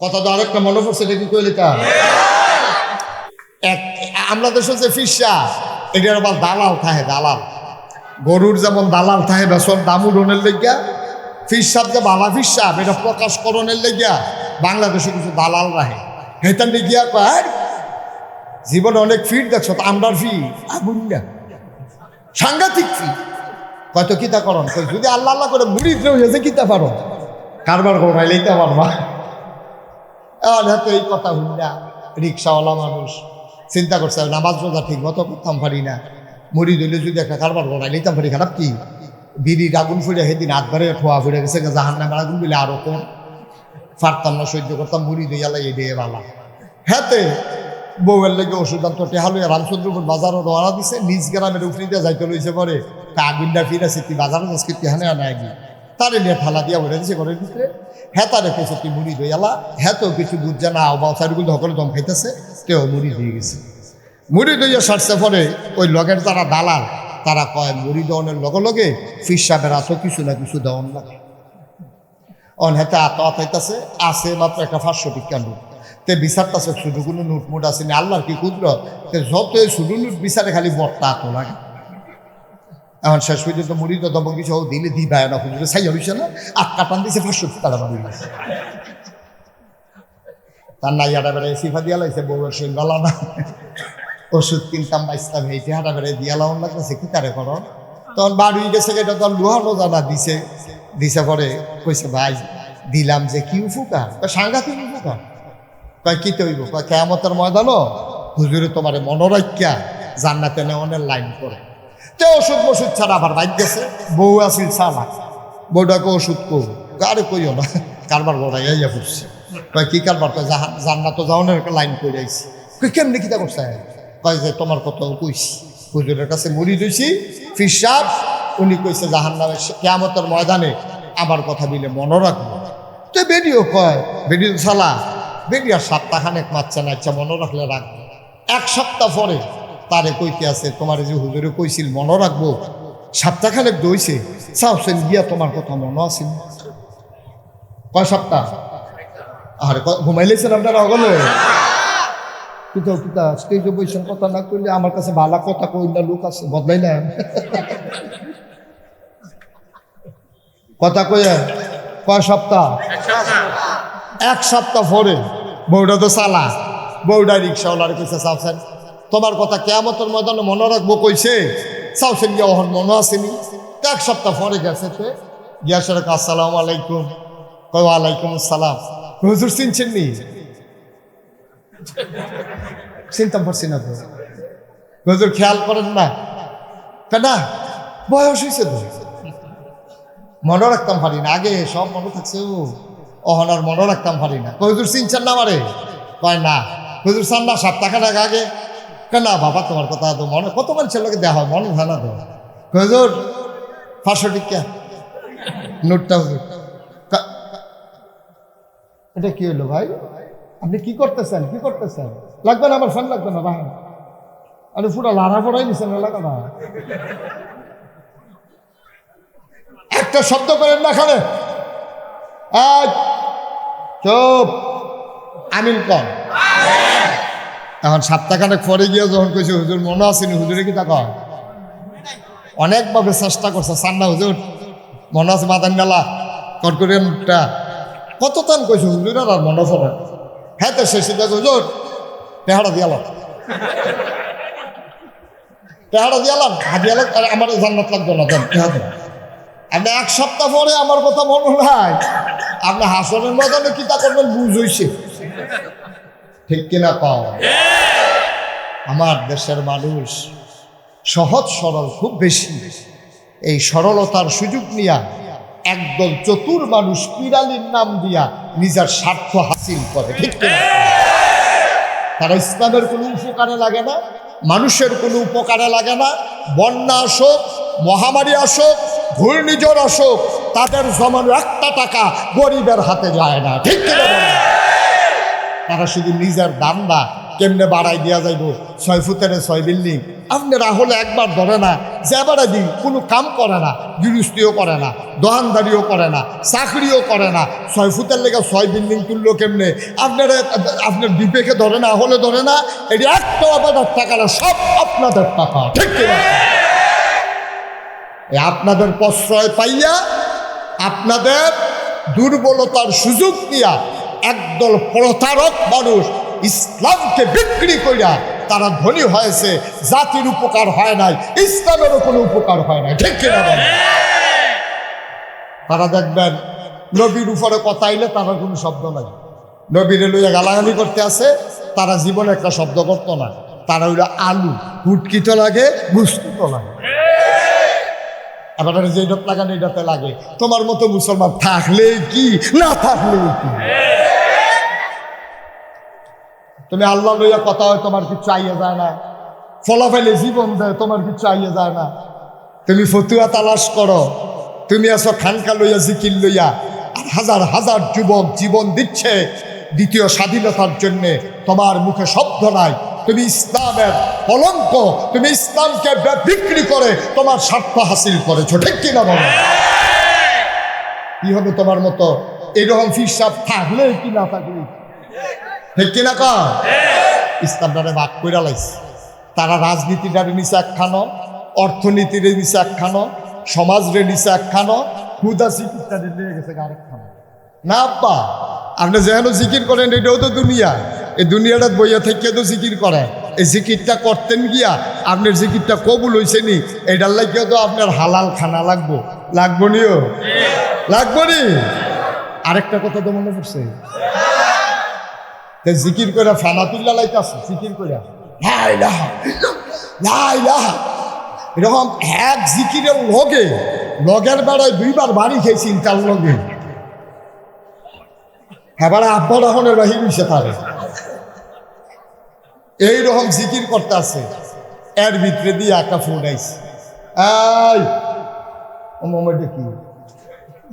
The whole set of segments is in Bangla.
কথা তো আরেকটা মনে পড়ছে, এটা কি কইলি তা এক আমরা দেশে যে ফিসা এটার আবার দালাল থাকে, দালাল গরুর যেমন দালাল থাকে বেসর দাম উঠনের লেগিয়া ফিসাব যে বালা ফিসাব এটা প্রকাশকরণের লেগিয়া বাংলাদেশে কিছু দালাল রাখে। হেতান গিয়া কয় জীবনে অনেক ফিট দেখছো, আমরার ফি আগুন না সাংঘাতিক ফি কত কিতাকরণ যদি আল্লাহ আল্লাহ করে মুড়ি হয়েছে কিতা পারো কারবার ঘোরাইলেইতে পারবা। হাতে এই কথা হুন্ডা রিক্সাওয়ালা মানুষ চিন্তা করছে নামাজ রোজা ঠিক মতো করতাম পারি না, মুড়ি দিলে যদি একটা কারবার ঘোরাই নিতাম পারি, খারাপ কি বিড়ির আগুন ফুড়ে সেদিন হাত ধরে ঠোয়া ফুড়ে গেছে জাহান নামের আগুন বলে আরো কম পারতাম না, সহ্য করতাম, মুড়ি দিয়ে আলাই এই দিয়ে বালা। হাতে বউয়ের লেগে ওষুধ আনতো টেহালো রামচন্দ্রপুর বাজারও রওনা দিছে, নিজ গ্রামের উফরি দিয়ে যাইতে লইছে পরে আগুনটা ফিরেছে তুই বাজারে যাচ্ছি তেহানে আনা গিয়ে তারে নিয়ে ঠালা দিয়া ভরে দিছে ঘরের ভিতরে। হ্যাঁ তারে কেছে তুই মুড়ি দই আলা, হ্যাঁ তো কিছু বুঝছে না বাউসারিগুলো সকলে দম খাইতেছে, তেও মুড়ি দিয়ে গেছে। মুড়ি দইয়া সারছে পরে ওই লগের যারা দালাল তারা কয় মুড়ি দেওয়ানের লগে লগে ফিসাবের আতো কিছু না কিছু দেওয়ান লাগে। অন হাতে আতাইতেছে আছে মাত্র একটা 500 টিকা নোট, তে বিচারতেছে শুধু কোনো নোট মোট আছে না, আল্লাহর কি কুদরত, যত শুধু নোট বিচারে খালি বর্তা আতো লাগে। এখন শেষ পর্যন্ত মুড়ি তো দম কিছু দিলে দি পায় না, হুজুরে ছাই হইছে না, 8 কাটান দিয়েছে 500 টাকা বাড়ি গেছে। তার নাইয়াটা বেড়ে সিফা দিয়া লাইছে বউয়ের সঙ্গে গলা না ওষুধ কিনতাম বাইসতাম হেঁটে হাঁটা বেড়ে দিয়া লাউন লাগতেছে কি তারে করো, তখন বাড়ি গেছে এটা তো লোহানো জানা দিছে দিছে পরে কইছে ভাই দিলাম যে কি উপকার, সাংঘাতিক উপকার। কয় কি তৈব, কয় কেয়ামতের ময়দানও হুজুরে তোমার মনোরাখ্যা জান্নাতে নেওয়ানের লাইন করে। তে ওষুধ মশুধ ছাড়া আবার বাইক গেছে, বউ আসিল ছাড়া বউটাকে ওষুধ কর আরে কইও না কারবার বড়াইয়া পড়ছে। কয় কি কারবার, কয় জান্নাত যাওয়ানের একটা লাইন করে যাইছি। কই কেমনি কিতা করছে, কয় যে তোমার কথা কইছি হুজুরের কাছে মুড়ি দিয়েছি ফিসাব, উনি কইছে জাহান্নামে কিয়ামতের ময়দানে আমার কথা দিলে মনে রাখবো। তো বেরিও কয় বেরিও সালা বেরিয়া সপ্তাহখানেক মারছে না, ইচ্ছা মনে রাখলে রাখবো। 1 সপ্তাহ পরে তারে কইতে আছে তোমার যে হুজুরে কইছিল মনে রাখবো, সপ্তাহখানেক দইছে চাওছেন গিয়া তোমার কথা মনে আছে। কয় সপ্তাহ আর ঘুমাইলেছেন আপনারা অগলে কিতা কিতা স্টেজে বৈশাখ কথা না করলে আমার কাছে ভালো কথা কই না লোক আছে বদলাইলাম কথা কয়ে কয় সপ্তাহ 1 সপ্তাহ পরে বউটা তো চালা বউটা রিক্সাওয়ালার কইছে চাওছেন তোমার কথা কিয়ামতের ময়দানে মনে রাখবো কইছে, চাওছেন গিয়া ওহন মনে আসেনি। 1 সপ্তাহ পরে গেছে তে গিয়া সে আসসালামু আলাইকুম, কয় ওয়ালাইকুম আসসালাম। হুজুর চিনছেন নি, চিনতাম পারছি না তো হুজুর খেয়াল করেন না, কেনা বয়স হয়েছে তো মনে রাখতাম পারি না, আগে সব মনে থাকছে অহন আর মনে রাখতাম পারি না। হুজুর চিনছেন না আমারে, কয় না হুজুর চান না সপ্তাহখানেক আগে, কেনা বাবা তোমার কথা তো মনে কত মানুষের লোকে দেওয়া হয় মনে হয় না তো। হুজুর 500 টিকা নোটটা হুজুর। এটা কি হলো ভাই, আপনি কি করতেছেন কি করতেছেন, লাগবে না আমার ফোন লাগবে না ভাই, আরে পুরো লাড়া পড়াই নিছেন এলাকা না, একটা শব্দ করেন না খানে চুপ আমিন কর। এখন সপ্তাহখানেক পরে গিয়ে যখন কইছে হুজুর মনে আসেনি, হুজুরে কি তা কয় অনেকভাবে চেষ্টা করছে সান্না হুজুর মনে আছে মাদান মেলা কট করে মুখটা কত টান কইছে হুজুর আর মনে পড়ে। হ্যাঁ তো শেষে দেখ হুজুর পেহাড়া দিয়ালাম পেহাড়া দিয়ালাম হাদিয়ালাম আমার জান্নাত লাগবে না দেন পেহাড়া। আপনি 1 সপ্তাহ পরে আমার কথা মনে নাই, আপনি হাসনের ময়দানে কিতা করবেন বুঝ হইছে, ঠিক কিনা পাও। আমার দেশের মানুষ সহজ সরল খুব বেশি, এই সরলতার সুযোগ নিয়া একদল চতুর মানুষ পিরালির নাম দিয়া নিজের স্বার্থ হাসিল করে, ঠিক কিনা। তারা ইসলামের কোনো উপকারে লাগে না, মানুষের কোনো উপকারে লাগে না, বন্যা আসুক মহামারী আসুক ঘূর্ণিঝড় আসুক তাদের জমানো 1 টাকা গরিবের হাতে যায় না, ঠিক কিনা। তারা শুধু নিজের দান্দা কেমনে বাড়াই দেওয়া যাইব 6 ফুটের 6 বিল্ডিং। আপনারা হলে একবার ধরে না যে বাড়াই দিন, কোনো কাম করে না, গৃহস্থিও করে না, দোকানদারিও করে না, চাকরিও করে না, 6 ফুটের লেগে 6 বিল্ডিং তুললো কেমনে? আপনারা আপনার বিবেকে ধরে না, হলে ধরে না। এটি একটা আপনাদের টাকা না, সব আপনাদের টাকা, ঠিক কিনা? আপনাদের প্রশ্রয় পাইয়া, আপনাদের দুর্বলতার সুযোগ দিয়া একদল প্রতারক মানুষ ইসলামকে বিক্রি করিয়া তারা ধনী হয়েছে। জাতির উপকার হয় নাই, ইসলামেরও কোনো উপকার হয় নাই, ঠিক কিনা বলেন? তারা দেখবেন নবীর উপরে কথা আইলে তারা কোনো শব্দ নাই। নবীরে লইয়া গালাগালি করতে আসে, তারা জীবনে একটা শব্দ করতো না। তারা হইল আলু, হুটকিতে লাগে, গুস্তিতে লাগে। এবার যেটাতে লাগানো এটাতে লাগে। তোমার মতো মুসলমান থাকলে কি, না থাকলে কি? তুমি আল্লাহ লইয়া কথা হয়, তোমার কিছু চাইয়ে যায় না। ফলাফলে জীবন দেয়, তোমার কিছু চাইয়ে যায় না। তুমি ফতুয়া তালাশ করো, তুমি আছো খানকা লইয়া, জিকির লইয়া। আর হাজার হাজার যুবক জীবন দিচ্ছে দ্বিতীয় স্বাধীনতার জন্যে, তোমার মুখে শব্দ নাই। তুমি ইসলামের কলঙ্ক, তুমি ইসলামকে বিক্রি করে তোমার স্বার্থ হাসিল করেছো, ঠিক কিনা বলো? কি হবে তোমার মতো এরকম ফিরসাব থাকলে কি না থাকলে, ঠিক কিনা? ইসলামটারে ভাগ কইরা লাইছে। তারা রাজনীতিটারে নিচে একখানো, অর্থনীতির নিচে একখানো, সমাজের নিচে একখানো, হুদা চিকিৎসারে নিয়ে গেছে আরেকখানো। না আব্বা, আপনি যেন জিকির করেন, এটাও তো দুনিয়া। এই দুনিয়াটা বইয়া থেকে তো জিকির করে। এই জিকিরটা করতেন গিয়া আপনার জিকিরটা কবুল হয়েছে নি, এটার লাগিও তো আপনার হালাল খানা লাগবো, লাগবো নিও, লাগবো নি। আরেকটা কথা তো মনে পড়ছে, জিকির করে ফানাতুল্লাহ লাইতাছে, জিকির করে এরকম এক জিকিরের লগের বেড়ায় 2বার বাড়ি খেয়েছি তার লগে। হ্যাঁ, আব্বা রহনের বাহির হইছে পারে এইরকম জিকির করতে আছে। এর ভিতরে দিয়ে একটা ফোন আইছে, এই মোমেন্টে কি,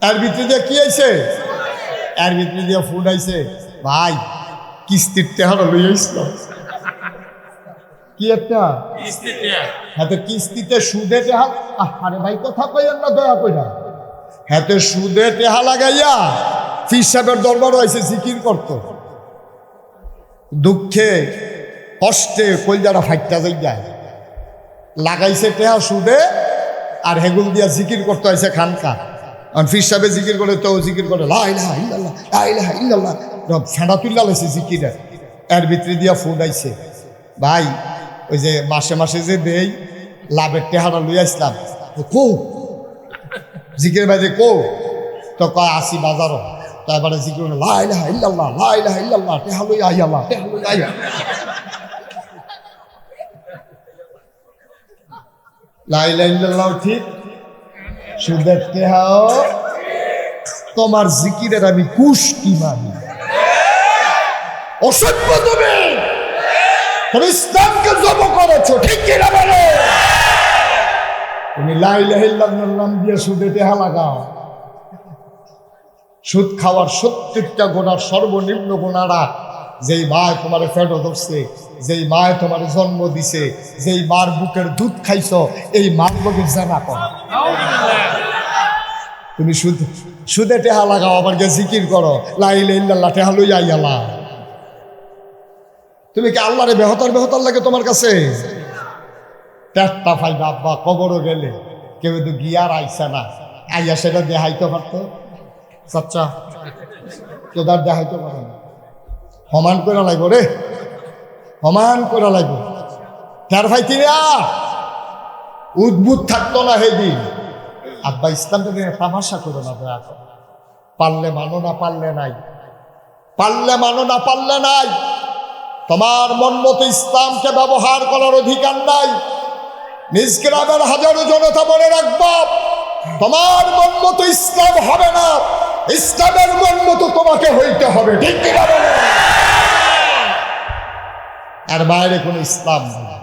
এর ভিতরে দিয়ে কি আইছে, এর ভিতরে দিয়ে ফোন আইছে, ভাই কিস্তির টেহারা লই আইছিল। কি একটা হাতে কিস্তিতে সুদে টেহা, আরে ভাই কথা কইেন না দয়া কইরা, হাতে সুদে টেহা লাগাইয়া পীর সাহেবের দরবার হয়েছে, জিকির করত। দুঃখে কষ্টে কলজারা ফাইটটা যায়, লাগাইছে টেহা সুদে, আর হেগুল দিয়া জিকির করতে হয়েছে খানকা। আর পীর সাহেবে জিকির করে তো জিকির করে লা ইলাহা ইল্লাল্লাহ, লা ইলাহা ইল্লাল্লাহ, ফেঁড়া তুল্লা লাইছে জিকিরের। এর ভিতরে দিয়া ফুড আইছে, ভাই ওই যে মাসে মাসে যে দেই লাভের টেহারা লই আসলাম, কো জিকির বাজে কো, তো কয় আসি বাজারও। তো এবারে জিকির লা ইলাহা ইল্লাল্লাহ, লা ইলাহা ইল্লাল্লাহ, টেহা লই আইয়ালা, টেহা লই আইয়া। লা ইলাহা ইল্লাল্লাহ ঠিক, সুদের টেহাও। তোমার জিকিরের আমি কুষ্টি মানি, অসভ্য তুমি ইসলামকে জব করেছো, ঠিক কিনা বলো? তুমি লা ইলাহা ইল্লাল্লাহর নাম দিয়ে সুদে টেহা লাগাও। সুদ খাওয়ার 70টা গুনার সর্বনিম্ন গুনারা, যেই মায় তোমার ফেটো ধরছে, যেই মায় তোমার জন্ম দিছে, যেই মার বুকের দুধ খাইছো, এই মার বুকের জানা কর। তুমি সুদে টেহা লাগাও, আবার গিয়ে জিকির করো লা ইলাহা ইল্লাল্লাহ, টেহা লই আইয়ালা। তুমি কি আল্লাহরে বেহতার লাগে তোমার কাছে? পেটটা ফাইবা আব্বা, কবরও গেলে কেউ তো গিয়ার আইসা না, আইয়া সেটা দেখাইতে পারতো। চাচা কেউ তার দেখাইতে পারে না, সমান করে লাগবো রে, সমান করে লাগবো। তার ভাই তিনি উদ্ভুত থাকতো না সেদিন। আব্বা ইসলামটা নিয়ে তামাশা করো না দয়া করে। পারলে মানো, না পারলে নাই, পারলে মানো, না পারলে নাই। তোমার মন মতো ইসলামকে ব্যবহার করার অধিকার নাই। নিজ গ্রামের হাজারো জনতা মনে রাখবো, তোমার মন মতো ইসলাম হবে না, ইসলামের মন মতো তোমাকে হইতে হবে, ঠিক কিনা বলো? আর বাইরে কোনো ইসলাম নেই,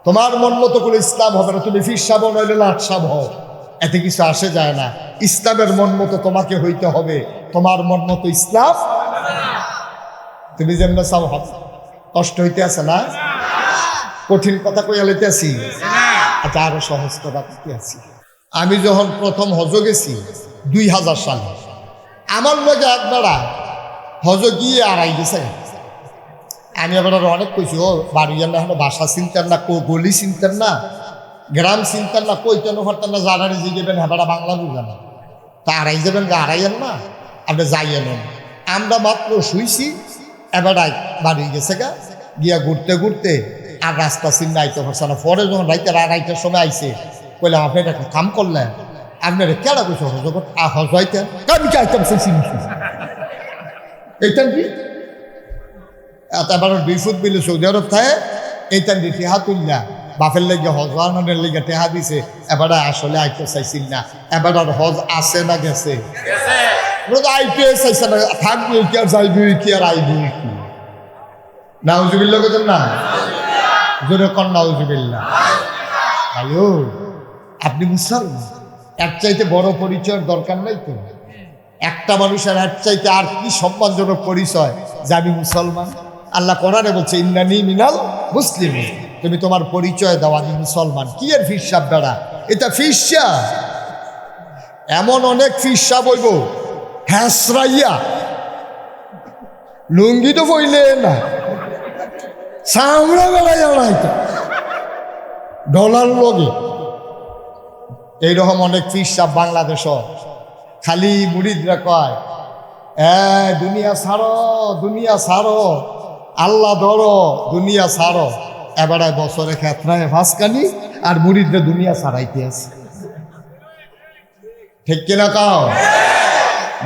তোমার মন মতো কোনো ইসলাম হবে না। তুমি ফির সাব নইলে লাট সাব হও, এতে কিছু আসে যায় না। ইসলামের মন মতো তোমাকে হইতে হবে, তোমার মন মতো ইসলাম তুমি যেমন চাও হবে। কষ্ট হইতে আছে না? কঠিন কথা কইয়া লইতে আছি? আচ্ছা, আরো সহজ কথা কইতে আছি। আমি যখন প্রথম হজ গেছি 2000 সালে, আমার লগে একবারা হজ গিয়ে আড়াই গেছে। আমি আবার অনেক কইছি, ও বাড়ি না হলো বাসা চিনতেন না, গলি চিনতেন না, গ্রাম চিনতেন না, কইতেন পারতেন না, জানারি জিগেবেন হেবারা বাংলা বুঝেন না, তা আড়াই যাবেন গা, আড়াইয়েন না, আপনি যাইয়েন। আমরা মাত্র শুইছি, এবার বাড়ি গেছে গা, গিয়া ঘুরতে ঘুরতে আর রাস্তা চিন্তা আইতে পারছে না। পরে যখন রাইতের আড়াইটার সময় আইসে, কইলাম আপনি এটা একটা কাম করলেন, আপনার কেডা কইছে হজ হইতেন? আমি কি আইতাম এইটান কি এবার 2 ফুট বিলে সৌদি আরব থাকে, এইটান দিয়ে টেহা তুললা বাপের লেগে হজ আনন্দের লেগে টেহা দিছে। এবার আসলে আইতে চাইছিল না, এবার আর হজ আছে না গেছে? আইতে চাইছে না, থাকবে কি আর যাইবে কি আর আইবে কি? নাউজুবিল্লাহ বলেন না, জোরে কর নাউজুবিল্লাহ। আয়ো, আপনি মুসলমান, এর চাইতে বড় পরিচয়ের দরকার নাই তো। একটা মানুষের এর চাইতে আর কি সম্মানজনক পরিচয় যে আমি মুসলমান? আল্লাহ কোরআনে বলছে ইন্নানি মিনাল মুসলিমিন, তুমি তোমার পরিচয় দাও আমি মুসলমান। কি এর ফিরসাব বেড়া? এটা ফিরসা। এমন অনেক ফিরসা বইব হ্যাঁসরাইয়া, লুঙ্গি তো বইলে না, সামরা বেড়াইয়া নাইতো ডলার লগে। এইরকম অনেক ফিরসা বাংলাদেশ। খালি মুরিদরা কয় দুনিয়া ছাড়ো, দুনিয়া ছাড়ো, আল্লাহ ধরো, দুনিয়া ছাড়ো। এবারে বছরে ক্ষেত্রায় ফাঁসকানি আর মুরিদরা দুনিয়া ছাড়াইতে আছে। ঠিক কিনা কাও?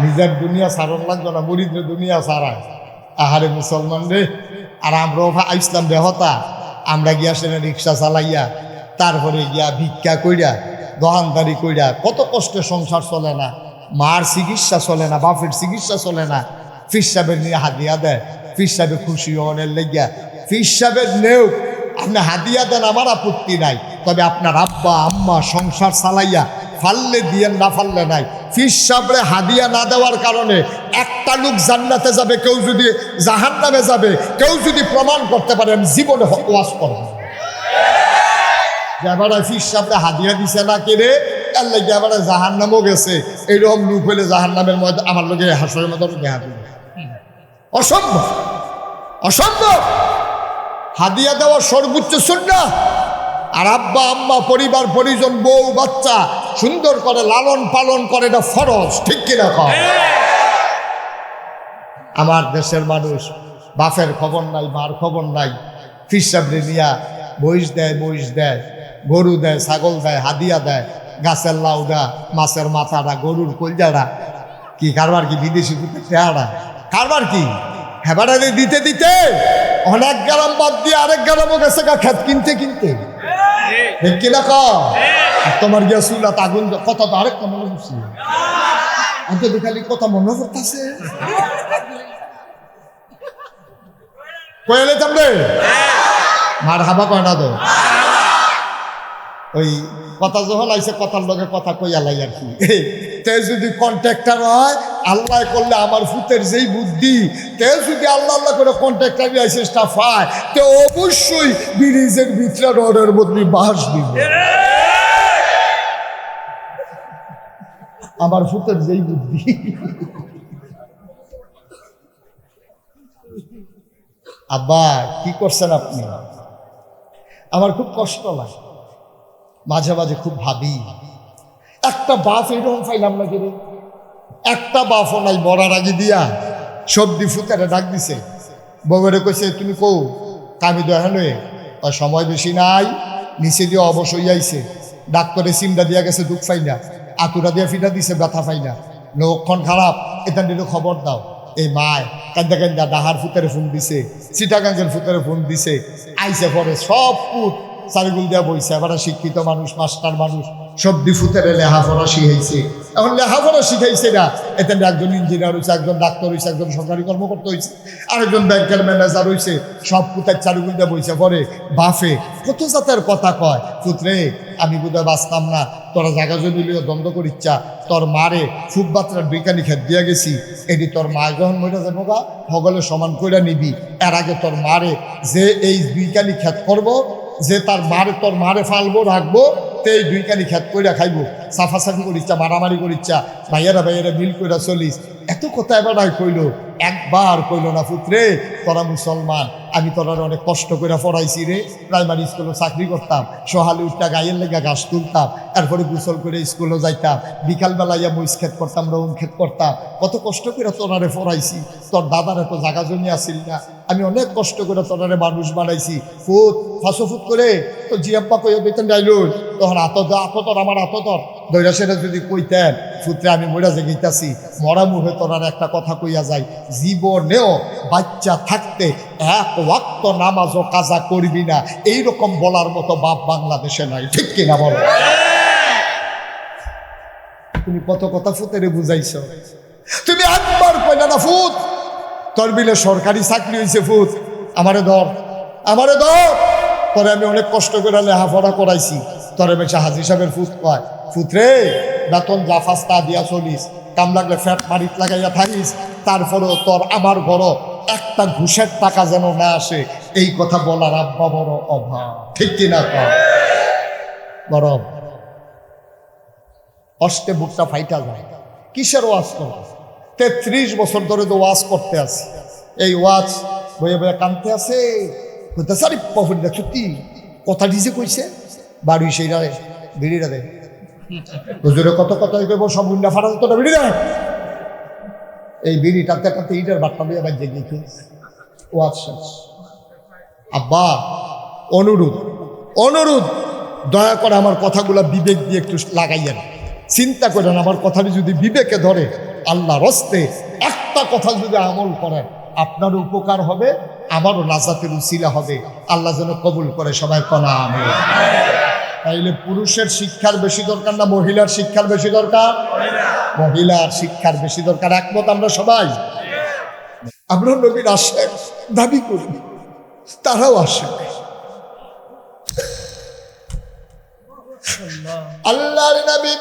নিজের দুনিয়া ছাড়ন লাগতো না, মুরিদরা দুনিয়া ছাড়ায়। আহারে মুসলমান রে। আর আমরাও ইসলাম দেহতা, আমরা গিয়া সেটা রিক্সা চালাইয়া, তারপরে গিয়া ভিক্ষা কইরা, দোকানদারি কইরা, কত কষ্টে সংসার চলে না, মার চিকিৎসা চলে না, বাপের চিকিৎসা চলে না। ফির সাহেবের নিয়ে হাদিয়া দেয়, ফির সাহেবে খুশি হনের লেগিয়া। ফির সাহেবের নেও আপনি হাদিয়া দেন, আমার আপত্তি নাই, তবে আপনার আব্বা আম্মা সংসার চালাইয়া ফাললে দিয়েন, না ফাললে নাই। ফির সাহেবরে হাদিয়া না দেওয়ার কারণে একটা লোক জান্নাতে যাবে, কেউ যদি জাহান্নামে যাবে, কেউ যদি প্রমাণ করতে পারে, আমি জীবনে ওয়াজ করব। এবার ফির সাহেবরে হাদিয়া দিছে না কেড়ে, এর লেগে এবার জাহান্নামও গেছে। এইরকম লোক হইলে জাহান্নামের মধ্যে আমার লোকে হাসরের মধ্যে দেখা দিবে। অসম্ভব, অসম্ভব। হাদিয়া দেওয়ার সর্বোচ্চ সুন্নাহ। আর আব্বা আম্মা পরিবার পরিজন বউ বাচ্চা সুন্দর করে লালন পালন করে, এটা ফরজ। ঠিক কিনা কর? আমার দেশের মানুষ বাপের খবর নাই, মার খবর নাই, ফির সাহেবরে নিয়া মহিষ দেয়, মহিষ দেয়, গরু দেয়, ছাগল দেয়, হাদিয়া দেয়, গাছের লাউডা, মাছের মাথাটা, গরুর কলজাটা। কি কারবার? কি বিদেশি চেহারা কারবার? কি হেবারে দিতে দিতে অনেক গ্রাম বাদ দিয়ে আরেক গ্রামও গেছে খেত কিনতে কিনতে। ঠিক কিনা ক? তোমার গিয়া চুলাত আগুন, কথা তো আরেকটা মনে করছি, অন্তত খালি কথা মনে করতেছে। কয়েলে তামরে মার হাবা কয় না তো। ওই কথা যখন আইসে, কথার লগে কথা কইয়া লাই আর কি। তে যদি কন্ট্রাক্টর হয়, আল্লাহ করলে আমার ফুতের যেই বুদ্ধি, তে যদি আল্লাহ আল্লাহ করে কন্ট্রাক্টর আইসে স্টাফ হয়, তো অবশ্যই ব্রিজের ভিতরে রডের বদলি বাঁশ দিবে। আমার ফুতের যেই বুদ্ধি। আব্বা কি করছেন আপনি? আমার খুব কষ্ট লাগে, মাঝে মাঝে খুব ভাবি, একটা বাপ এরকম পাইলাম না কেন? একটা বাপও নাই। মরার আগে দিয়া সর্দি ফুতারে ডাক দিছে, বউরে কইছে তুমি কৌ কামি দেখানো, সময় বেশি নাই, নিচে দিয়ে অবশ হইয়াইছে, ডাক্তারে চিমটা দিয়া গেছে, দুঃখ পাই না, আতুরা দিয়া ফিটা দিছে, ব্যথা পাই না, লক্ষণ খারাপ, এটা নিলে খবর দাও। এই মায় কান্দা কান্দা ডাহার ফুতারে ফোন দিছে, চিটাগাঙ্গের ফুতারে ফোন দিছে, আইসে পরে সব ফুট চারিগুল দিয়া বইছে। এবার শিক্ষিত মানুষ, মাস্টার মানুষ, সব দি ফুতারে লেহাপড়া শিখাইছে। এখন লেখাপড়া শিখাইছে না, এতে একজন ইঞ্জিনিয়ার হয়েছে, একজন ডাক্তার হয়েছে, একজন সরকারি কর্মকর্তা হয়েছে, আরেকজন ব্যাংকের ম্যানেজার হয়েছে, সব পুতার চারুগুলিতে বইছে পরে বাফে কত জাতের কথা কয়। পুত্রে আমি বোধহয় বাঁচতাম না, তোরা জায়গা জমি লিও দ্বন্দ্ব করিচ্ছা, তোর মারে ফুটবাত্রার দুইখানি খেত দিয়া গেছি, এটি তোর মা যখন মরে যাবো গা হগলে সমান কইরা নিবি, এর আগে তোর মারে যে এই দুইখানি খেত করবো, যে তার মারে তোর মারে ফালবো রাখবো, তো এই দুইখানি খেত কইরা খাইবো, সাফাসাফি করিচ্ছা, মারামারি করিচ্ছা, ভাইয়েরা মিল কইরা চলিস। এত কথা এবার কইল, একবার কইল না পুত্রে তোরা মুসলমান, আমি তোরা অনেক কষ্ট করে পড়াইছি রে, প্রাইমারি স্কুলে চাকরি করতাম, সহালে উঠটা গায়ের লেগা ঘাস তুলতাম, এরপরে গোসল করে স্কুলে যাইতাম, বিকালবেলা ইয়া মরিচ ক্ষেত করতাম, রৌন ক্ষেত করতাম, কত কষ্ট করে তোরারে পড়াইছি, তোর দাদার এত জায়গা জমি আসিল না, আমি অনেক কষ্ট করে তোরারে মানুষ বানাইছি, ফুট ফাঁসো ফুট করে তো জিয়াপ্পা কইয়া দিতেন যাইল, তখন আততর আমার আততর দৈরা সেটা যদি কইতেন পুত্রে আমি মরা যে গেইতাছি, মরা মুখে তোরার একটা কথা কইয়া যাই, জীবনেও বাচ্চা থাকতে এক ওয়াক্ত নামাজও কাজা করবি না, এইরকম বলার মতো বাপ বাংলাদেশে নাই, ঠিক কিনা বলো? তুমি কত কথা ফুতেরে বুঝাইছ, তুমি একবার কইলা না ফুত তোর বিলে সরকারি চাকরি হয়েছে, ফুত আমারে ধর, আমারে ধর, তোরে আমি অনেক কষ্ট করে লেখাপড়া করাইছি, তোরে বেশি হাজি সাহেবের ফুত কয়, ফুতরে বেতন যা ফাস্তা দিয়া চলিস, কাম লাগলে ফ্যাট মারিত লাগাইয়া থাকিস, তারপরেও তোর আমার ঘর একটা ঘুষের টাকা যেন না আসে, এই কথা বলার আব্বা বড় অভাব, ঠিক কিনা কর? বড় অষ্টে বুকটা ফাইটা যায়, কিসের ওয়াজ কর? 33 বছর ধরে তো ওয়াজ করতে আছে, এই ওয়াজ বইয়ে বইয়ে কানতে আছে, সারি পফিট দেখ সত্যি কথা দিছে কইছে, বাড়ি সেইটা বিড়িটা দেয় হুজুরে কত কথা কইব, সব উন্ডা ফাটা তো বিড়ি দেয়, এই বিড়িটাতে টাতে ইটার বাট্টা দিয়ে বাজে গেছে ওয়াজ শেষ। আব্বা অনুরোধ অনুরোধ দয়া করে আমার কথাগুলা বিবেক দিয়ে একটু লাগাইয়েন, চিন্তা করেন, আমার কথাটি যদি বিবেকে ধরে আল্লাহর হস্তে একটা কথা যদি আমল করেন আপনার উপকার হবে, আমারও নাজাতের উসিলা হবে, আল্লাহ যেন কবুল করে, সবাই কনা আমি। তাইলে পুরুষের শিক্ষার বেশি দরকার না মহিলার শিক্ষার বেশি দরকার? মহিলার শিক্ষার বেশি দরকার, একমত আমরা সবাই? আমরা নবীর আশিক দাবি করি, তারাও আশিক। আল্লাহর নবী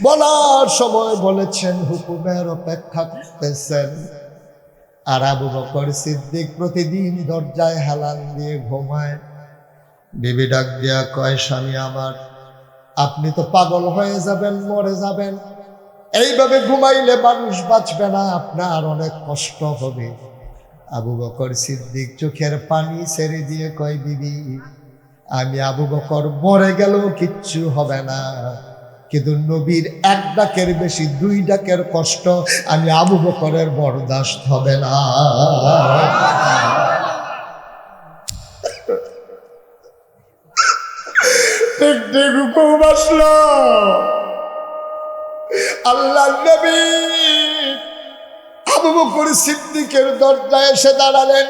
বলার সময় বলেছেন হুকুমের অপেক্ষা করতেছেন, আর আবু বকর সিদ্দিক প্রতিদিন দরজায় হেলান দিয়ে ঘুমায়। বিবি ডাক দিয়া কয়, স্বামী আমার, আপনি তো পাগল হয়ে যাবেন, মরে যাবেন, এইভাবে ঘুমাইলে মানুষ বাঁচবে না, আপনার অনেক কষ্ট হবে। আবু বকর সিদ্দিক চোখের পানি ছেড়ে দিয়ে কয়, বিবি আমি আবু বকর মরে গেলেও কিচ্ছু হবে না, কিন্তু নবীর এক ডাকের বেশি 2 ডাকের কষ্ট আমি আবু বকরের বরদাস্ত হবে না। আল্লাহ নবী আবু বকর সিদ্দিকের দরজায় এসে দাঁড়ালেন,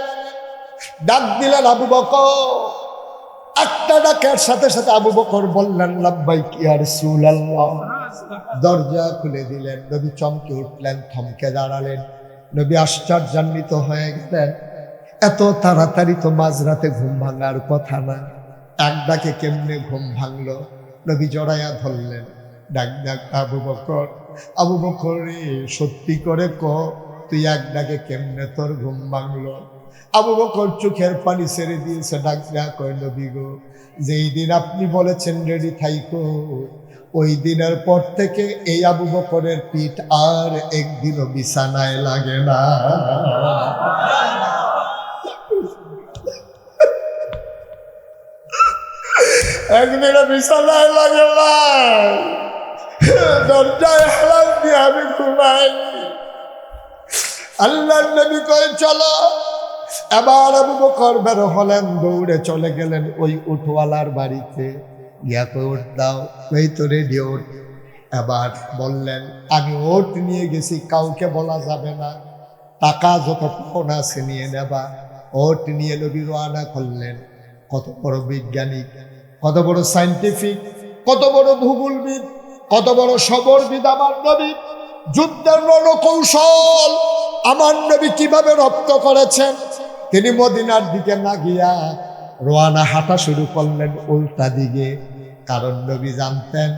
ডাক দিলেন, আবু বকর। একটা ডাকের সাথে সাথে আবু বকর বললেন, লাব্বাইক ইয়া রাসূলুল্লাহ। দরজা খুলে দিলেন, নবী চমকে উঠলেন, থমকে দাঁড়ালেন, নবী আশ্চর্যান্বিত হয়ে গেলেন, এত তাড়াতাড়ি তো মাঝরাতে ঘুম ভাঙার কথা না, এক ডাকে কেমনে ঘুম ভাঙলো? নবী জড়াইয়া ধরলেন, ডাক ডাক আবু বকর, আবু বকর রে সত্যি করে ক, তুই এক ডাকে কেমনে তোর ঘুম ভাঙলো? আবু বকর চোখের পানি ছেড়ে দিয়েছে, ডাক ডাক কয়, নবী গো, যেই দিন আপনি বলেছেন রেডি থাইকো, ওই দিনের পর থেকে এই আবু বকরের পিঠ আর একদিনও বিছানায় লাগে না। একদিনও বিছানায় লাগে না, দরজায় হেলান দিয়ে আমি ঘুমাই। আল্লাহর নবী কয়, চলো। এবার আবু বকর বের হলেন, দৌড়ে চলে গেলেন ওই উঠওয়ালার বাড়িতে, গিয়া কই, ওট দাও, এই তো রেডি ওট। এবার বললেন, আমি ওট নিয়ে গেছি, কাউকে বলা যাবে না, টাকা যত পাওনা আছে নিয়ে নেবা। ওট নিয়ে নবী রওনা করলেন। কত বড় বিজ্ঞানী, কত বড় সায়েন্টিফিক, কত বড় ভূগোলবিদ কত বড় সবরবিদ আমার নবী, যুদ্ধের রণকৌশল আমার নবী কিভাবে রপ্ত করেছেন। তিনি মদিনার দিকে না গিয়া রোয়ানা হাঁটা শুরু করলেন উল্টা দিকে, কারণ নবী জানতেন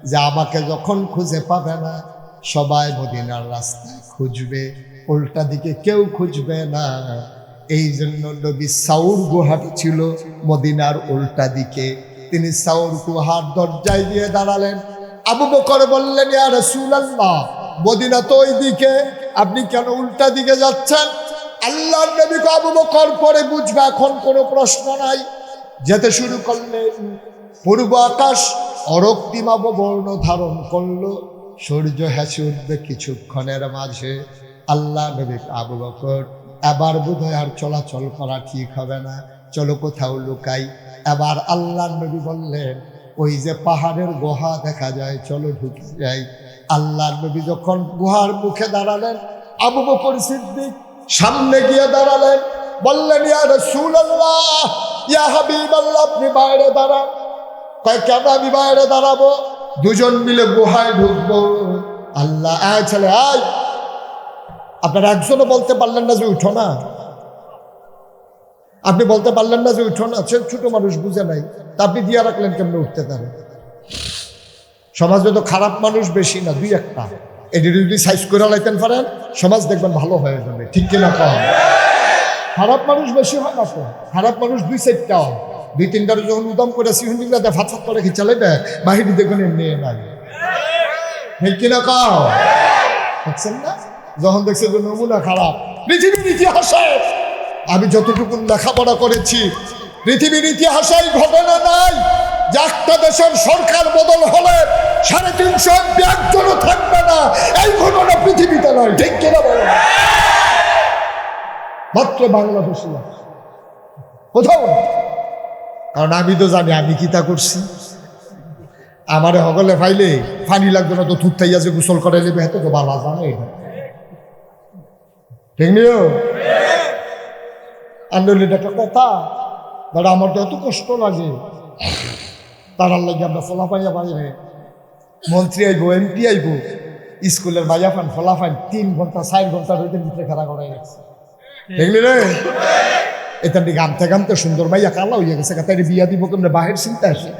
যে আমাকে যখন খুঁজে পাবে না, সবাই মদিনার রাস্তায় খুঁজবে, উল্টা দিকে কেউ খুঁজবে না। এই জন্য নবী সাউর গুহাটি ছিল মদিনার উল্টা দিকে। তিনি সাউর গুহার দরজায় গিয়ে দাঁড়ালেন। আবু বকর বললেন, ইয়া রাসূলুল্লাহ, মদিনা তো ওই দিকে, আপনি কেন উল্টা দিকে যাচ্ছেন? আল্লাহর নবীকে আবু বকর পরে বুঝবে, এখন কোনো প্রশ্ন নাই। যেতে শুরু করলেন। পূর্ব আকাশ অরক্তিমাভ বর্ণ ধারণ করলো, সূর্য হেসে উঠবে কিছুক্ষণের মাঝে। আল্লাহ নবী আবু বকর, এবার বোধহয় আর চলাচল করা ঠিক হবে না, চলো কোথাও লুকাই। এবার আল্লাহ নবী বললেন, ওই যে পাহাড়ের গুহা দেখা যায়, চলো ঢুকে যাই। আল্লাহ নবী যখন গুহার মুখে দাঁড়ালেন, আবু বকর সিদ্দিক সামনে গিয়ে দাঁড়ালেন। বললেন, ইয়া রাসূলুল্লাহ, ইয়া হাবিবাল্লাহ, আপনি বাইরে দাঁড়ান। কেন আমি বাইরে দাঁড়াবো? দুজন মিলে গুহায় ঢুকবো। আল্লাহ, আয় ছেলে আয়, আপনারা একজনও বলতে পারলেন না যে উঠো না? আপনি বলতে পারলেন না যে উঠো না? ছোট মানুষ বুঝে নাই, তা আপনি দিয়া রাখলেন কেমনে উঠতে পারে? সমাজে তো খারাপ মানুষ বেশি না, দুই একটা। এটি যদি সাইজ করে লাইতেন পারেন, সমাজ দেখবেন ভালো হয়ে যাবে, ঠিক কিনা কম? খারাপ মানুষ বেশি হয় না তো, খারাপ মানুষ দুই চারটা, দুই তিনটার যখন উদম করে সিহুন্ডিগুলাতে ফাঁত করে খিচালে দেয়, বাহির দেখুন এমনি নাই, ঠিক কিনা কম? দেখছেন না? যখন দেখছে যে নমুনা খারাপ, পৃথিবীর ইতিহাসে আমি যতটুকু লেখাপড়া করেছি, পৃথিবীর ইতিহাসে এই ঘটনা নাই যে একটা দেশের সরকার বদল হলে 350 এমপি একজনও থাকবে না। এই ঘটনা পৃথিবীতে নয়, ঠিক কিনা বলো? মাত্র বাংলাদেশে কোথাও না। কারণ আমি তো জানি আমি কি তা করছি। আমারে হগলে ফাইলে পানি লাগবে না তো থুতাইয়া যে গোসল করে নেবে, এত তো বালা জানে এটা, ঠিক নিও আন্দোলন। একটা কথা দাদা, আমার তো এত কষ্ট লাগে, তারার লাগে আমরা ফলাফাইয়া পাই রে। মন্ত্রী আইব, এমপি আইব, স্কুলের ভাইয়া ফান ফলাফাইন 3 ঘন্টা 4 ঘন্টা রোদের ভিতরে খেলা করাই গেছে, দেখলি রে? এটা গামতে গামতে সুন্দর ভাইয়া কালা হইয়া গেছে, তাই বিয়া দিব কেমনে, বাহির চিন্তা আসে।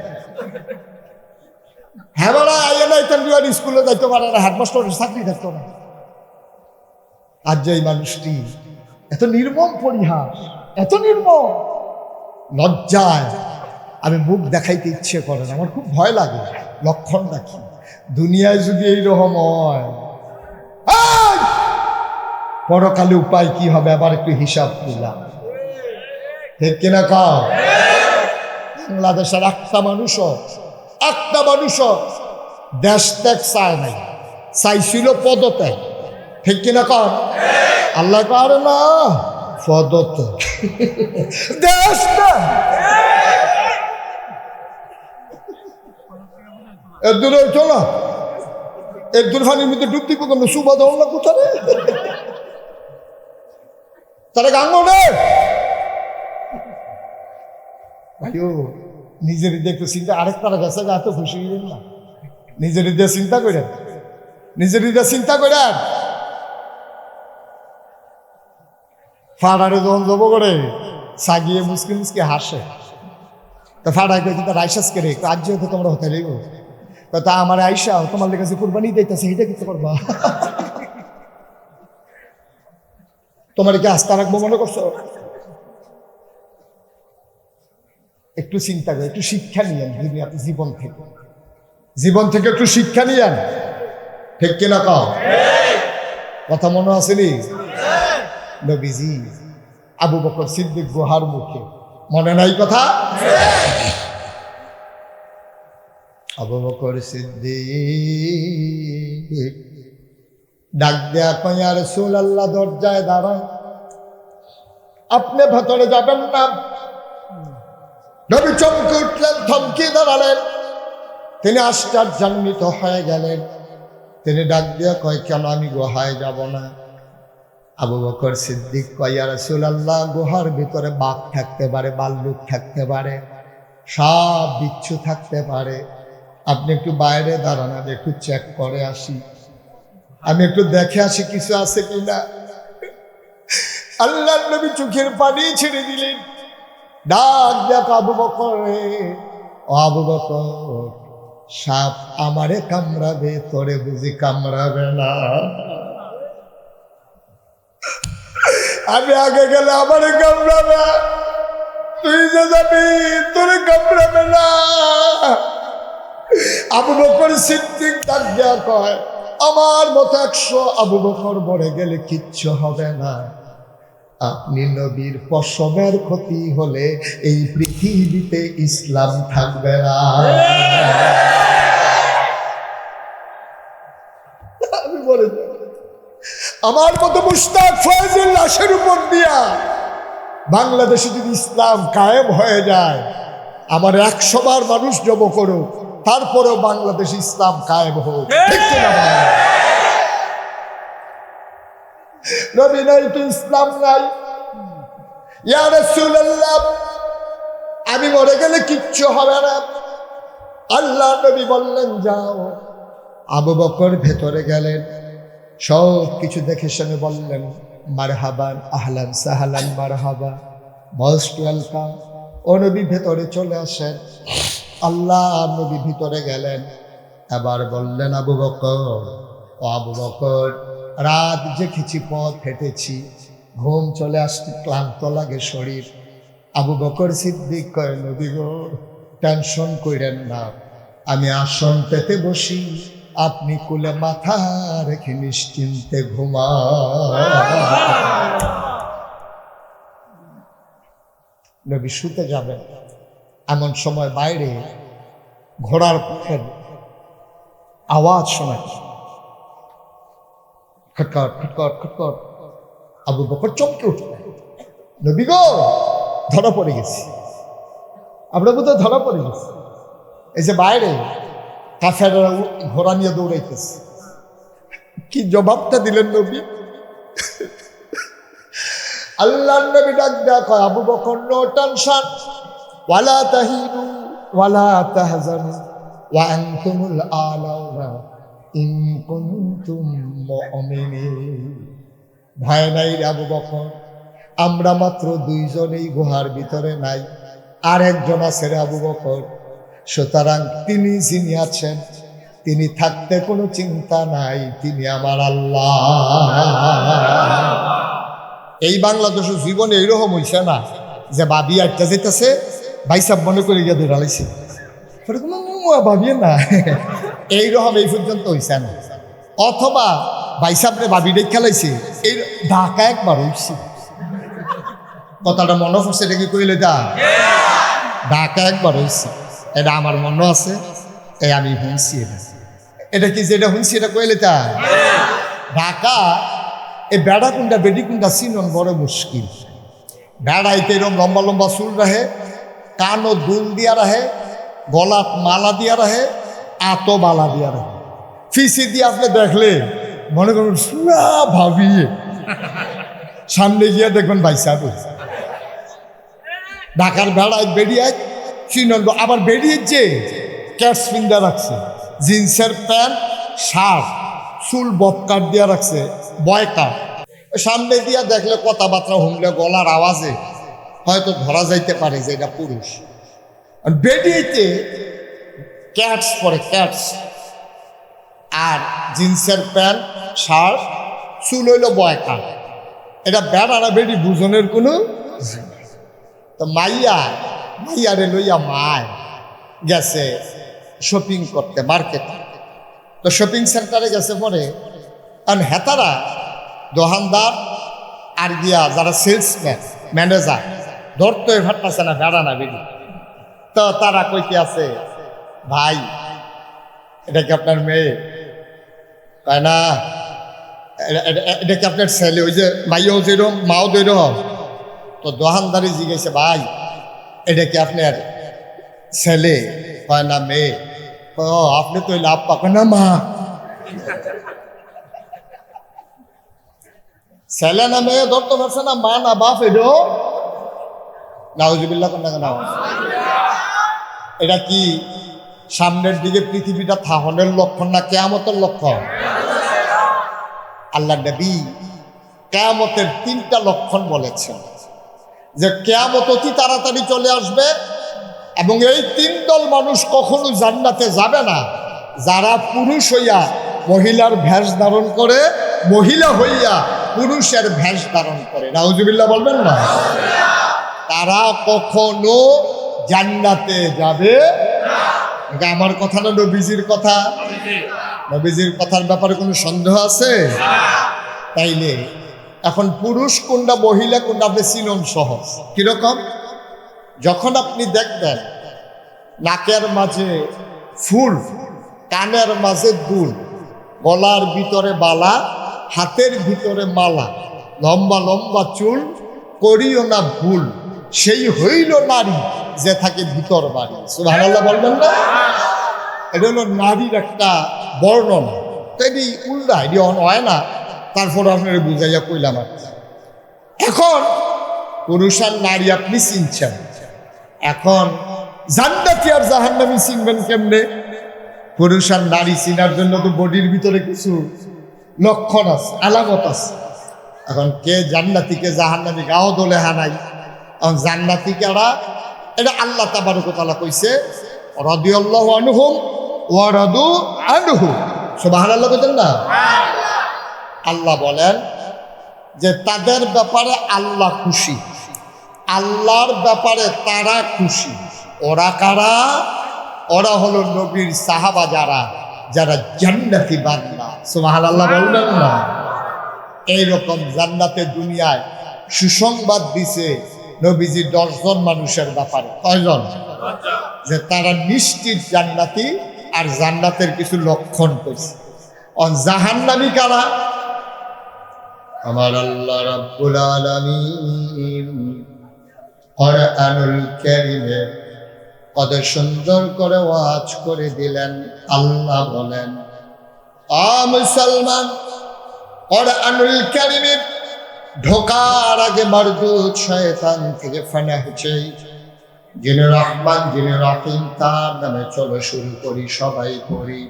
হ্যাঁ বলা আইয়া না, এটা স্কুলে যাইতে পারে না, হেডমাস্টারের চাকরি থাকতো না। আজ যে এই মানুষটি এত নির্মম পরিহাস, এত নির্মম, লজ্জায় আমি মুখ দেখাইতে ইচ্ছে করে না, আমার খুব ভয় লাগে। লক্ষণ রাখি, দুনিয়ায় যদি এইরকম হয়, পরকালে উপায় কি হবে আবার একটু হিসাব দিলাম, ঠিক কিনা কাও? বাংলাদেশের একটা মানুষও দেশ ত্যাগ চায় নাই, চাইছিল পদত্যাগ, ঠিক কিনা কাও? আল্লাহ করে না পদত্যাগ, দেশ ত্যাগ। এর দূরে উঠো না, এর দূর ফানির মধ্যে ডুব দিব কেন? সুবাদ না কোথায় তারা গাঙ্গ রে ভাইও, নিজের একটু চিন্তা, আরেক তারা গেছে এত খুশি হইলেন না, নিজের দিয়ে চিন্তা করেন, নিজের দিয়ে চিন্তা করেন। ফাড়ারে যখন জব করে সাগিয়ে মুসকি মুসকি হাসে, তা ফাড়ায় কিন্তু রাইসাস করে আজ যেহেতু তোমরা হতে লাগব, তা আমার আইসা তোমার কাছে কুরবানি দিতেছে, এটা কিছু করবা? তোমার কি আস্থা রাখবো মনে করছো? একটু চিন্তা করে, একটু শিক্ষা নিয়েন জীবন থেকে একটু শিক্ষা নিয়েন, ঠিক কিনা কাও? কথা মনে আসেনি? নবীজি আবু বকর সিদ্দিক গুহার মুখে, মনে নাই কথা? আবু বকর সিদ্দিক ডাক দেয়া কই, ইয়া রাসূলুল্লাহ, দরজায় দাঁড়ান, আপনি ভেতরে যাবেন না। নবী চমকে উঠলেন, থমকে দাঁড়ালেন, তিনি আশ্চর্যান্বিত হয়ে গেলেন। তিনি ডাক দেয়া কয়, কেন আমি গুহায় যাব না? আবু বকর সিদ্দিক কয়, ইয়া রাসূলুল্লাহ, গুহার ভিতরে বাঘ থাকতে পারে, ভাল্লুক থাকতে পারে, সাপ বিচ্ছু থাকতে পারে, আপনি একটু বাইরে দাঁড়ান, আমি একটু চেক করে আসি, আমি একটু দেখে আসি কিছু আছে কিনা। আল্লাহর নবী চোখের পানি ছেড়ে দিলেন, ডাক দেখ আবু বকর রে, ও আবু বকর, সাপ আমারে কামড়াবে, তোরে বুঝি কামড়াবে না? আমি আগে গেলে আমারে কামড়াবে, তুই যে যাবি তোরে কামড়াবে না। আবু বকর সিদ্দিক ডাক দেয়া কয়, আমার মতো 100 আবু বকর মরে গেলে কিচ্ছু হবে না। আপনি নবীর পশমের ক্ষতি হলে এই পৃথিবীতে ইসলাম থাকবে না। আমি বলে আমার মতো মুশতাক ফয়জের লাশের উপর দিয়া বাংলাদেশে যদি ইসলাম কায়েম হয়ে যায়, আমার 100 বার মানুষ জব করুক, তারপরেও বাংলাদেশে ইসলাম কায়েম হোক। ঠিক কিনা? নবী নাই তো ইসলাম নাই। ইয়া রাসূলুল্লাহ, আমি মরে গেলে কিচ্ছু হবে না। আল্লাহ নবী বললেন যাও। আবু বকর ভেতরে গেলেন, সব কিছু দেখে শুনে বললেন মারহাবান, আহলান সাহলান, মারহাবা, মোস্ট ওয়েলকাম। ও নবী ভেতরে চলে আসেন। আল্লাহ নবী ভিতরে গেলেন, এবার বললেন আবু বকর, ও আবু বকর, রাত জেগেছি, পথ হেঁটেছি, ঘুম চলে আসছে, ক্লান্ত লাগে শরীর। আবু বকর সিদ্দিক কয়, নবী গো, টেনশন কইরেন না, আমি আসন পেতে বসি, আপনি কুলে মাথা রেখে নিশ্চিন্তে ঘুমান। নবী শুতে যাবেন, এমন সময় বাইরে ঘোড়ার পথের আওয়াজ শোনা, খটখট খটখট খটখট। আবু বকর চমকে উঠলেন, নবী গো, ধরা পড়ে গেছি, আমরা বোধহয় ধরা পড়ে গেছি। এই যে বাইরে কাফেররা ঘোড়া নিয়ে দৌড়াইতেছে। কি জবাবটা দিলেন নবী? আল্লাহর নবী ডাক দেয়া কয়, আবু বকর, নো টেনশন, ওয়ালা তাহিনু ওয়ালা তাহজানু ওয়া আনতুমুল আলাউনা ইন কুনতুম মুমিনিন। ভয় নাই রে আবু বকর, আমরা মাত্র 2 জনেই গুহার ভিতরে নাই, আর একজন আছে রে আবু বকর। সুতরাং তিনি যিনি আছেন, তিনি থাকতে কোনো চিন্তা নাই, তিনি আমার আল্লাহ। এই বাংলাদেশের জীবনে এইরকম হইছে না যে ভাবি আটটা যেতেছে, ভাইসাব মনে করে গিয়ে দৌড়ালাইছে, ভাবিয়ে না, এইরকম এই পর্যন্ত হইছে না। অথবা ভাইসাবরে ভাবি ডেক খেলাইছে, এই ঢাকা একবার হইছে। কথাটা মনে পড়ছে, এটা কি কইলে দা? ঢাকা একবার হইছে, এটা আমার মনে আছে, এই আমি শুনছি। এটা কি যেটা শুনছি এটা কইলে তা? ঢাকা এই বেড়া কুন্ডা বেডি কুন্ডা চিনন বড় মুশকিল। বেড়াইতে এরকম লম্বা লম্বা চুল রাহে, কানও দুল দিয়া রাহে, গলাত মালা দিয়া রাহে, আতো মালা দিয়া রাহে। ফিসি দিয়ে আপনি দেখলে মনে করুন সুরা ভাবিয়ে, সামনে গিয়ে দেখবেন ভাইসা বলছে। ঢাকার বেড়ায় বেরিয়ে চিনন, আবার বেরিয়ে যে ক্যাটস ফিঙ্গার রাখছে, জিন্সের প্যান্ট, শার্ট, চুল ববকাট দিয়া রাখছে, বয়কাট। সামনে দিয়া দেখলে কথাবার্তা শুনলে গলার আওয়াজে হয়তো ধরা যাইতে পারে যে এটা পুরুষ। বেরিয়েতে ক্যাটস পরে, ক্যাটস আর জিন্সের প্যান্ট, শার্ট, চুল হইল বয়কাট। এটা বেড়ারা বেরি বুঝনের কোনো। তো মাইয়ারে লইয়া মায় গেছে শপিং করতে মার্কেটে। তো শপিং সেন্টারে গেছে পরে, কারণ হেতারা দোকানদার আর গিয়া যারা সেলসম্যান ম্যানেজার ধরতে ফাটতেছে না, বেড়া না বেরি। তো তারা কইতে আছে, ভাই এটা কি আপনার মেয়ে? তাই না, এটা কি আপনার ছেলে? ওই যে মাইও যেরকম মাও যেরকম। তো দোকানদারি জিজ্ঞেসে, ভাই এটা কি আপনার ছেলে? হয় না মেয়ে? ও আপনি তো লাভ পাবেন না, মা। ছেলে না মেয়ে ধরতে পারছে না, মা না বাপ। এডো নাউজুবিল্লাহ কোন না, এটা কি সামনের দিকে পৃথিবীটা থাহনের লক্ষণ না কিয়ামতের লক্ষণ? আল্লাহ নবী কিয়ামতের 3টা লক্ষণ বলেছেন, যে কিয়ামত অতি তাড়াতাড়ি চলে আসবে এবং এই 3 দল মানুষ কখনো জান্নাতে যাবে না, যারা পুরুষ হইয়া মহিলার ভেষ ধারণ করে, মহিলা হইয়া পুরুষের ভেষ ধারণ করে। নাউজুবিল্লাহ বলবেন না? তারা কখনো জান্নাতে যাবে না। আমার কথা না নবীজির কথা? নবীজির কথার ব্যাপারে কোনো সন্দেহ আছে? তাইলে এখন পুরুষ কোনটা মহিলা কোনটা আপনি চিনন সহজ। কিরকম? যখন আপনি দেখবেন নাকের মাঝে ফুল, কানের মাঝে দুল, গলার ভিতরে বালা, হাতের ভিতরে মালা, লম্বা লম্বা চুল, করিও না ভুল, সেই হইল নারী যে থাকে ভিতর বাড়ি। সুবহানাল্লাহ বলবেন না? এটা হলো নারীর একটা বর্ণনা। তো এটি উল্টা, এটি হয় না, তারপর আপনার বুঝাইয়া কইলাম। এখন পুরুষ আর নারী আপনি চিনছেন, এখন জান্নাতি আর জাহান্নামী চিনবেন কেমনে? পুরুষ আর নারী চিনার জন্য তো বডির ভিতরে কিছু লক্ষণ আছে, আলামত আছে। এখন কে জান্নাতি কে জাহান্নামী গাও দলে হানাই। এখন জান্নাতি কারা, এটা আল্লাহ তাবারক ওয়া তাআলা কইছে, রাদিয়াল্লাহু আনহুম ওয়া রাদু আনহু। সুবহানাল্লাহ বলেন না? আল্লাহ বলেন যে তাদের ব্যাপারে আল্লাহ খুশি, আল্লাহর ব্যাপারে তারা খুশি। ওরা কারা? ওরা হলো নবীর সাহাবা, যারা যারা জান্নাতি বান্দা। সুবহানাল্লাহ বলবেন না? এইরকম জান্নাতে দুনিয়ায় সুসংবাদ দিছে নবীজি 10 জন মানুষের ব্যাপারে। কয়জন? যে তারা নিশ্চিত জান্নাতি, আর জান্নাতের কিছু লক্ষণ কইছে। জাহান্নামী কারা? আমার আল্লাহ রাব্বুল আলামিন কুরআনুল কারীমে কত সুন্দর করে ওয়াজ করে দিলেন। আল্লাহ বলেন, মুসলমান, কুরআনুল কারীমে ঢোকার আগে মারদুদ শয়তান থেকে ফানা হচ্ছে। যিনি রহমান, যিনি রহিম, তার নামে চলো শুরু করি, সবাই করি।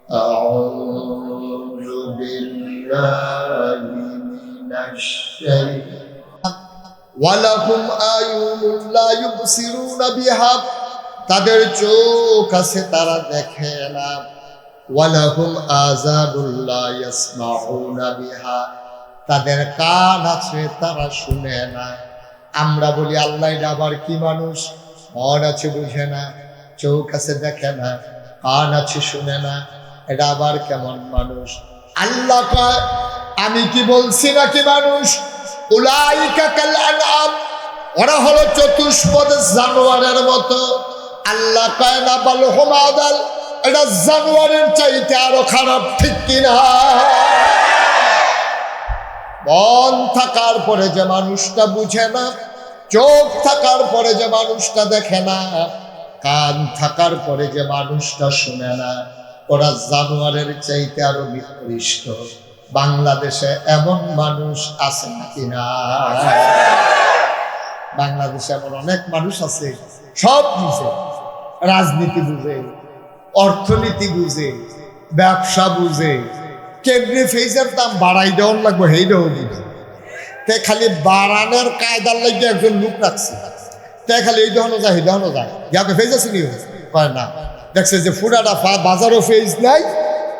আউযু বিল্লাহি মিনাশ শাইতানির ওয়ালাহুম আয়ুনুন লা ইউবসিরুনা বিহা, তাদের চোখ আছে তারা দেখে না। ওয়ালাহুম আযানুন লা ইয়াসমাউনা বিহা, তাদের কান আছে তারা শুনে না। আমরা বলি আল্লাহ এটা আবার কি মানুষ? মন আছে বুঝে না, চোখ আছে দেখে না, কান আছে শুনে না, এটা আবার কেমন মানুষ? আল্লাহ কয়, আমি কি বলছি নাকি মানুষ? উলাইকা কাল আনআম, ওরা হলো চতুষ্পদ জানোয়ারের মতো। আল্লাহ কয় না বাল হুম আদাল, এটা জানোয়ারের চাইতে আরো খারাপ, ঠিক কিনা? মন থাকার পরে যে মানুষটা বুঝে না, চোখ থাকার পরে যে মানুষটা দেখে না, কান থাকার পরে যে মানুষটা শুনে না, ওরা জানোয়ারের চাইতে আরো নিকৃষ্ট। বাংলাদেশে এমন মানুষ আছে নাকি না? বাংলাদেশে এমন অনেক মানুষ আছে, সব বুঝে, রাজনীতি বুঝে, অর্থনীতি বুঝে, ব্যবসা বুঝে, কেমনি ফেজের দাম বাড়াই দেওয়ার লাগবে সেইটাও বুঝে। তে খালি বাড়ানোর কায়দার লাগে একজন লোক রাখছে, তে খালি এই দহনো যায়, এই দহনো যায়, ইয়াকে ফেজ আছে নি? কয় না, দেখছে যে ফুটাটা বাজারও ফেজ নাই,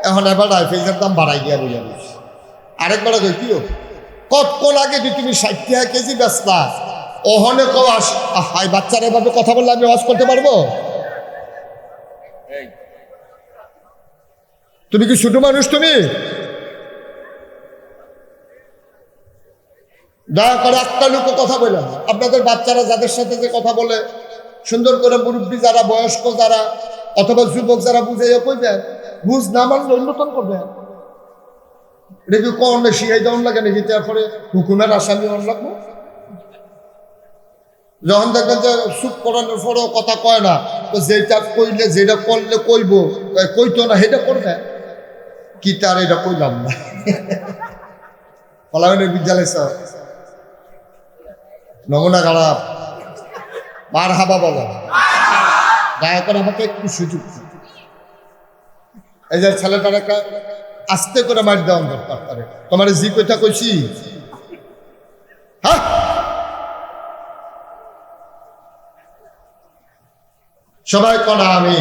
এখন এবার ফেজের দাম বাড়াই দিয়া বুঝা দিচ্ছে। আরেকবার কি কতক্ষণ আগে যদি তুমি 60 টাকা কেজি বেচতা, ওহনে কো হাই বাচ্চারা এভাবে কথা বললে আমি ওয়াজ করতে পারবো? তুমি কি ছোট মানুষ? তুমি দয়া করে একটা লোকও কথা বললেন। আপনাদের বাচ্চারা যাদের সাথে যে কথা বলে, সুন্দর করে মুরব্বী যারা, বয়স্ক যারা, অথবা যুবক যারা বুঝাইয়া কইবেন, বুঝ না মানলে উন্নতন করবেন। এটা কি কোন শিখাই দেওয়ার লাগে নাকি? তারপরে হুকুমের আসামি হন লাগবো। যখন দেখবেন যে চুপ করানোর পরেও কথা কয় না, তো যেটা কইলে, যেটা করলে কইব, কইতো না সেটা করবে কি? তার এটা কইলাম না। ফলামের বিদ্যালয় স্যার নমুনা খারাপ, মার হাবা বলো। দয়া করে আমাকে একটু সুযোগ দিন। এই যে ছেলেটার একটা আস্তে করে মার দেওয়ার দরকার করে। তোমার জি কথা কইছি, হ্যাঁ সবাই কনা আমি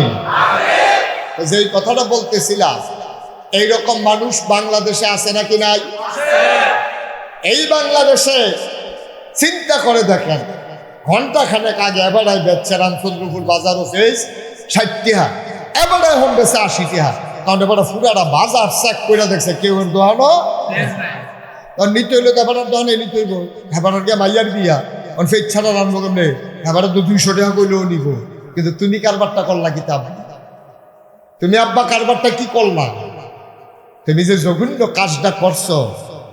যে কথাটা বলতেছিলাম, এইরকম মানুষ বাংলাদেশে আছে নাকি নাই? এই বাংলাদেশে চিন্তা করে দেখেন, ঘন্টা খানেক আগে এবারাই বেচছে রামচন্দ্রপুর বাজার অফিস 60 টাকা, এবারে এখন বেচে 80 টাকা। কারণ এবার পুরাটা বাজার চেক করে দেখছে কেউ দোহানো নিতে হইলে তো এবার দোহানে নিতে হইব। এবার গিয়া মাইয়ার বিয়া ফের ছাড়া রানবো কেমনে, এবারে তো 200 টাকা করলেও নিব। কিন্তু তুমি কারবারটা করলা কি? তুমি আব্বা কারবারটা কি করলা? তুমি যে জঘন্য কাজটা করছো,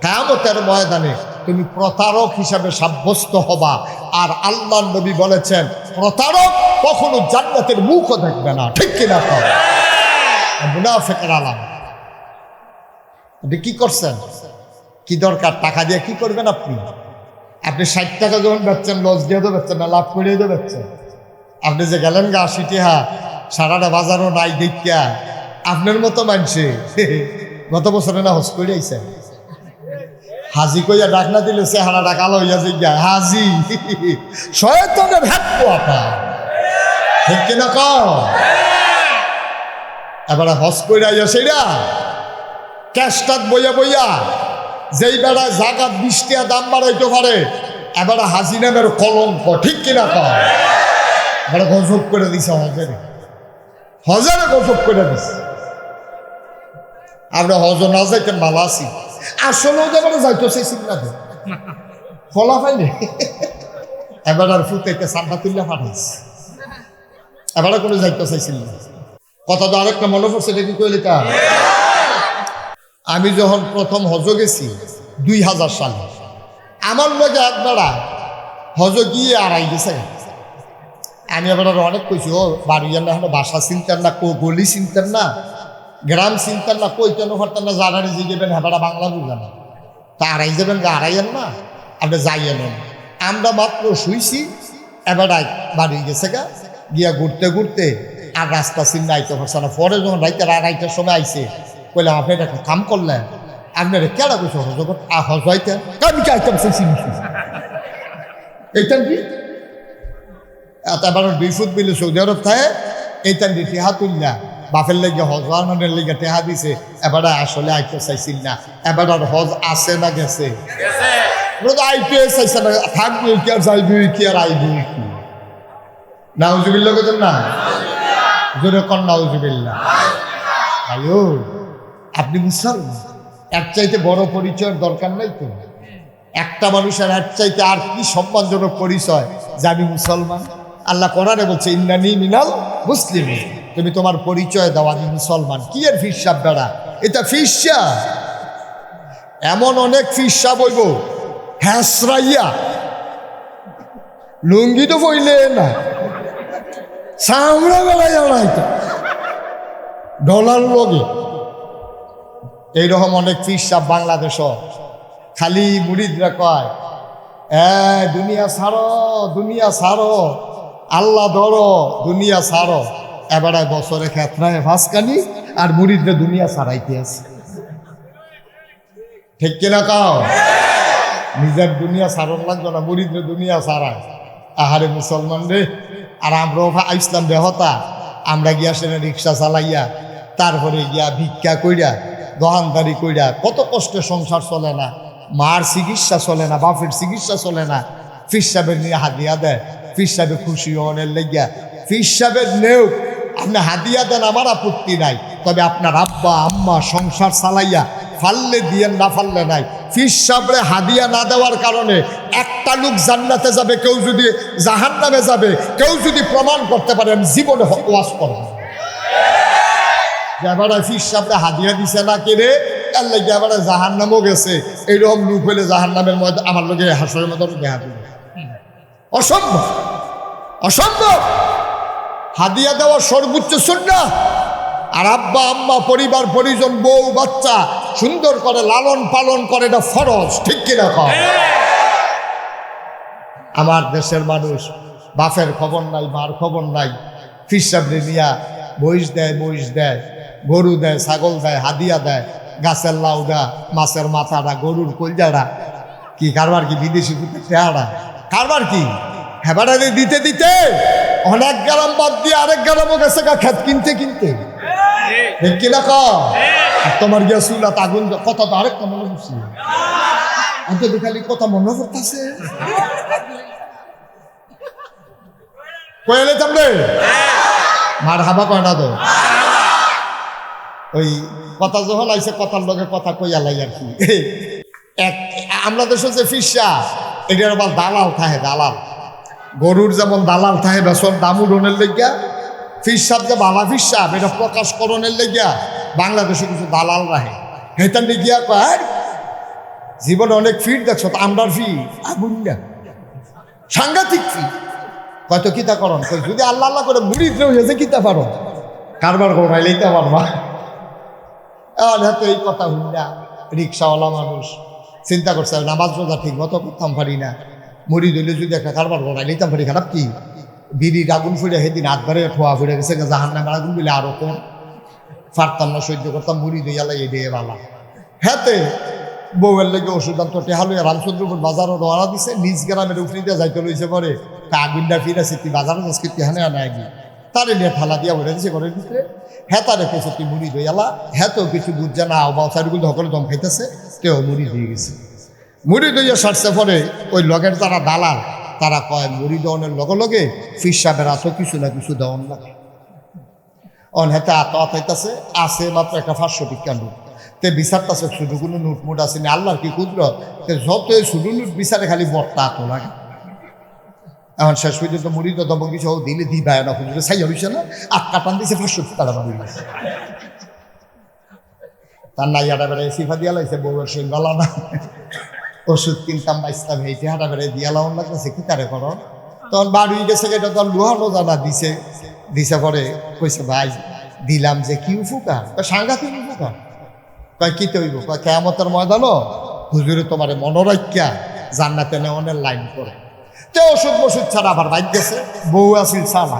কিয়ামতের ময়দানে তুমি প্রতারক হিসাবে সাব্যস্ত হবা। আর আল্লাহ নবী বলেছেন, প্রতারক কখনো জান্নাতের মুখও দেখবে না। ঠিক কিনা? মুনাফিকের আলামত। আপনি কি করছেন? কি দরকার? টাকা দিয়ে কি করবেন আপনি? আপনি 60 টাকা যখন বেচছেন, লস দিয়ে তো বেচছেন না, লাভ করিয়ে তো বেচছেন। আপনি যে গেলেন গা 80 টাকা, সারাটা বাজারও নাই দেখিয়া আপনার মতো মানছে গত বছরে না হজ করে আইছেন, হাজি কইয়া ডাক না দিলে চেহারা ডাকালো হইয়া যে হাজি শয়তানের হাত পোয়াটা। ঠিক কিনা কও? এবার হজ করে আইয়া সেটা ক্যাশটাত বইয়া বইয়া যেই বেড়ায় জাগাত 20 টাকা দাম বাড়াইতে পারে, এবার হাজি নামের কলঙ্ক। ঠিক কিনা কও? এবার গজব করে দিছে, হজারে গজব করে দিছে। আমরা হজ না যাইতেন ভালো আছি, আসলেও তো এবার যাইতে চাইছি না, ফলা পাইনি। এবার আর ফুটাইতে সান্ডা তুললে পাঠাইছে, এবারে কোনো যাইতে চাইছিল না। কথা তো আরেকটা মনে পড়ছে, দেখি কইলে তা আমি যখন প্রথম হজ গেছি 2000 সালে, আমার লগে একবারা হজ গিয়ে আড়াই গেছে। আমি এবার অনেক কইছি, ও বাড়ি না এখন বাসা চিনতেন না, গলি চিনতেন না, গ্রাম চিনতেন না, কই কেন পারতেন না, জানারি যে যাবেন হেবারা বাংলা বুঝলেন না, তা আড়াই যাবেন গা, আড়াইয়েন না, আপনি যাইয়েন। আমরা মাত্র শুইছি, এবার বাড়ি গেছে গা, গিয়া ঘুরতে ঘুরতে আর রাস্তা চিন্তা আইতে পারছে না। পরে যখন রাইতের 2:30টার সময় আইছে, কইলাম আপনি একটা কাম করলেন, আপনারা কেডা কইছে হজ হইতেন? আমি কি আইতাম সেই এইটান কি এবার 2 ফুট বিলে সৌদি আরব থাকে, এইটান দিয়ে টেহা তুললা বাপের লেগে হজ আনন্দের লেগে টেহা দিছে। এবার আসলে আইতে চাইছিল না, এবার আর হজ আছে না গেছে? আইতে চাইছে না, থাকবে কি আর যাইবে কি আর আইবে কি? নাউজুবিল্লাহ বলেন না, জোরে কর নাউজুবিল্লাহ। আয়ো আপনি মুসলমান, এর চাইতে বড় পরিচয়ের দরকার নাই তো। একটা মানুষের এর চাইতে আর কি সম্মানজনক পরিচয় যে আমি মুসলমান? আল্লাহ কোরআনে বলছে, ইন্নানি মিনাল মুসলিমিন, তুমি তোমার পরিচয় দাও আমি মুসলমান। কি এর ফিরসাব বেড়া? এটা ফিরসা। এমন অনেক ফিরসা বইব হ্যাসরাইয়া, লুঙ্গি তো বইলে না, চামড়া বেড়াইয়া নাই ডলার লগে। এইরকম অনেক ফিরসাব বাংলাদেশ। খালি মুরিদরা কয়, দুনিয়া ছাড়ো, দুনিয়া ছাড়ো, আল্লাহ ধরো, দুনিয়া ছাড়ো। এবারে বছরে খেতরায় ভাসকানি আর মুরিদরা দুনিয়া ছাড়াইতে আছে। ঠিক কিনা কাও? নিজের দুনিয়া ছাড়ন লাগতো না, মুরিদরা দুনিয়া ছাড়ায়। আহারে মুসলমান রে। আর আমরাও ইসলাম দেহতা, আমরা গিয়া সেটা রিক্সা চালাইয়া, তারপরে গিয়া ভিক্ষা কইরা, দোকানদারি কইরা, কত কষ্টে সংসার চলে না, মার চিকিৎসা চলে না, বাপের চিকিৎসা চলে না। ফির সাহেবের নিয়ে হাদিয়া দেয়, ফির সাহেবের খুশি অনেক লেগিয়া। ফির সাহেবের নেও আপনি হাদিয়া দেন, আমার আপত্তি নাই, তবে আপনার আব্বা আম্মা সংসার চালাইয়া ফাললে দিয়েন, না ফাললে নাই। ফির সাহেবরে হাদিয়া না দেওয়ার কারণে একটা লোক জান্নাতে যাবে, কেউ যদি জাহান্নামে যাবে, কেউ যদি প্রমাণ করতে পারে আমি জীবনে ওয়াজ করব। এবারে ফির সাহেবরে হাদিয়া দিছে না কেড়ে, তার লেগে এবারে জাহান্নামও গেছে। এইরকম লোক হইলে জাহান্নামের মধ্যে আমার লোকে হাসরের মতো দেখা দিবে। অসম্ভব, অসম্ভব। হাদিয়া দেওয়া সর্বোচ্চ সুন্নাহ। আর আব্বা আম্মা পরিবার পরিজন বউ বাচ্চা সুন্দর করে লালন পালন করে, এটা ফরজ। ঠিক কিনা কও? আমার দেশের মানুষ বাপের খবর নাই, মার খবর নাই, ফিসাবরে নিয়া মহিষ দেয় গরু দেয় ছাগল দেয় হাদিয়া দেয় গাছের লাউডা মাছের মাথাটা গরুর কলজাড়া কি কারবার কি বিদেশি চেহারা কারবার কি হেবাটা দিতে দিতে অনেক গ্রাম বাদ দিয়ে আরেক গ্রামও গেছে খেত কিনতে ঠিক কিনা তোমার গিয়া চুলাত আগুন কথা তো আরেকটা মনে করছি অন্তত খালি কথা মনে করতেছে কয়েলে তামরে মার হাবা কয় না তো ওই কথা যখন আইসে কথার লগে কথা কইয়া লাই আর কি আমরা দেশে যে ফিসা এটার আবার দালাল থাকে দালাল গরুর যেমন দালাল থাকে বেসন দামুডনের লেগিয়া ফিসাব যে বালা ফিসাব এটা প্রকাশকরণের লেগিয়া বাংলাদেশে কিছু দালাল রাখে হেতান গিয়া কয় জীবনে অনেক ফিট দেখছো তো আমরার ফি আগুন না সাংঘাতিক ফি কত কিতা করন যদি আল্লাহ আল্লাহ করে মুড়ি হয়েছে কিতা পারো কারবার ঘোরাইলেইতে পারবা এই কথা হুন্ডা রিক্সাওয়ালা মানুষ চিন্তা করছে নামাজ রোজা ঠিক মতো করতাম পারি না মুড়ি দইলে যদি একটা কারবার ঘোরাই নিতাম পারি খারাপ কি বিড়ির আগুন ফুড়ে সেদিন হাতবারে ঠোয়া ফুড়ে গেছে জাহান নামের আগুন বলে আরো কম পারতাম না সহ্য করতাম মুড়ি দইয়ালা এই দিয়ে বালা হ্যাঁতে বউয়ের লেগে ওষুধ আনতো টেহালু রামচন্দ্রপুর বাজারও রওনা দিছে নিজ গ্রামের উফরি দিয়ে যাইতে লইছে পরে আগুনটা ফিরেছে তুই বাজারে যাচ্ছি তেহানে আনা গিয়ে তারে নিয়ে ঠালা দিয়া ভরে দিছে ঘরের ভিতরে হ্যাঁ তারে কেছে তুই মুড়ি দইয়ালা হ্যাঁ তো কিছু বুঝছে না বাউসারিগুলো সকলে দম খাইতেছে তেও মুড়ি দিয়ে গেছে মুড়ি দইয়া সারছে পরে ওই লগের যারা দালাল তারা কয় মুড়ি দেওয়ানের লগে লগে ফিসাবের আতো কিছু না কিছু দেওয়ান লাগে অন হাতে আতাইতেছে আছে মাত্র একটা 500 টিকা নোট তে বিচারতেছে শুধু কোনো নোট মোট আছে না আল্লাহর কি কুদরত যত শুধু নোট বিচারে খালি বর্তা আতো লাগে এখন শেষ পর্যন্ত মুড়ি তো দম কিছু দিলে দি পায় না হুজুরে ছাই হইছে না 8 কাটান দিছে 500 টাকা বাড়ি গেছে তার নাইয়াটা বেড়ে সিফা দিয়া লাইছে বউয়ের সঙ্গে গলা না ওষুধ কিনতাম বাইসতাম হেঁটে হাঁটা বেড়ে দিয়া লাউন লাগতেছে কি তারে করো তখন বাড়ি গেছে এটা তো লোহানো জানা দিছে পরে কইছে ভাই দিলাম যে কি উপকার সাংঘাতিক উপকার কয় কি তৈব কয় কেয়ামতের ময়দানো হুজুরে তোমার মনোরক্ষা জান্নাতে নেওয়ানের লাইন করে তে ওষুধ ছাড়া আবার বাইক গেছে বউ আসিল চালা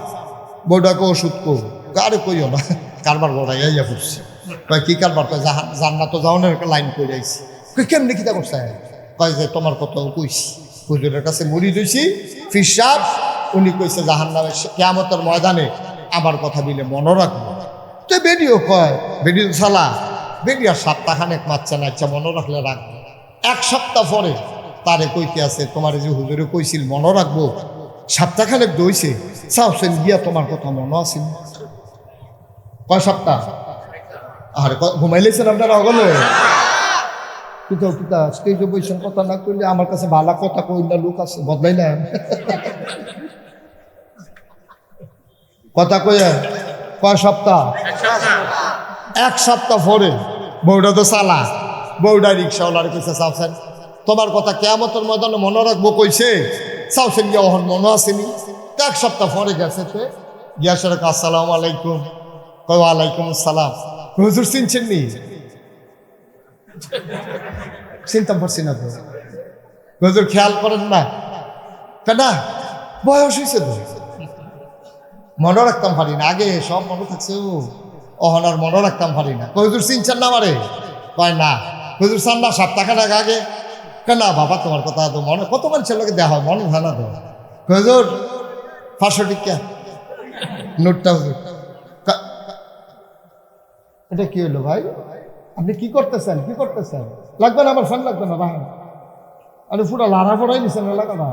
বউটাকে ওষুধ কর আরে কইও না কারবার বড়াইয়া পড়ছি কয় কি কারবার কয় জান্নাত যাওয়ানের একটা লাইন করে আইছি কই কেমনি কিতা করছে কয় যে তোমার কথা কইছি হুজুরের কাছে মুড়ি দিয়েছি ফিসাব উনি কইছে জাহান্নামে কিয়ামতের ময়দানে আমার কথা দিলে মনে রাখবো তো বেডিও কয় বেডিও চালা বেডিয়া সপ্তাহখানেক মারছে না ইচ্ছা মনে রাখলে রাখবো 1 সপ্তাহ পরে তারে কইতে আছে তোমার যে হুজুরে কইছিল মনে রাখবো সপ্তাহখানেক দইছে চাওছেন গিয়া তোমার কথা মনে আছে কয় সপ্তাহ আর ঘুমাইলেছেন আপনারা অগলে কোথাও কিতা স্টেজে বৈশাখ কথা না করলে আমার কাছে ভালো কথা কই না লোক আছে বদলাইলাম কথা কয়ে কয় সপ্তাহ 1 সপ্তাহ পরে বউটা তো চালা বউটা রিক্সাওয়ালার কইছে চাওছেন তোমার কথা কিয়ামতের ময়দানে মনে রাখবো কইছে চাওছেন গিয়া ওহন মনে আসেনি 1 সপ্তাহ পরে গেছে তে গিয়াসের আসসালামু আলাইকুম কয় ওয়ালাইকুম আসসালাম হুজুর চিনছেন নি চিন্তাম পারছি না তো হুজুর খেয়াল করেন না কেনা বয়স হয়েছে তো মনে রাখতাম পারি না আগে সব মনে থাকছে অহন আর মনে রাখতাম পারি না হুজুর চিনছেন না আমারে কয় না হুজুর চান না সপ্তাহখানেক আগে কেনা বাবা তোমার কথা তো মনে কত মানুষের লোকে দেওয়া হয় মনে হয় না তো হুজুর 500 টিকা নোটটা হুজুর এটা কি হলো ভাই আপনি কি করতেছেন লাগবে না আমার ফোন লাগবে না ভাই আরে পুরো লাড়া পড়াই নিছেন লাগা না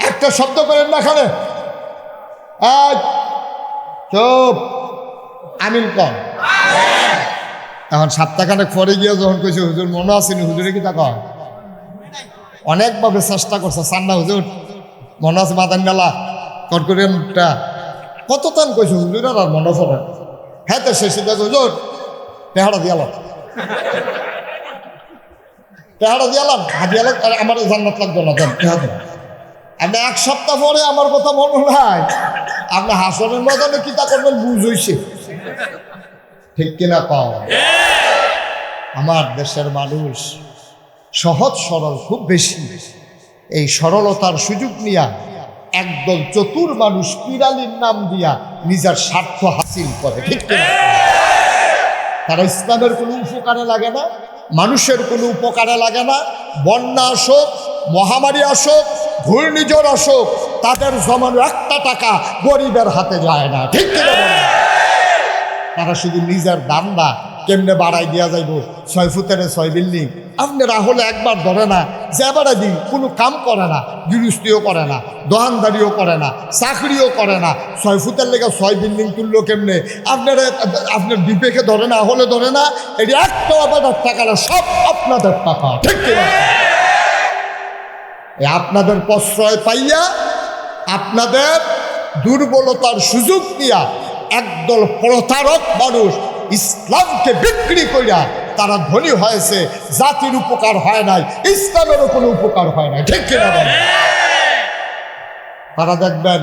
একটা শব্দ করেন না খানে চুপ আমিন কর এখন সপ্তাহখানেক পরে গিয়ে যখন কইছে হুজুর মনে আসেনি হুজুরে কি তা কয় অনেকভাবে চেষ্টা করছে সান্না হুজুর মনে আছে মাদান মেলা কটকরিয়ানটা কত টান কইছে হুজুর আর মনে পড়ে হ্যাঁ তো শেষে দেখো হুজুর টেহারা দিয়ালাম হাদিয়ালাম আমার জান্নাত লাগবে না দেন টেহারা আপনি 1 সপ্তাহ পরে আমার কথা মনে নাই আপনি হাসনের ময়দানে কিতা করবেন বুঝ হইছে ঠিক কিনা পাও আমার দেশের মানুষ সহজ সরল খুব বেশি এই সরলতার সুযোগ নিয়া একদল চতুর মানুষ পিরালির নাম দিয়া নিজের স্বার্থ হাসিল করে, ঠিক কিনা? তারা ইসলামের কোনো উপকারে লাগে না, মানুষের কোনো উপকারে লাগে না। বন্যা আসুক, মহামারী আসুক, ঘূর্ণিঝড় আসুক, তাদের জমানো একটা টাকা গরিবের হাতে যায় না, ঠিক কিনা? তারা শুধু নিজের দামটা কেমনে বাড়াই দেওয়া যাইব, 6 ফুটের 6 বিল্ডিং। আপনারা হলে একবার ধরে না যে এবারে দিন কোনো কাম করে না, গৃহস্থিও করে না, দোকানদারিও করে না, চাকরিও করে না, 6 ফুটের লেগে 6 বিল্ডিং তুললো কেমনে? আপনার বিবেকে ধরে না, হলে ধরে না। এটি একটা আপনাদের টাকা না, সব আপনাদের টাকা, ঠিক কিনা? আপনাদের প্রশ্রয় পাইয়া, আপনাদের দুর্বলতার সুযোগ দিয়া একদল প্রতারক মানুষ ইসলামকে বিক্রি করিয়া তারা ধনী হয়েছে। জাতির উপকার হয় নাই, ইসলামেরও কোনো উপকার হয় নাই, ঠিক কিনা? তারা দেখবেন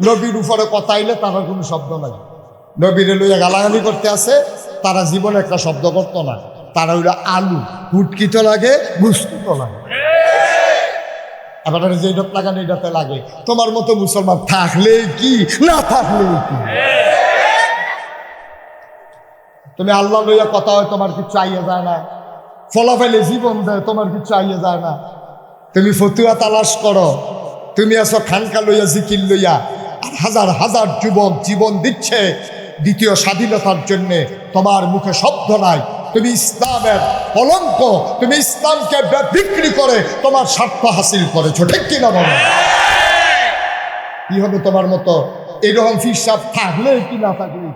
নবীর উপরে কথা আইলে তারা কোনো শব্দ নাই, নবীরে লইয়া গালাগালি করতে আসে, তারা জীবনে একটা শব্দ করতো না। তারা ওইটা আলু হুটকিতে লাগে, গুস্তিতে লাগে, এবার যেটা লাগানো এটাতে লাগে। তোমার মতো মুসলমান থাকলে কি, না থাকলে কি? তুমি আল্লাহ লইয়া কথা হয়, তোমার কিছু চাইয়ে যায় না। ফলাফলে জীবন দেয়, তোমার কিছু চাইয়ে যায় না। তুমি ফতুয়া তালাশ করো, তুমি আসো খানকা লইয়া, জিকির লইয়া। আর হাজার হাজার যুবক জীবন দিচ্ছে দ্বিতীয় স্বাধীনতার জন্যে, তোমার মুখে শব্দ নাই। তুমি ইসলামের কলঙ্ক, তুমি ইসলামকে বিক্রি করে তোমার স্বার্থ হাসিল করেছো, ঠিক কিনা বলো? কি হবে তোমার মতো এরকম ফিরসাব থাকলে কি না থাকলে,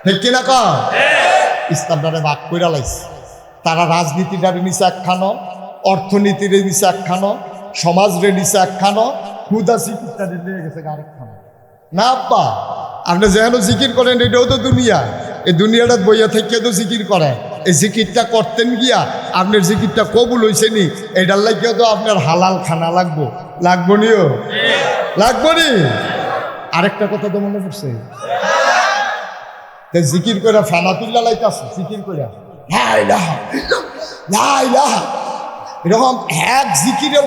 ঠিক কিনা? ইসলামটারে ভাগ কইরা লাইছে। তারা রাজনীতিটারে নিচে একখানো, অর্থনীতির নিচে একখানো, সমাজের নিচে একখানো, হুদা চিকিৎসারে নিয়ে গেছে আরেকখানো। না আব্বা, আপনি যেন জিকির করেন এটাও তো দুনিয়া। এই দুনিয়াটা বইয়া থেকে তো জিকির করে। এই জিকিরটা করতেন গিয়া আপনার জিকিরটা কবুল হয়েছে নি, এটার লাগিও তো আপনার হালাল খানা লাগবো, লাগবো নিও, লাগবো নি। আরেকটা কথা তো মনে পড়ছে, জিকির করে ফানাতুল্লাহ লাইতাছে, জিকির করে এরকম এক জিকিরের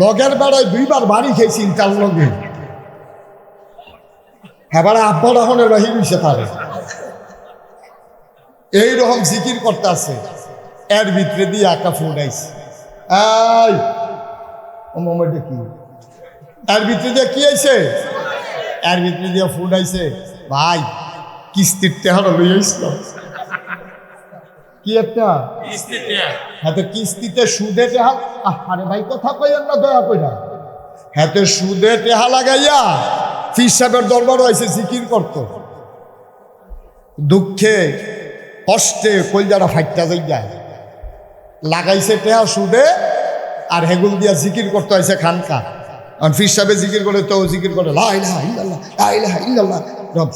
লগের বেড়ায় 2বার বাড়ি খেয়েছি তার লগে। এবারে আব্বা রহনের বাহির হইছে তারে, এইরকম জিকির করতে আছে। এর ভিতরে দিয়ে একটা ফোন আইছে, এই ও মোমেন্টে কি, এর ভিতরে দিয়ে কি আইছে, এর ভিতরে দিয়ে ফোন আইছে, ভাই কিস্তির টেহারা লই আসলাম। কি একটা হাতে কিস্তিতে সুদে টেহা, আরে ভাই কথা কইেন না দয়া কইরা, হাতে সুদে টেহা লাগাইয়া ফির সাহেবের দরবার হয়েছে জিকির করতো। দুঃখে কষ্টে কলজারা ফাইটটা যায়, লাগাইছে টেহা সুদে আর হেগুল দিয়া জিকির করতে হয়েছে খানকা। ফির সাহেবে জিকির করে তো জিকির করে লা ইলাহা ইল্লাল্লাহ, লা ইলাহা ইল্লাল্লাহ,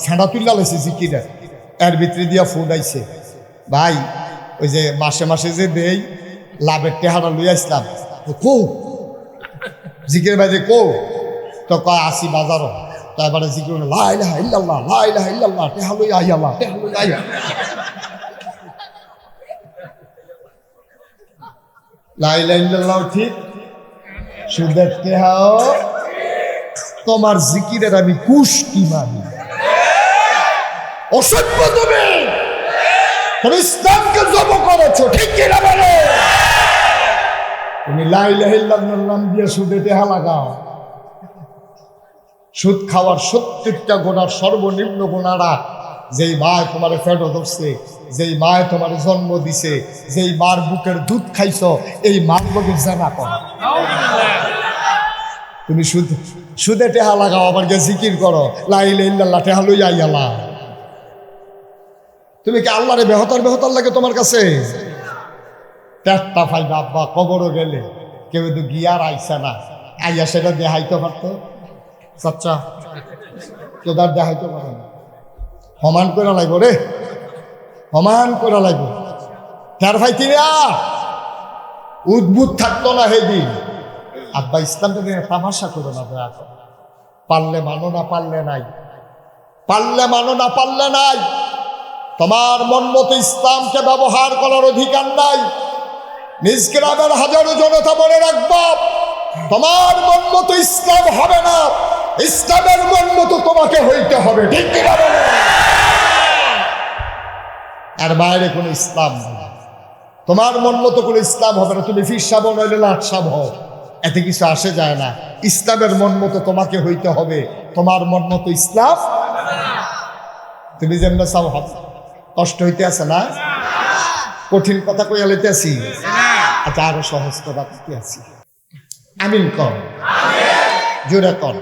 ফেঁড়া তুল্লা লাইছে জিকিরের। এর ভিতরে দিয়া ফোন আইছে, ভাই ওই যে মাসে মাসে যে দেই লাভের টেহারা লই আসলাম, কো জিকির বাজে কো, তো কয় আসি বাজারও। তো এবারে জিকির লা ইলাহা ইল্লাল্লাহ, লা ইলাহা ইল্লাল্লাহ, টেহা লই আইয়াল্লাহ, টেহা লই আইয়া, লা ইলাহা ইল্লাল্লাহ ঠিক, সুদের টেহাও। তোমার জিকিরের আমি কুষ্টি মানি, অসভ্য তুমি ইসলামকে জব করেছো, ঠিক কিনা বলো? তুমি লা ইলাহা ইল্লাল্লাহর নাম দিয়ে সুদে টেহা লাগাও। সুদ খাওয়ার 70টা গুনার সর্বনিম্ন গুনারা, যেই মায় তোমার ফেটো ধরছে, যেই মায় তোমার জন্ম দিছে, যেই মার বুকের দুধ খাইছ, এই মার লোকে জানা কর। তুমি সুদে টেহা লাগাও, আবার গিয়ে জিকির করো লা ইলাহা ইল্লাল্লাহ, টেহা লই আইয়ালা। তুমি কি আল্লাহরে বেহতার লাগে তোমার কাছে? পেটটা ফাইবা আব্বা, কবরও গেলে কেউ তো গিয়ার আইসা না, আইয়া সেটা দেখাইতে পারতো। চাচ্চা কেউ তার দেখাইতে পারে না, সমান করে লাগবো রে, সমান করে লাগবো। তার ভাই তিনি উদ্ভুত থাকতো না সেদিন। আব্বা ইসলামটা নিয়ে তামাশা করো না দয়া করে, পারলে মানো না পারলে নাই, পারলে মানো না পারলে নাই। তোমার মন মতো ইসলামকে ব্যবহার করার অধিকার নাই। নিজ গ্রামের হাজারো জনতা মনে রাখবা, তোমার মন মতো ইসলাম হবে না, ইসলামের মন মতো তোমাকে হইতে হবে, ঠিক কিনা বলো? আর বাইরে কোনো ইসলাম নেই, তোমার মন মতো কোনো ইসলাম হবে না। তুমি ফির সাব নইলে লাট সাব হও, এতে কিছু আসে যায় না। ইসলামের মন মতো তোমাকে হইতে হবে, তোমার মন মতো ইসলাম। তুমি যেমন চাও হবে, কষ্ট হইতে আছে না? কঠিন কথা কইয়া লইতে আছি, আচ্ছা আরো সহজ কথা কইতে আছি। আমিন কর, জোরে কর।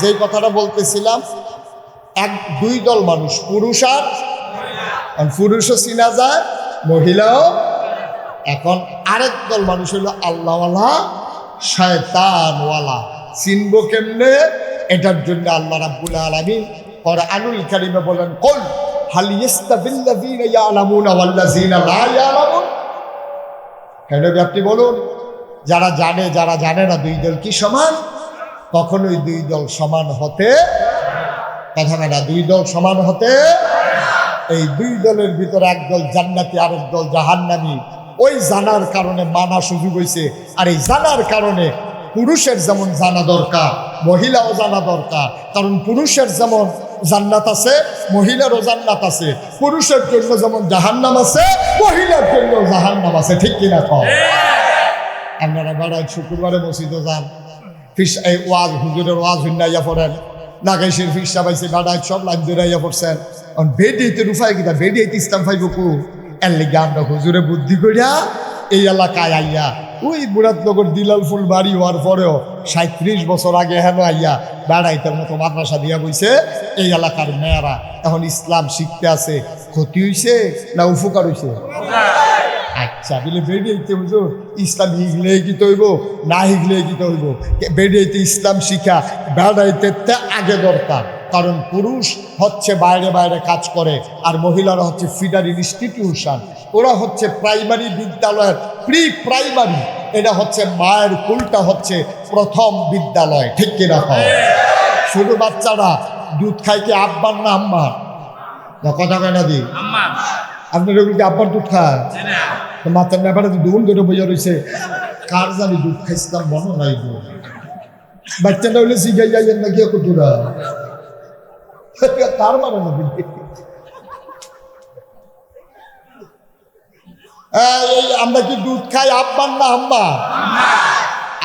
যেই কথাটা বলতেছিলাম, দুই দল মানুষ, পুরুষ আর পুরুষও চিনা যায়, মহিলাও। এখন আরেক দল মানুষ হইল আল্লাহওয়ালা শয়তানওয়ালা। চিনবো কেমনে? এটার জন্য আল্লাহ রাব্বুল আলামিন কুরআনুল কারীমে বলেন, কুল হাল ইস্তাবিল্লাযীনা ইয়ালামুনা ওয়াল্লাযীনা লা ইয়ালামুন। কেন আপনি বলুন, যারা জানে যারা জানে না, দুই দল কি সমান? কখনোই দুই দল সমান হতে কথা না, দুই দল সমান হতে। এই দুই দলের ভিতরে একদল জান্নাতি, আরেক দল জাহান্নামী। ওই জানার কারণে মানা সুযোগ হয়েছে, আর এই জানার কারণে পুরুষের যেমন জানা দরকার, মহিলাও জানা দরকার। কারণ পুরুষের যেমন জান্নাত আছে, মহিলারও জান্নাত আছে। পুরুষের জন্য যেমন জাহান্নাম আছে, মহিলার জন্য জাহান্নাম আছে, ঠিক কিনা কও? আপনারা বেড়ায় শুক্রবারে মসজিদে যান, ফিস এই ওয়াজ হুজুরের ওয়াজ হুন্নাইয়া পড়েন, নাগাইশের ফিসা পাইছে, বেড়ায় সব লাইন দৌড়াইয়া পড়ছেন। বেডিতে রুফাই কিনা, বেডিতে ইসলাম ফাইব কু। এর লেগে আমরা হুজুরে বুদ্ধি করিয়া এই এলাকায় আইয়া, ওই মুরাদনগর দিলাল ফুল বাড়ি হওয়ার পরেও 37 বছর আগে হেন আইয়া বেড়াইতের মতো মাদ্রাসা দিয়া বইছে। এই এলাকার মেয়েরা এখন ইসলাম শিখতে আছে। ক্ষতি হইছে না উপকার হইছে? আচ্ছা, বলে বেরিয়েতে হুজুর ইসলাম শিখলে কি হইব, না শিখলে কি হইব? বেরিয়েতে ইসলাম শিখা বেড়াইতে আগে দরকার। কারণ পুরুষ হচ্ছে বাইরে বাইরে কাজ করে, আর মহিলারা হচ্ছে ফিডার ইনস্টিটিউশন, ওরা হচ্ছে প্রাইমারি বিদ্যালয়ের প্রি প্রাইমারি। এটা হচ্ছে মায়ের কুলটা হচ্ছে প্রথম বিদ্যালয়, ঠিক কিনা? শুধু বাচ্চারা দুধ খায় কি আব্বার না আম্মার? কথা কয় না দি, আপনার ওগুলো কি আব্বার দুধ খায়? মাথার ব্যাপারে দুগুণ করে বোঝা রয়েছে, কার জানি দুধ খাইছিলাম মনে নাই গো। বাচ্চাটা হইলে শিখাই যাইয়েন না গিয়ে কতটা কার মানে না। আমরা কি দুধ খাই আব্বার না আম্মা?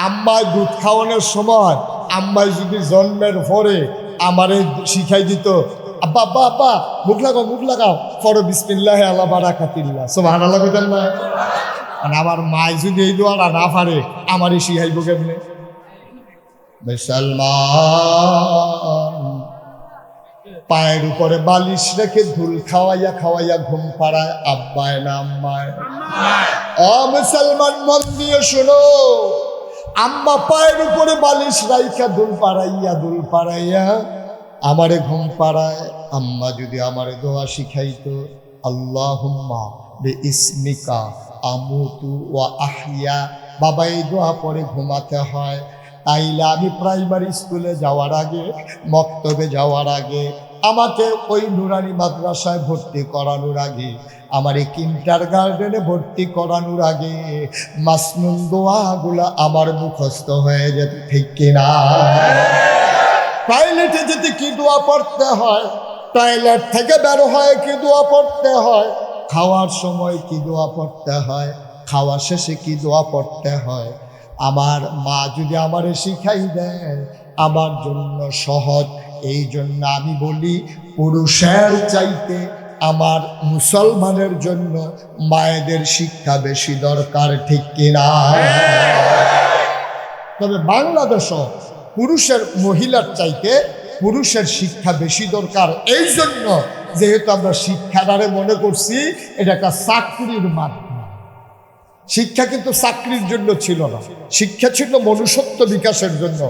আম্মায় দুধ খাওয়ানোর সময় আম্মায় যদি জন্মের পরে আমারে শিখাই দিত, আব্বা আব্বা আব্বা মুখ লাগাও, মুখ লাগাও, পরে বিসমিল্লাহ আল্লাহ বারাকাতিল্লাহ সুবহানাল্লাহ কইতেন না? মানে আমার মায় যদি এই দোয়াটা না পারে, আমারই শিখাইব কেমনে? মুসলমান পায়ের উপরে বালিশ রেখে ধুল খাওয়াইয়া খাওয়াইয়া ঘুম পাড়ায় আব্বায় না আম্মায়? ও মুসলমান, মন দিয়ে শোনো, আম্মা পায়ের উপরে বালিশ রাইখা ধুল পাড়াইয়া আমারে ঘুম পাড়ায়। আম্মা যদি আমারে দোয়া শিখাইতো, আল্লাহুম্মা বিইসমিকা আমুতু ওয়া আহইয়া, বাবা এই দোয়া পরে ঘুমাতে হয়। তাইলে আমি প্রাইমারি স্কুলে যাওয়ার আগে, মক্তবে যাওয়ার আগে, আমাকে ওই নুরানি মাদ্রাসায় ভর্তি করানোর আগে, আমার এই কিন্টার গার্ডেনে ভর্তি করানোর আগে মাসনুন দোয়াগুলা আমার মুখস্থ হয়ে যেত, ঠিক কিনা? টয়লেটে যেতে কি দোয়া পড়তে হয়, টয়লেট থেকে বের হয় কি দোয়া পড়তে হয়, খাওয়ার সময় কি দোয়া পড়তে হয়, খাওয়া শেষে কি দোয়া পড়তে হয়, আমার মা যদি আমারে শিখাই দেয় আমার জন্য সহজ। এই জন্য আমি বলি, পুরুষের চাইতে আমার মুসলমানের জন্য মায়েদের শিক্ষা বেশি দরকার, ঠিক কিনা? তবে বাংলাদেশও পুরুষের মহিলার চাইতে পুরুষের শিক্ষা বেশি দরকার। এই জন্য যেহেতু আমরা শিক্ষাটারে মনে করছি এটা একটা চাকরির মাধ্যম। শিক্ষা কিন্তু চাকরির জন্য ছিল না, শিক্ষা ছিল মনুষ্যত্ব বিকাশের জন্য।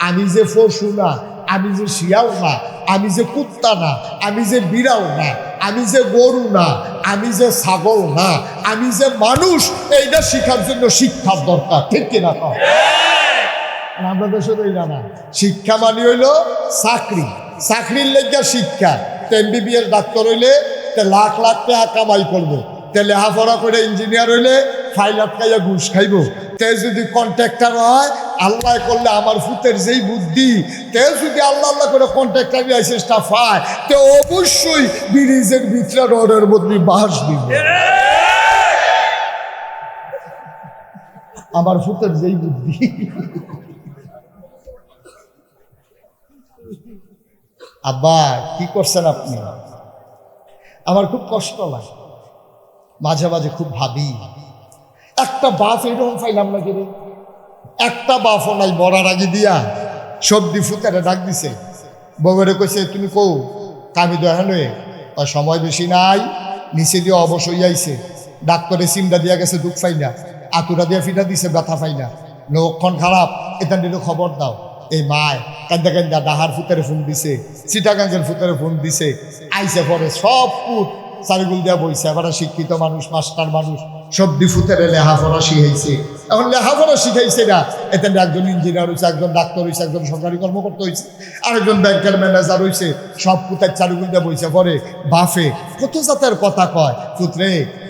আমি যে পশু না, আমি যে শিয়াল না, আমি যে কুত্তা না, আমি যে বিড়াল না, আমি যে গরু না, আমি যে ছাগল না, আমি যে মানুষ, এইটা শিখার জন্য শিক্ষার দরকার, ঠিক কিনা? আমরা দেশে রইলা না, শিক্ষা মানে হইল চাকরি, চাকরির লেগে শিক্ষা। MBBS ডাক্তার হইলে লাখ লাখ টাকা কামাই করবো, লেখাপড়া করে ইঞ্জিনিয়ার হইলে ফাইল আটকাইয়া ঘুষ খাইব। তে যদি কন্ট্রাক্টর হয়, আল্লাহ করলে আমার ফুতের যেই বুদ্ধি, তে যদি আল্লাহ আল্লাহ করে কন্ট্রাক্টর লাইসেন্সটা পায়, তে অবশ্যই ব্রিজের ভিতরে রোডের মধ্যে বাস দিব। আমার ফুতের যেই বুদ্ধি। আব্বা কি করছেন আপনি? আমার খুব কষ্ট লাগে, মাঝে মাঝে খুব ভাবি, একটা বাপ এরকম পাইলাম না কেন? একটা বাপও নাই, মরার আগে দিয়া সবদি ফুতারে ডাক দিছে, বউরে কইছে তুমি কৌ কামি দোহানে, সময় বেশি নাই, নিচে দিয়ে অবশ্যই আইছে, ডাক্তারে সিমটা দিয়া গেছে দুঃখ পাই না, আতুরা দিয়া ফিটা দিছে ব্যথা পাই না, লক্ষণ খারাপ, এটা নিলে খবর দাও। এই মায় কান্দা কান্দা ডাহার ফুতারে ফোন দিছে, চিটাগাঙ্গের ফুতারে ফোন দিছে, আইসে পরে সব ফুট চারিগুল দিয়া বইছে। এবার শিক্ষিত মানুষ, মাস্টার মানুষ, সবদি ফুতারে লেহাপড়া শিখাইছে। এখন লেহাপড়া শিখাইছে না, এতে একজন ইঞ্জিনিয়ার হয়েছে, একজন ডাক্তার হয়েছে, একজন সরকারি কর্মকর্তা হয়েছে, আরেকজন ব্যাংকের ম্যানেজার হয়েছে, সব পুতার চারিগুল দিয়া বইছে। পরে বাফে কত জাতের কথা কয়, পুত্রে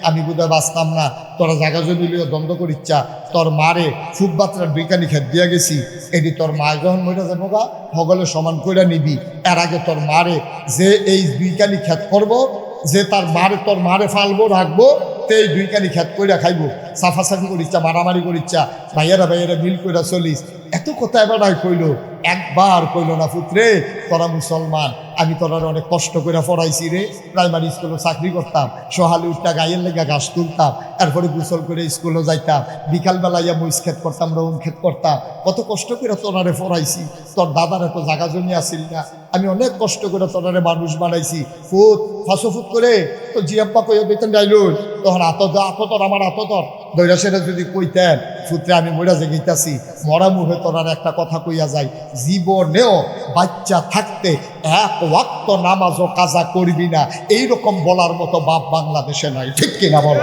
আমি বোধহয় বাঁচতাম না, তোরা জায়গা জমি লিয়ে দ্বন্দ্ব করিচ্ছা, তোর মারে ফুটবাত্রার বিজ্ঞানী খেত দিয়া গেছি, এটি তোর মা যখন মরে যাবো গা হগলে সমান কইরা নিবি, এর আগে তোর মারে যে এই বিজ্ঞানী খেত করবো, যে তার মারে তোর মারে ফালবো রাখবো, তো এই দুইখানি খেত কইরা খাইবো, সাফাসাফি করিচ্ছা, মারামারি করিচ্ছা, ভাইয়েরা ভাইয়েরা মিল কইরা চলিস। এত কথা এবার কইল, একবার কইল না, পুত্রে তোরা মুসলমান, আমি তোরা অনেক কষ্ট করে পড়াইছি রে, প্রাইমারি স্কুলে চাকরি করতাম, সহালে উঠটা গায়ের লেগে ঘাস তুলতাম, এরপরে গোসল করে স্কুলে যাইতাম, বিকালবেলা ইয়া মহিষ ক্ষেত করতাম, রৌন ক্ষেত করতাম, কত কষ্ট করে তোরারে পড়াইছি, তোর দাদার এত জায়গা জমি আসিল না, আমি অনেক কষ্ট করে তোরারে মানুষ বানাইছি, ফুট ফাঁসো ফুট করে তো জিয়াপ্পা কইয়া দিতেন যাইলুন, তখন আততর আমার আততর দৈরা সেটা যদি কইতেন, সূত্রে আমি মরা যে গেইতাছি, মরা মুখে তোরার একটা কথা কইয়া যাই, জীবনেও বাচ্চা থাকতে এক ওয়াক্ত নামাজও কাজা করবি না, এইরকম বলার মতো বাপ বাংলাদেশে নাই, ঠিক কিনা বলো?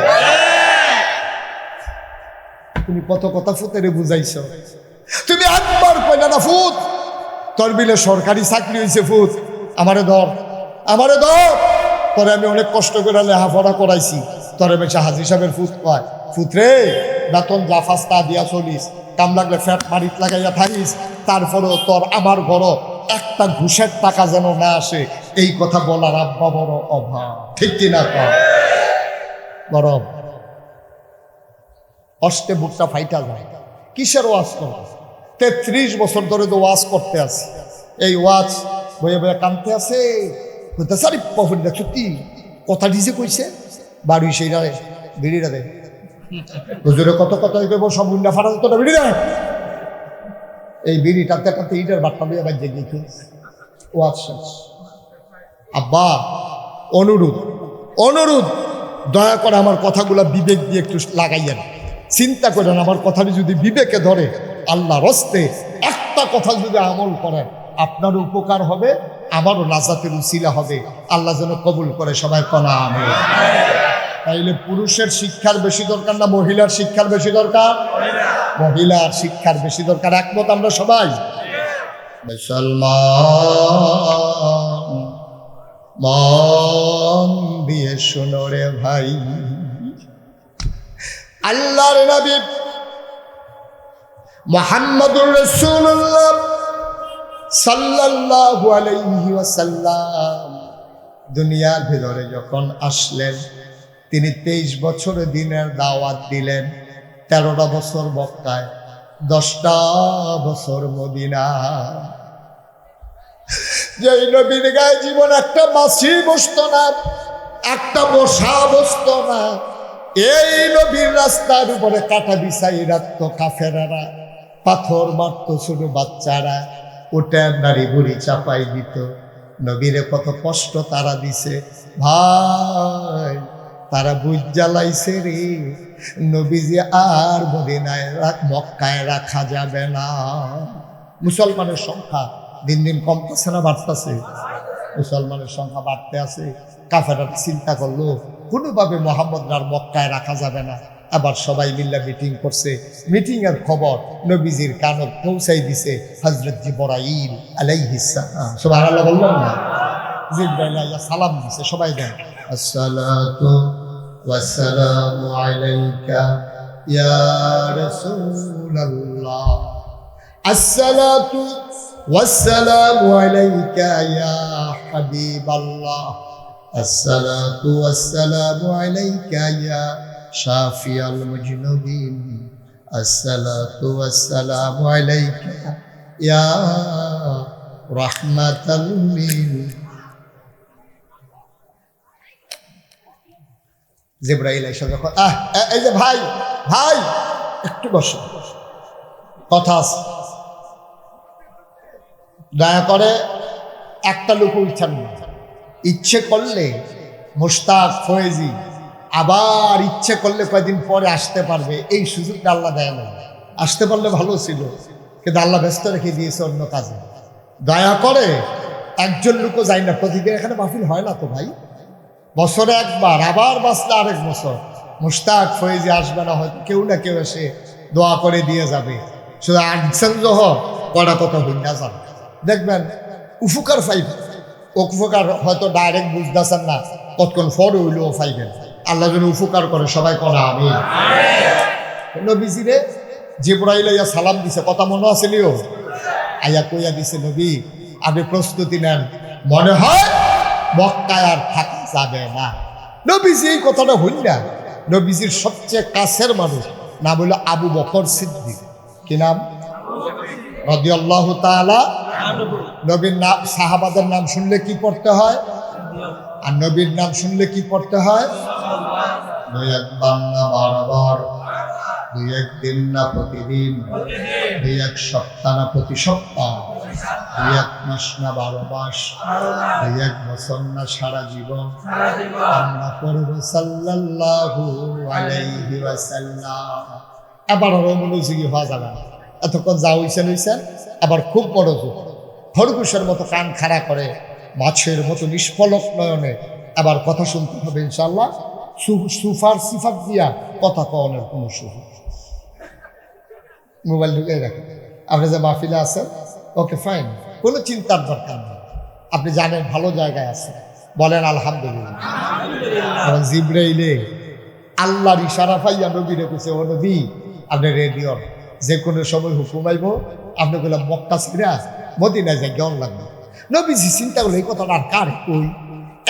তুমি কত কথা ফুতেরে বুঝাইছ, তুমি একবার কইলা না ফুত তোর বিলে সরকারি চাকরি হয়েছে, ফুত আমারে ধর, আমারে ধর, তোরে আমি অনেক কষ্ট করে লেহাপড়া করাইছি, তোরে বেশি হাজি সাহেবের ফুত কয়, ফুতরে বেতন যা ফাস্তা দিয়া চলিস, কাম লাগলে ফ্যাট মারিত লাগাইয়া থাকিস, তারপরেও তোর আমার ঘর একটা ঘুষের টাকা যেন না আসে, এই কথা বলার আব্বা বড় অভাব, ঠিক কিনা? বড় অষ্টে বুকটা ফাইটা যায়, কিসের ওয়াজ কর? 33 বছর ধরে তো ওয়াজ করতে আছে, এই ওয়াজ বয়ে বয়ে কানতে আছে, সত্যি কথা দিছে কইছে, বাড়ি সেইরা বিড়িরা দেয় হুজুরে কত কথা কইব, সব উন্ডা ফাটা যেত না, বিড়ি দেয়, এই বিড়ি টানতে টানতে ইটার বাট্টা দিয়ে বাজে গিয়েছে ওয়াজ শেষ। আব্বা অনুরোধ, অনুরোধ, দয়া করে আমার কথাগুলা বিবেক দিয়ে একটু লাগাইয়েন, চিন্তা করেন, আমার কথাটি যদি বিবেকে ধরে, আল্লাহর হস্তে একটা কথা যদি আমল করেন, আপনারও উপকার হবে, আমারও নাজাতের উসিলা হবে, আল্লাহ যেন কবুল করে, সবাই কনা আমিন। তাইলে পুরুষের শিক্ষার বেশি দরকার না মহিলার শিক্ষার বেশি দরকার? মহিলার শিক্ষার বেশি দরকার, একমত আমরা সবাই? মুসলমান মন দিয়ে শোনো রে ভাই, আল্লাহর নবী মুহাম্মদুর রাসূলুল্লাহ সাল্লাল্লাহু আলাইহি ওয়াসাল্লাম দুনিয়ার ভিতরে যখন আসলেন, তিনি 23 বছর দিনের দাওয়াত দিলেন, 13টা বছর মক্কায়, 10টা বছর মদিনা। যেই নবীর গায়ে জীবন একটা মাছি বসতো না, একটা বসা বসতো না, এই নবীর রাস্তার উপরে কাটা বিছাই রাখতো কাফেরারা, পাথর মারতো ছোট বাচ্চারা, ওটা নারী বুড়ি চাপাই দিত। নবীরে কত কষ্ট তারা দিছে ভাই, তারা বুঝ জ্বালাইছে রে, নবীজি আর মদিনায় মক্কায় রাখা যাবে না। মুসলমানের সংখ্যা দিন দিন কমতেছে না বাড়তেছে? মুসলমানের সংখ্যা বাড়তে আছে। কাফেররা চিন্তা করলো কোনোভাবে মুহাম্মদ আর মক্কায় রাখা যাবে না, আবার সবাই মিল্লা মিটিং করছে। মিটিং এর খবর নবীজির কানে পৌঁছাই দিছে হযরত জিবরাইল আলাইহিস সালাম। সুবহানাল্লাহ বললাম না? জিবরাইল আইয়া সালাম দিছে, সবাই দেন আসসালাতু ওয়াসসালামু আলাইকা ইয়া রাসূলুল্লাহ আসসালাতু ওয়াসসালামু আলাইকা ইয়া হাবিবাল্লাহ আসসালাতু ওয়াসসালামু আলাইকা ইয়া শাফিয়াল মুজনুবিন আসসালাতু ওয়াসসালামু আলাইকা ইয়া রাহমাতাল লিল জিবরাইল এসে যখন এই যে ভাই ভাই একটু বসো, কথা আছে, দয়া করে একটা লোক উঠছেন না। ইচ্ছে করলে মুশতাক ফয়েজি আবার ইচ্ছে করলে কয়েকদিন পরে আসতে পারবে, এই সুযোগটা আল্লাহ দেয় না। আসতে পারলে ভালো ছিল, কিন্তু আল্লাহ ব্যস্ত রেখে দিয়েছে অন্য কাজে। দয়া করে একজন লোকও যায় না, প্রতিদিন এখানে মাহফিল হয় না তো ভাই, বছরে একবার, আবার বাঁচলে আরেক বছর মুশতাক ফয়েজি আসবে না, হয়তো কেউ না কেউ এসে দোয়া করে দিয়ে যাবে। শুধু আনছেন যহ কড়া কথা হইনা যান, দেখবেন উপকার পাইবেন। উপকার হয়তো ডাইরেক্ট বুঝতেছেন না, কতক্ষণ ফর হইলেও পাইবেন। আল্লাহ যেন উপকার করে, সবাই করা আমি নবীজিরে জিবরাইল আইয়া সালাম দিছে, কথা মনে আছে লিও? আইয়া কইয়া দিছে, নবী আপনি প্রস্তুতি নেন, মনে হয় মক্কায় আর থাকা যাবে না। নবীজি এই কথাটা হইল না। নবীজির সবচেয়ে কাছের মানুষ নাম হইল আবু বকর সিদ্দিক। কি নাম? রাদিয়াল্লাহু তাআলা। নবীর নাম, সাহাবাদের নাম শুনলে কি পড়তে হয়? আর নবীর নাম শুনলে কি পড়তে হয়? দুই একবার না বারবার, দুই একদিন না প্রতিদিন, দুই এক সপ্তাহ না প্রতি সপ্তাহ, দুই এক মাস না 12 মাস, দুই এক বছর না সারা জীবন আমরা পড়ব সাল্লাল্লাহু আলাইহি ওয়াসাল্লাম। আবার মনোযোগী হওয়া যাবে না, এতক্ষণ যা হইছেন হইছেন, আবার খুব মনোযোগ, খরগোশের মতো কান খাড়া করে, মাছের মতো নিষ্পলক নয়নে আবার কথা শুনতে হবে ইনশাল্লাহ। সুফার সিফাত দিয়া কথা কওয়ানোর কোনো সুযোগ। মোবাইল ঢুকে রাখেন। আপনি যে মাহফিলে আছেন, ওকে ফাইন, কোনো চিন্তার দরকার নেই। আপনি জানেন ভালো জায়গায় আছেন, বলেন আলহামদুলিল্লাহ। কারণ জিবরাইলে আল্লাহর ইশারা পাইয়া নবী রেখেছে, ও নবী আপনি রেডি হন, যে কোনো সময় হুকুম আইব, আপনি বললাম মক্কা ছিড়া মদিনায় যাই কেমন লাগবে। নবীজি চিন্তা করলে এই কথাটা আর কার কই,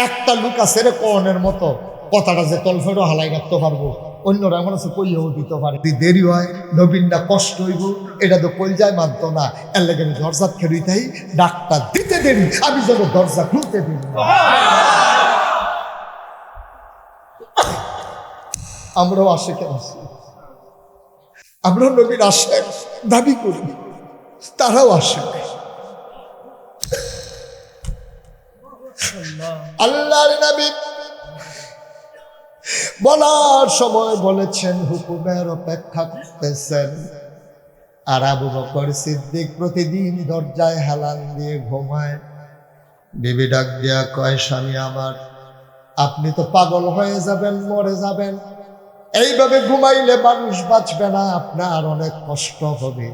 একটা লোক আছে রে কনের মতো, কথাটা যে তলফেরও হালাই রাখতে পারবো, অন্যরা এমন আছে কইয়াও দিতে পারে। দেরি হয়, নবীন না কষ্ট হইব, এটা তো কই যায় মানতো না। এর লেগে আমি দরজা খেলুই তাই, ডাক্তার দিতে দেরি, আমি যেন দরজা খুলতে দিই। আমরাও আশেকে আছি, আমরাও নবীর আশেক দাবি করি, তারাও আশেক। আল্লাহর নবী বলার সময় বলেছেন, হুকুমের অপেক্ষা করতেছেন। আর আবু বকর সিদ্দিক প্রতিদিন দরজায় হেলান দিয়ে ঘুমায়। বিবি ডাক দিয়া কয়, স্বামী আমার, আপনি তো পাগল হয়ে যাবেন, মরে যাবেন, এইভাবে ঘুমাইলে মানুষ বাঁচবে না, আপনার অনেক কষ্ট হবে।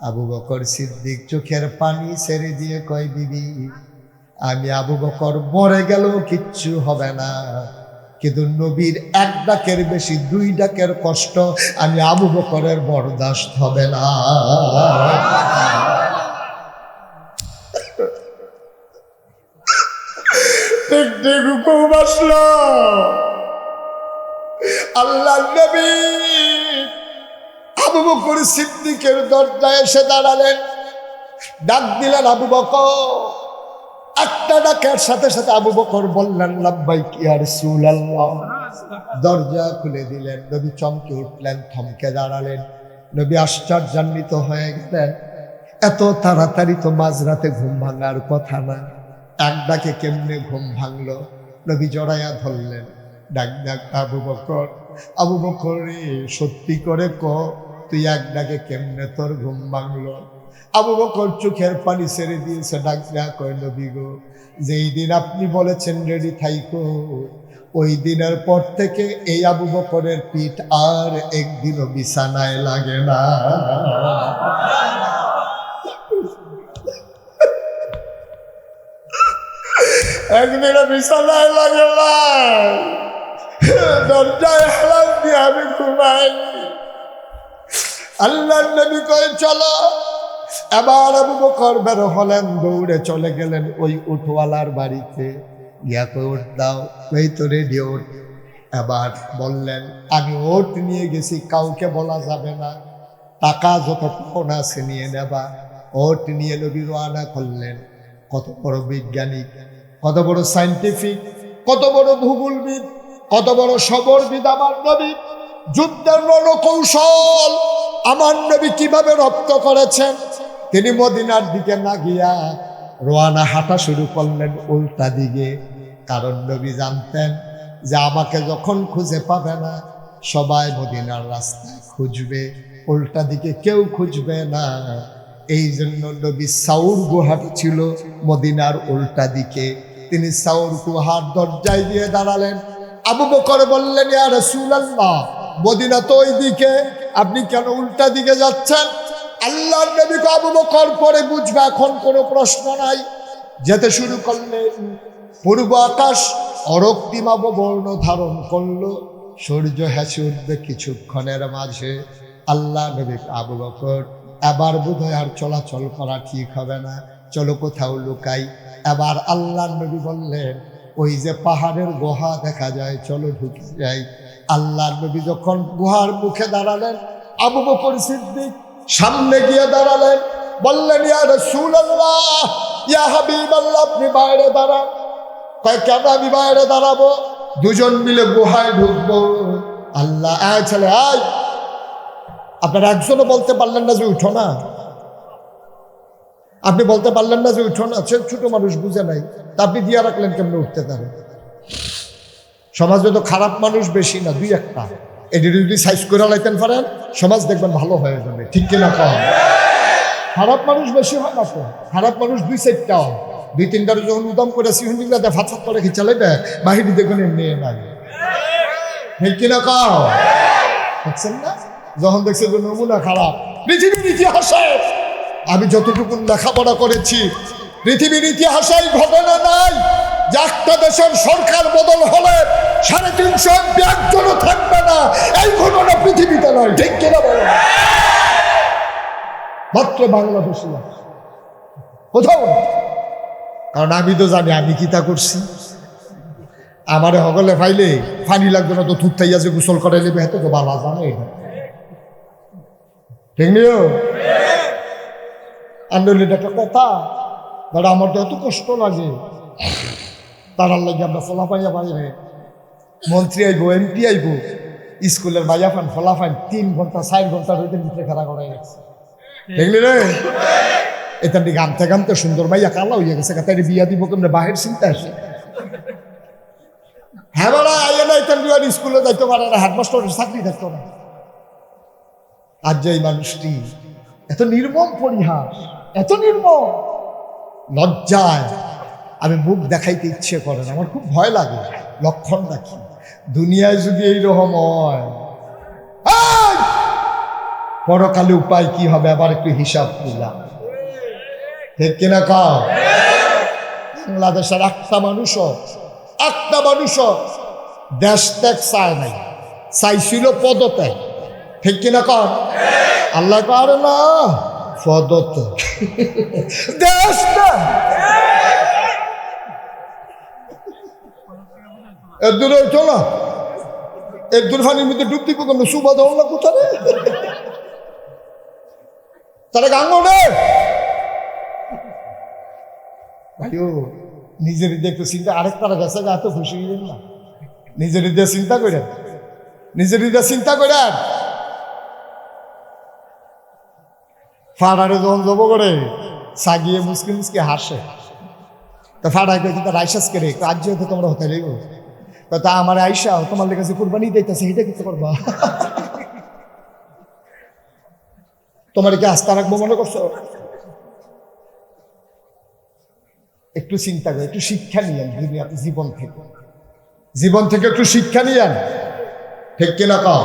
আবু বকর সিদ্দিক চোখের পানি ছেড়ে দিয়ে কয়, বিবি আমি আবু বকর মরে গেলেও কিচ্ছু হবে না, কিন্তু নবীর এক ডাকের বেশি 2 ডাকের কষ্ট আমি আবু বকরের বরদাস্ত হবে না। হুকুম আসলো, আল্লাহর নবী আবু বকর সিদ্দিকের দরজায় এসে দাঁড়ালেন, ডাক দিলেন, আবু বকর। একটা ডাকের সাথে সাথে আবু বকর বললেন, লাব্বাইক ইয়া রাসূলুল্লাহ। দরজা খুলে দিলেন। নবী চমকে উঠলেন, থমকে দাঁড়ালেন। নবী আশ্চর্যান্বিত হয়ে গেলেন, এত তাড়াতাড়ি তো মাঝরাতে ঘুম ভাঙার কথা না, এক ডাকে কেমনে ঘুম ভাঙলো? নবী জড়াইয়া ধরলেন, ডাক ডাক আবু বকর। আবু বকর রে, সত্যি করে ক, তুই এক ডাকে কেমনে তোর ঘুম ভাঙলো? আবু বকর চোখের পানি ছেড়ে দিয়েছে, ডাক ডাক কয়, নবী গো, যেই দিন আপনি বলেছেন রেডি থাইকো, ওই দিনের পর থেকে এই আবু বকরের পিঠ আর একদিনও বিছানায় লাগে না। একদিনও বিছানায় লাগে না, দরজায় হেলান দিয়ে আমি ঘুমাই। আল্লাহর নবী কয় চলো। এবার আবু বকর বের হলেন, দৌড়ে চলে গেলেন ওই উঠওয়ালার বাড়িতে। গিয়া কই ওঠ দাও, এই তো রেডি ওঠ। এবার বললেন আমি ওট নিয়ে গেছি, কাউকে বলা যাবে না, টাকা যত পাওনা আছে নিয়ে নেবা। ওট নিয়ে নবী রওনা করলেন। কত বড় বৈজ্ঞানিক, কত বড় সায়েন্টিফিক, কত বড় ভূগোলবিদ, কত বড় সবরবিদ আমার নবী। যুদ্ধের রণকৌশল আমার নবী কিভাবে রপ্ত করেছেন। তিনি মদিনার দিকে না গিয়া রওনা হাঁটা শুরু করলেন উল্টা দিকে। কারণ নবী জানতেন যে আমাকে যখন খুঁজে পাবে না, সবাই মদিনার রাস্তায় খুঁজবে, উল্টা দিকে কেউ খুঁজবে না। এই জন্য নবী সাউর গুহাটি ছিল মদিনার উল্টা দিকে। তিনি সাউর গুহার দরজায় দিয়ে দাঁড়ালেন। আবু বকর বললেন ইয়া রাসূলুল্লাহ, মদিনা তো ওই দিকে, আপনি কেন উল্টা দিকে যাচ্ছেন? আল্লাহর নবীকে আবু বকর পরে বুঝবে, এখন কোনো প্রশ্ন নাই। যেতে শুরু করলেন। পূর্ব আকাশ অরক্তিমাভ বর্ণ ধারণ করলো, সূর্য হেসে উঠবে কিছুক্ষণের মাঝে। আল্লাহ নবী আবু বকর, এবার বোধহয় আর চলাচল করা ঠিক হবে না, চলো কোথাও লুকাই। এবার আল্লাহ নবী বললেন ওই যে পাহাড়ের গুহা দেখা যায়, চলো ঢুকে যাই। আল্লাহ নবী যখন গুহার মুখে দাঁড়ালেন, আবু বকর সিদ্দিক সামনে গিয়ে দাঁড়ালেন। বললেন ইয়া রাসূলুল্লাহ, ইয়া হাবিবাল্লাহ, আপনি বাইরে দাঁড়ান। কেন আমি বাইরে দাঁড়াবো? দুজন মিলে গুহায় ঢুকবো। আল্লাহ আয় ছেলে আয়, আপনারা একজনও বলতে পারলেন না যে উঠো না? আপনি বলতে পারলেন না যে উঠো না? ছোট মানুষ বুঝে নাই, তা আপনি দিয়ে রাখলেন কেমনে উঠতে পারে? সমাজে তো খারাপ মানুষ বেশি না, দুই একটা। এটি যদি সাইজ করে লাইতেন পারেন, সমাজ দেখবেন ভালো হয়ে যাবে, ঠিক কিনা কম? খারাপ মানুষ বেশি হয় না তো, খারাপ মানুষ দুই চারটা, দুই তিনটার যখন উদম করে সিহুন্দিগুলাতে ফাঁত ফাঁত করে খিচালে দেয়, বাহিনী দেখুন এমনি নাই, ঠিক কিনা কম? দেখছেন না? যখন দেখছে যে নমুনা খারাপ। পৃথিবীর ইতিহাসে আমি যতটুকু লেখাপড়া করেছি, পৃথিবীর ইতিহাসে এই ঘটনা নাই যে একটা দেশের সরকার বদল হলে 350 এমপি একজনও থাকবে না। এই ঘটনা পৃথিবীতে নয়, ঠিক কিনা বলো? মাত্র বাংলাদেশে কোথাও না। কারণ আমি তো জানি আমি কি তা করছি। আমারে হগলে ফাইলে ফানি লাগবে না তো, থুতাইয়া যে গোসল করে নেবে, এত তো বাবা জানে এটা, ঠিক নিও আন্দোলন একটা কথা। দাদা আমার তো এত কষ্ট লাগে, তারার লাগে আমরা ফলা পাইয়া বাইরে মন্ত্রী আইব, এমপি আইব, স্কুলের ভাইয়া ফান ফলা ফাইন 3 ঘন্টা 4 ঘন্টা রোদের ভিতরে খেলা করে গেছে, দেখলি রে? এটা গামতে গামতে সুন্দর ভাইয়া কালা হইয়া গেছে, তাই বিয়া দিব কেমনে, বাহির চিন্তা আসে। হ্যাঁ বলা আইয়া না, এটা স্কুলে যাইতে পারে না, হেডমাস্টারের চাকরি থাকতো না। আজ যে এই মানুষটি এত নির্মম পরিহাস, এত নির্মম, লজ্জায় আমি মুখ দেখাইতে ইচ্ছে করে না, আমার খুব ভয় লাগে। লক্ষণ রাখি দুনিয়ায় যদি এইরকম হয়, পরকালে উপায় কি হবে আবার একটু হিসাব করলাম, ঠিক কিনা কাও? বাংলাদেশের একটা মানুষও দেশ ত্যাগ চায় নাই, চাইছিল পদত্যাগ, ঠিক কিনা কাও? আল্লাহ কারে না পদত্যাগ, দেশ ত্যাগ। এর দূরে ওঠো না, এর দূর ফানির মধ্যে ডুব দিব কেন? সুবাদ না কোথায় তারা গাঙ্গ রে ভাইও, নিজের একটু চিন্তা, আরেকটার কাছে এত খুশি হইলেন না, নিজের দিয়ে চিন্তা করেন, নিজের দিয়ে চিন্তা করেন। ফাড়ারে যখন জব করে সাগিয়ে মুসকি মুসকি হাসে, তা ফাড়ায় কে রাইসাস করে আজ যেহেতু তোমরা হতে লাগব, তা আমার আইসা তোমার কাছে কুরবানি দিতেছে, এটা কিছু করবা? তোমার কি আস্থা রাখবো মনে করছো? একটু চিন্তা করে, একটু শিক্ষা নিয়েন জীবন থেকে একটু শিক্ষা নিয়েন, ঠিক কিনা কাও?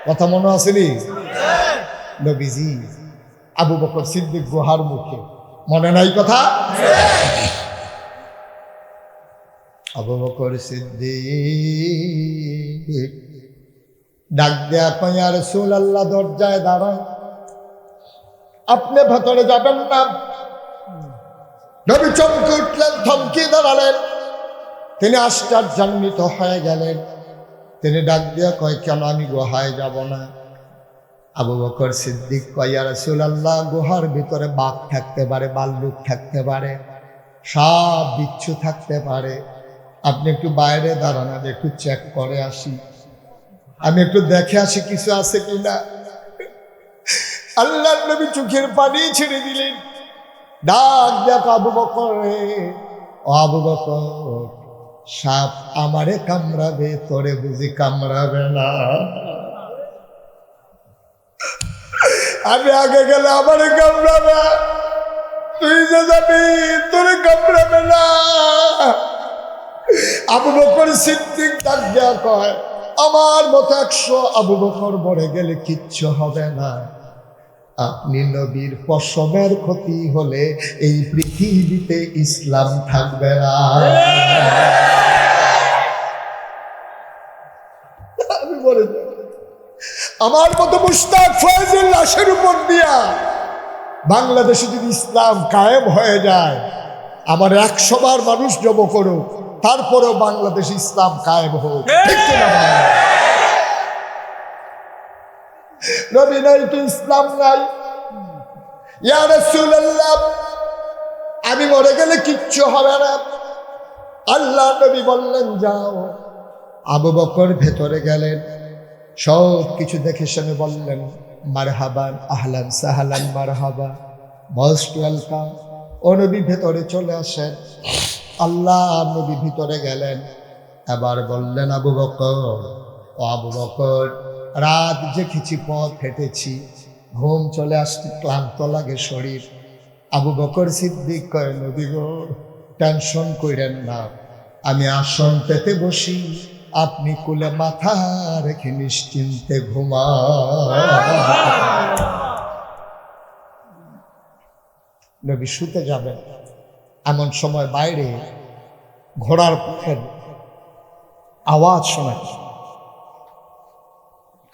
কথা মনে আসেনি? নবীজি আবু বকর সিদ্দিক গুহার মুখে, মনে নাই কথা? আবু বকর সিদ্দিক ডাক দেয়া কয় ইয়া রাসূলুল্লাহ, দরজায় দাঁড়ায়, আপনি ভেতরে যাবেন না। নবী চমকে উঠলেন, থমকে দাঁড়ালেন। তিনি আশ্চর্যান্বিত হয়ে গেলেন। তিনি ডাক দিয়া কয়, কেন আমি গুহায় যাব না? আবু বকর সিদ্দিক কয়, ইয়া রাসূলুল্লাহ, গুহার ভিতরে বাঘ থাকতে পারে, ভাল্লুক থাকতে পারে, সাপ বিচ্ছু থাকতে পারে, আপনি একটু বাইরে দাঁড়ান, আমি একটু চেক করে আসি, আমি একটু দেখে আসি কিছু আছে কিনা। আল্লাহর নবী চোখের পানি ছেড়ে দিলেন। ডাক দেখ, আবু বকর রে, ও আবু বকর, সাপ আমারে কামড়াবে, তোরে বুঝি কামড়াবে না? আমি আগে গেলে আমারে কামড়াবে, তুই যে যাবি তোরে কামড়াবে না। আবু বকর সিদ্দিক ডাক দেয়া কয়, আমার মতো 100 আবু বকর মরে গেলে কিচ্ছু হবে না। আপনি নবীর পশমের ক্ষতি হলে এই পৃথিবীতে ইসলাম থাকবে না। আমি বলে আমার মতো মুশতাক ফয়জের লাশের উপর দিয়া বাংলাদেশে যদি ইসলাম কায়েম হয়ে যায়, আমার 100 বার মানুষ জব করুক, তারপরেও বাংলাদেশে ইসলাম কায়েম হোক, ঠিক কিনা? নবী নাই তো ইসলাম নাই। ইয়া রাসূলুল্লাহ, আমি মরে গেলে কিচ্ছু হবে না। আল্লাহ নবী বললেন, যাও। আবু বকর ভেতরে গেলেন, সব কিছু দেখে শুনে বললেন, মারহাবান, আহলান সাহলান, মারহাবা, মোস্ট ওয়েলকাম। ও নবী ভেতরে চলে আসেন। আল্লাহ নবী ভিতরে গেলেন। এবার বললেন, আবু বকর, ও আবু বকর, রাত জেগেছি, পথ হেঁটেছি, ঘুম চলে আসছে, ক্লান্ত লাগে শরীর। আবু বকর সিদ্দিক কয়, নবী গো, টেনশন কইরেন না, আমি আসন পেতে বসি, আপনি কোলে মাথা রেখে নিশ্চিন্তে ঘুমান। নবী শুতে যাবেন, এমন সময় বাইরে ঘোড়ার পথের আওয়াজ শোনা,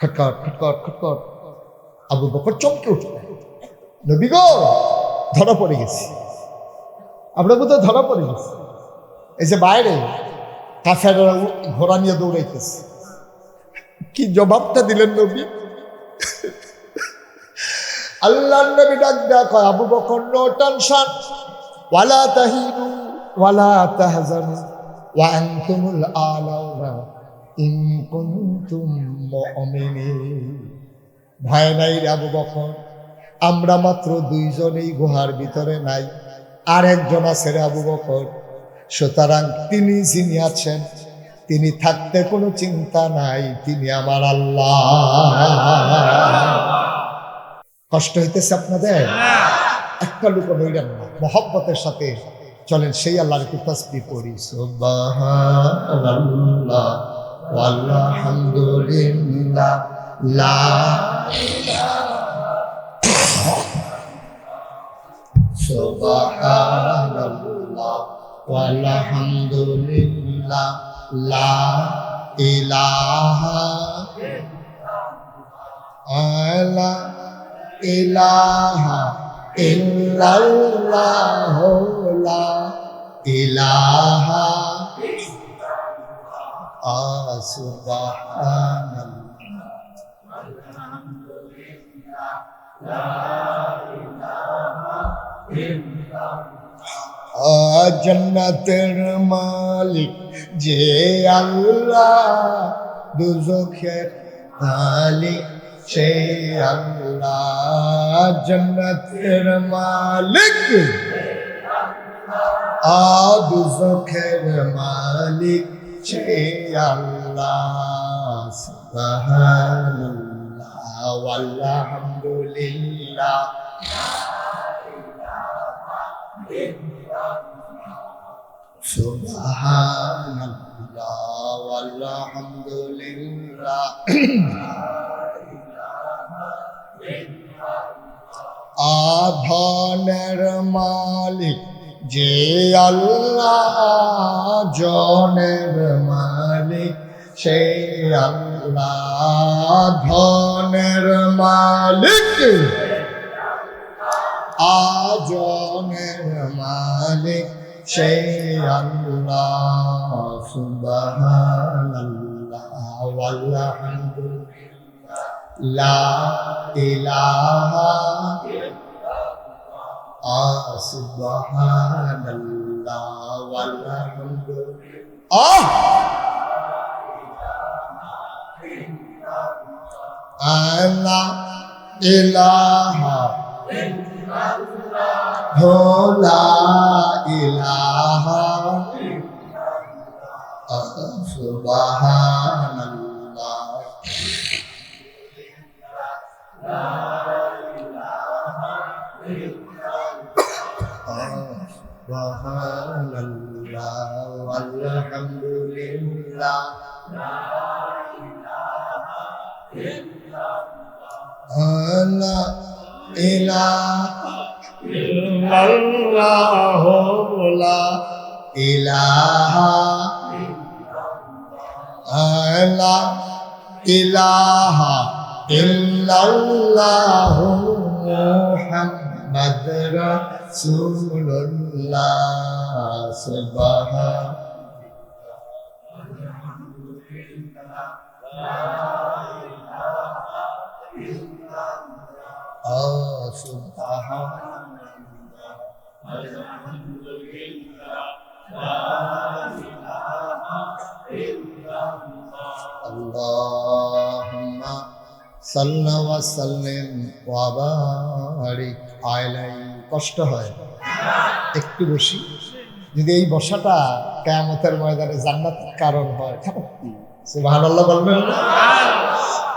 খটখট খটখট খটখট। আবু বকর চমকে উঠলেন, নবী গো, ধরা পড়ে গেছি, আমরা বোধহয় ধরা পড়ে গেছি। এই যে বাইরে কাফেররা ঘোড়া নিয়ে দৌড়াইতেছে। কি জবাবটা দিলেন নবী? আল্লাহর নবী ডাক দেয়া কয়, আবু বকর, নো টেনশন, ওয়ালা তাহিনু ওয়ালা তাহজানু ওয়া আনতুমুল আলাউনা ইন কুনতুম মুমিনিন। ভয় নাই রে আবু বকর, আমরা মাত্র 2 জনেই গুহার ভিতরে নাই, আরেকজন আছে রে আবু বকর। সুতরাং তিনি যিনি আছেন, তিনি থাকতে কোনো চিন্তা নাই, তিনি আমার আল্লাহ। কষ্ট হইতেছে আপনাদের? একটা লোক হইলেন না, মহব্বতের সাথে চলেন সেই আল্লাহর একটু তাসবিহ পড়ি। সুবহানাল্লাহ ওয়ালহামদুলিল্লাহ লা সুবহানাল্লাহ ওয়ালহামদুলিল্লাহ লা ইলাহা ইলাহা ইল্লাল্লাহ লা ইলাহা সুবহানাল্লাহ। জান্নাতের মালিক যে আল্লাহ, দুজখের মালিক সে আল্লাহ। জান্নাতের মালিক দুজখের মালিক সে আল্লাহ। সুবহানাল্লাহ ওয়ালহামদুলিল্লাহ সুবহানাল্লাহ ওয়ালহামদুলিল্লাহ। আধনের মালিক যে আল্লাহ, জনের মালিক সে আল্লাহ। আল্লাহ ধনের মালিক আজনের মালিক সেই আল্লাহ সুবহানাল্লাহ ওয়ালহামদুলিল্লাহ লা ইলাহা সুবহানাল্লাহ ওয়ালহামদুলিল্লাহ লা ইলাহা লা ইলাহা সুবহানাল্লাহ সুবহানাল্লাহ ওয়ালহামদুলিল্লাহ লা ইলাহা ইল্লাল্লাহ লা ইলাহা লা ইলাহা ইল্লাল্লাহ মুহাম্মাদুর রাসূলুল্লাহ আল্লাহুম্মা সাল্লি ওয়া সাল্লিম ওয়া বারিক আলাইহি। কষ্ট হয় একটু বসি, যদি এই বসাটা কিয়ামতের ময়দানে জান্নাতের কারণ হয়, খারাপ কি? সুবহানাল্লাহ বলবেন না?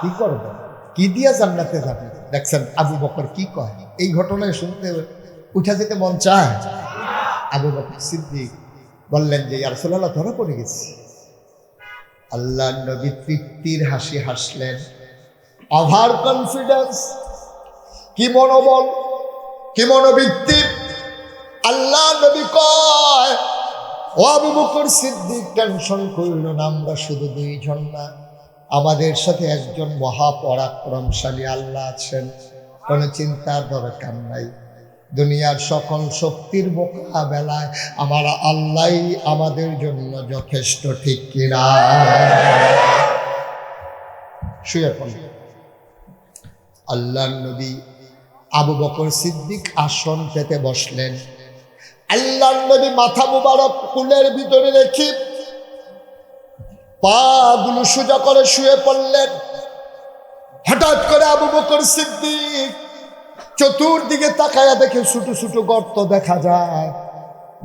কি করবেন, কি দিয়া জান্নাতে যাবেন? দেখছেন আবু বকর কি কয়, এই ঘটনায় শুনতে উঠা যেতে মন চায়। আবু বকর সিদ্দিক বললেন যে ইয়া রাসূলুল্লাহ ধরা পড়ে গেছি। আল্লাহ নবী তৃপ্তির হাসি হাসলেন। ওভার কনফিডেন্স, কি মনোবল, কি মনোবৃত্তি। আল্লাহ নবী কয়, ও আবু বকর সিদ্দিক টেনশন করল না, আমরা শুধু দুইজন না, আমাদের সাথে একজন মহাপরাক্রমশালী আল্লাহ আছেন, কোনো চিন্তার দরকার নাই। দুনিয়ার সকল শক্তির মোকাবেলায় আমার আল্লাহ আমাদের জন্য যথেষ্ট, ঠিক কিনা? শুয়ে পড়ল। আল্লাহর নবী আবু বকর সিদ্দিক আসন পেতে বসলেন। আল্লাহর নবী মাথা মুবারক কুলের ভিতরে রেখে পা গুলো সোজা করে শুয়ে পড়লেন। হঠাৎ করে আবু বকর সিদ্দিক চতুর্দিকে তাকায়া দেখে ছোট ছোট গর্ত দেখা যায়,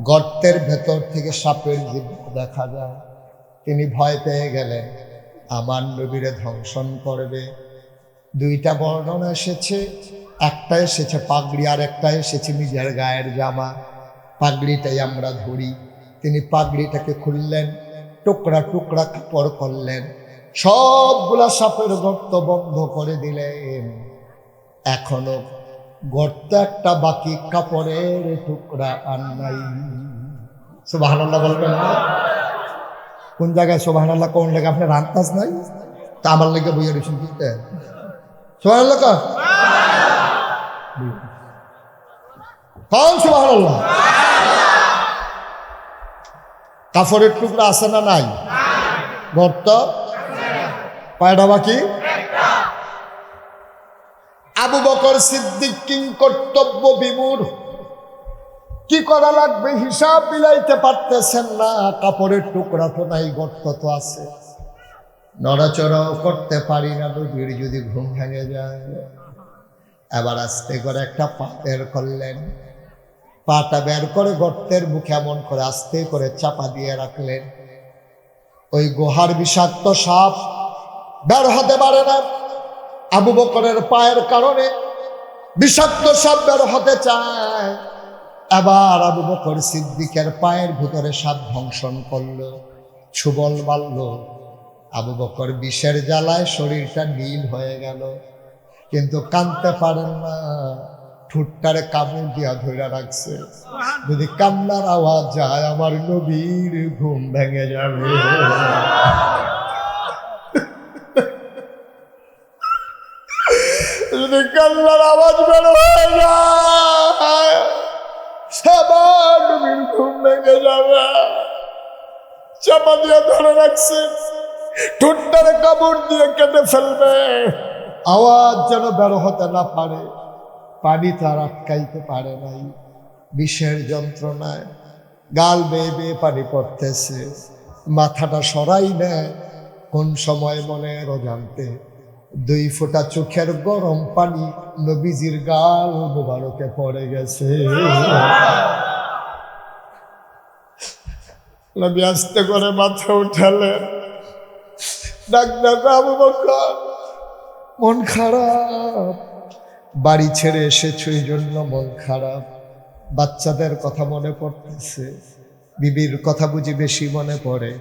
গর্তের ভেতর থেকে সাপের জিহ্বা দেখা যায়। তিনি ভয় পেয়ে গেলেন, আমার নবীরে ধ্বংসন করবে। দুইটা বর্ণনা এসেছে, একটা এসেছে পাগড়ি, আর একটা এসেছে নিজের গায়ের জামা। পাগড়িটাই আমরা ধরি। তিনি পাগড়িটাকে খুললেন, টুকরা টুকরা কাপড় করলেন, সবগুলা সাপের গর্ত বন্ধ করে দিলেন। এখনো গর্ত একটা বাকি, কাপড়ের টুকরা আর নাই। সুবহানাল্লাহ বলবেন না? কোন জায়গায় সুবহানাল্লাহ কোন লেগে? আপনি রান্তাস নাই তা আমার লেগে বইয়া রয়েছেন কিনতে। সুবহানাল্লাহ কন সুবহানাল্লাহ। কাপড়ের টুকরা আছে না নাই? গর্ত কয়টা বাকি? আবু বকর সিদ্দিক কিং কর্তব্য বিমূঢ়, কি করা লাগবে হিসাব মিলাইতে পারতেছেন না। কাপড়ের টুকরা তো নাই, গর্ত তো আছে, নড়াচড়াও করতে পারি না। নবীর যদি ঘুম ভেঙে যায়। এবার আস্তে করে একটা পা বের করলেন, পাটা বের করে গর্তের মুখে এমন করে আস্তে করে চাপা দিয়ে রাখলেন। ওই গুহার বিষাক্ত সাপ বের হতে পারে না। আবু বকরের পায়ের কারণে বিষাক্ত সাপ বের হতে চায়। এবার আবু বকর সিদ্দিকের পায়ের ভিতরে সাপ ধ্বংসন করলো, ছুবল মারল। আবু বকর বিষের জ্বালায় শরীরটা নীল হয়ে গেল, কিন্তু কাঁদতে পারেন না। ঠুটটারে কামড় দিয়া ধরে রাখছে, যদি কান্নার আওয়াজ যায় আমার নবীর ঘুম ভেঙে যাবে। যদি কান্নার আওয়াজ বের হয়ে যায় সবার নবীর ঘুম ভেঙে যাবে। চাপা দিয়ে ধরে রাখছে, ঠোঁটটারে কামড় দিয়ে কেটে ফেলবে, আওয়াজ যেন বের হতে না পারে। পানি তার আটকাইতে পারে নাই, বিষের যন্ত্রণায় গাল বেয়ে বেয়ে পানি পড়তেছে, মাথাটা সরাই নেয়। কোন সময় মনের অজান্তে 2 ফোঁটা চোখের গরম পানি নবীজির গাল মোবারকে পড়ে গেছে। নবী আস্তে করে মাথা উঠালেন, ডাক ডাক আবু বকর, মন খারাপ, বাড়ি ছেড়ে এসেছো এই জন্য মন খারাপ, বাচ্চাদের কথা মনে পড়তেছে, বিবির কথা বুঝি বেশি মনে পড়ে।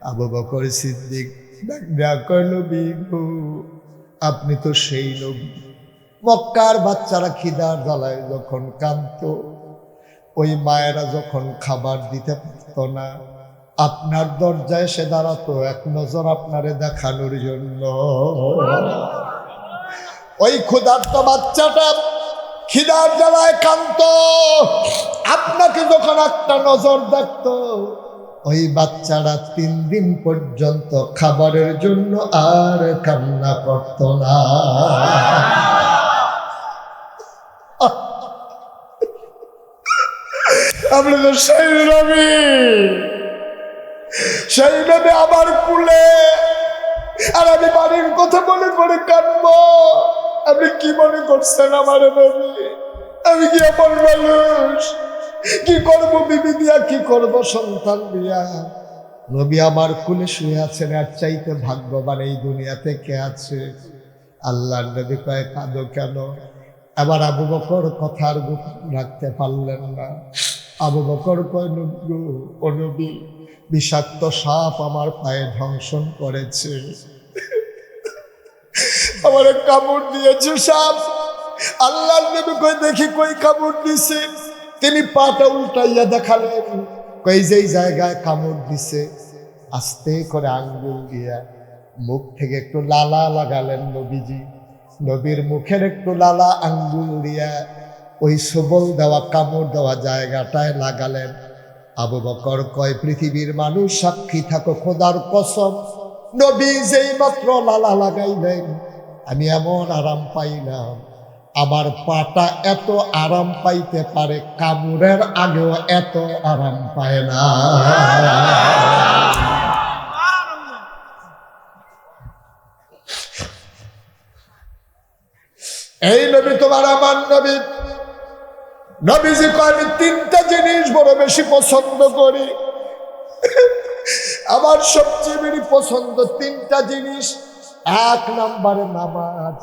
আবু বকর সিদ্দিক ডাক ডাক কইল, নবী গো, আপনি তো সেই নবী, মক্কার বাচ্চারা খিদার জ্বালায় যখন কাঁদতো, ওই মায়েরা যখন খাবার দিতে পারত না, আপনার দরজায় এসে দাঁড়াতো এক নজর আপনারে দেখানোর জন্য। ওই ক্ষুধার্ত বাচ্চাটা খিদার জ্বালায় কাঁদতো, আপনাকে যখন একটা নজর দেখতো, ওই বাচ্চারা 3 দিন পর্যন্ত খাবারের জন্য আর কান্না করত না। আপনি তো সেই নবী, সেই নবী আমার কুলে, আর আমি বাড়ির কথা মনে করে কাঁদবো। আপনি কি মনে করছেন আমার নবী? আমি কি এমন মানুষ? কি করবো বিবি দিয়া, কি করবো সন্তান দিয়া? নবী আমার কুলে শুয়ে আছেন, আর চাইতে ভাগ্যবান এই দুনিয়াতে কে আছে? আল্লাহর নবী কয়, কাঁদো কেন? আবার আবু বকর কথার গোপন রাখতে পারলেন না। আবু বকর কয়, ও নবী, বিষাক্ত সাপ আমার পায়ে ধ্বংসন করেছে, আমার কামড় দিয়েছে সাপ। আল্লাহর নবী কই, দেখি কই কামড় দিছে। তিনি পাটা উল্টাইয়া দেখালেন, কই যেই জায়গায় কামড় দিছে আস্তে করে আঙ্গুল দিয়া মুখ থেকে একটু লালা লাগালেন নবীজি। নবীর মুখের একটু লালা আঙ্গুল দিয়া ওই সবল দেওয়া কামড় দেওয়া জায়গাটায় লাগালেন। আবু বকর কয়, পৃথিবীর মানুষ সাক্ষী থাকো, খোদার কসম, নবী যেই মাত্র লালা লাগাইলেন আমি এমন আরাম পাইলাম, আমার পাটা এত আরাম পাইতে পারে কামড়ের আগেও এত আরাম পায় না। এই নবী তোমার আমার নবী। নবীজি কয়, আমি 3টা জিনিস বড় বেশি পছন্দ করি, আমার সবচেয়ে বেশি পছন্দ 3টা জিনিস। 1 নম্বরে নামাজ,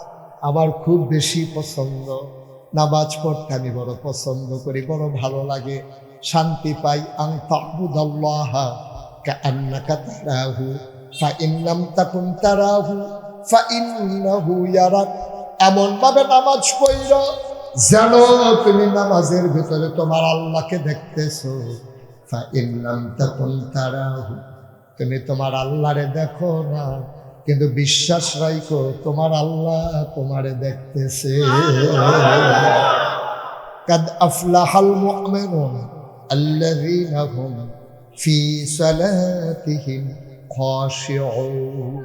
আমার খুব বেশি পছন্দ। নামাজ পড়তে আমি বড় পছন্দ করি, বড় ভালো লাগে, শান্তি পাই। আন তা'বুদাল্লাহা কাআন্নাকা তারাহু ফাইন লাম তাকুন তারাহু ফাইন্নাহু ইয়ারাক। এমন ভাবে নামাজ পড়ো যেন তুমি নামাজের ভিতরে তোমার আল্লাহকে দেখতেছো। ফাইন লাম তাকুন তারাহু, তুমি তোমার আল্লাহরে দেখো না, কিন্তু বিশ্বাস রাখো তোমার আল্লাহ তোমারে দেখতেছে। কাদ আফলাহাল মুমিনুন আল্লাযীনা হুম ফি সালাতিহিম খাশিউন।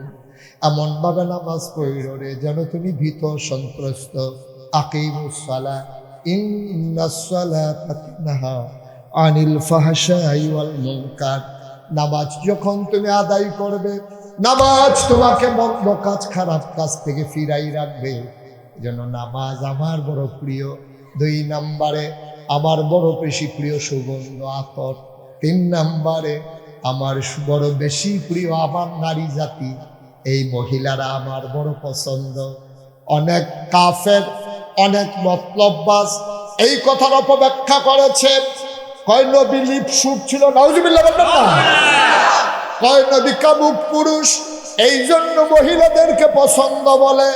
এমন ভাবে নামাজ পড়ো রে যেন তুমি ভীত সন্ত্রস্ত। আকিমুস সালাহ ইন্নাস সালাতা তানহা আনিল ফাহশাই ওয়াল মুনকার। নামাজ যখন তুমি আদায় করবে, নামাজ তোমাকে মন্দ কাজ খারাপ কাজ থেকে ফিরাই রাখবে। যেন নামাজ আমার বড় প্রিয়। 2 নম্বরে আমার বড় বেশি প্রিয় সুগন্ধ আতর। 3 নম্বরে আমার বড় বেশি প্রিয় আমার নারী জাতি, এই মহিলারা আমার বড় পছন্দ। অনেক কাফের, অনেক মতলববাজ এই কথার অপব্যাখ্যা করেছে। কয় নবী লিপসুক ছিল, নাউজুবিল্লাহ বলবেন না। কয় নবী কামুক পুরুষ, এই জন্য মহিলাদেরকে পছন্দ বলে।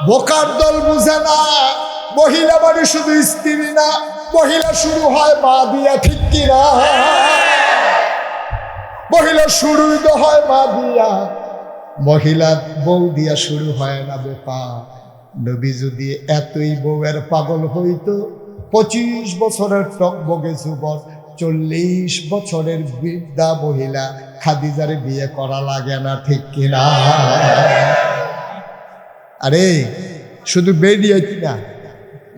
বোকার দল বুঝে না, মহিলা মানে শুধু স্ত্রী না, মহিলা শুরু হয় মা দিয়া, ঠিক কিনা? মহিলা শুরুই তো হয় মা দিয়া, মহিলা বউ দিয়া শুরু হয় না বোকা। নবী যদি এতই বউয়ের পাগল হইতো 25 বছরের টকবগে যুবক 40 বছরের বৃদ্ধা মহিলা খাদিজারে বিয়ে করা লাগে না, ঠিক কিনা? আরে শুধু বেরিয়েছি না,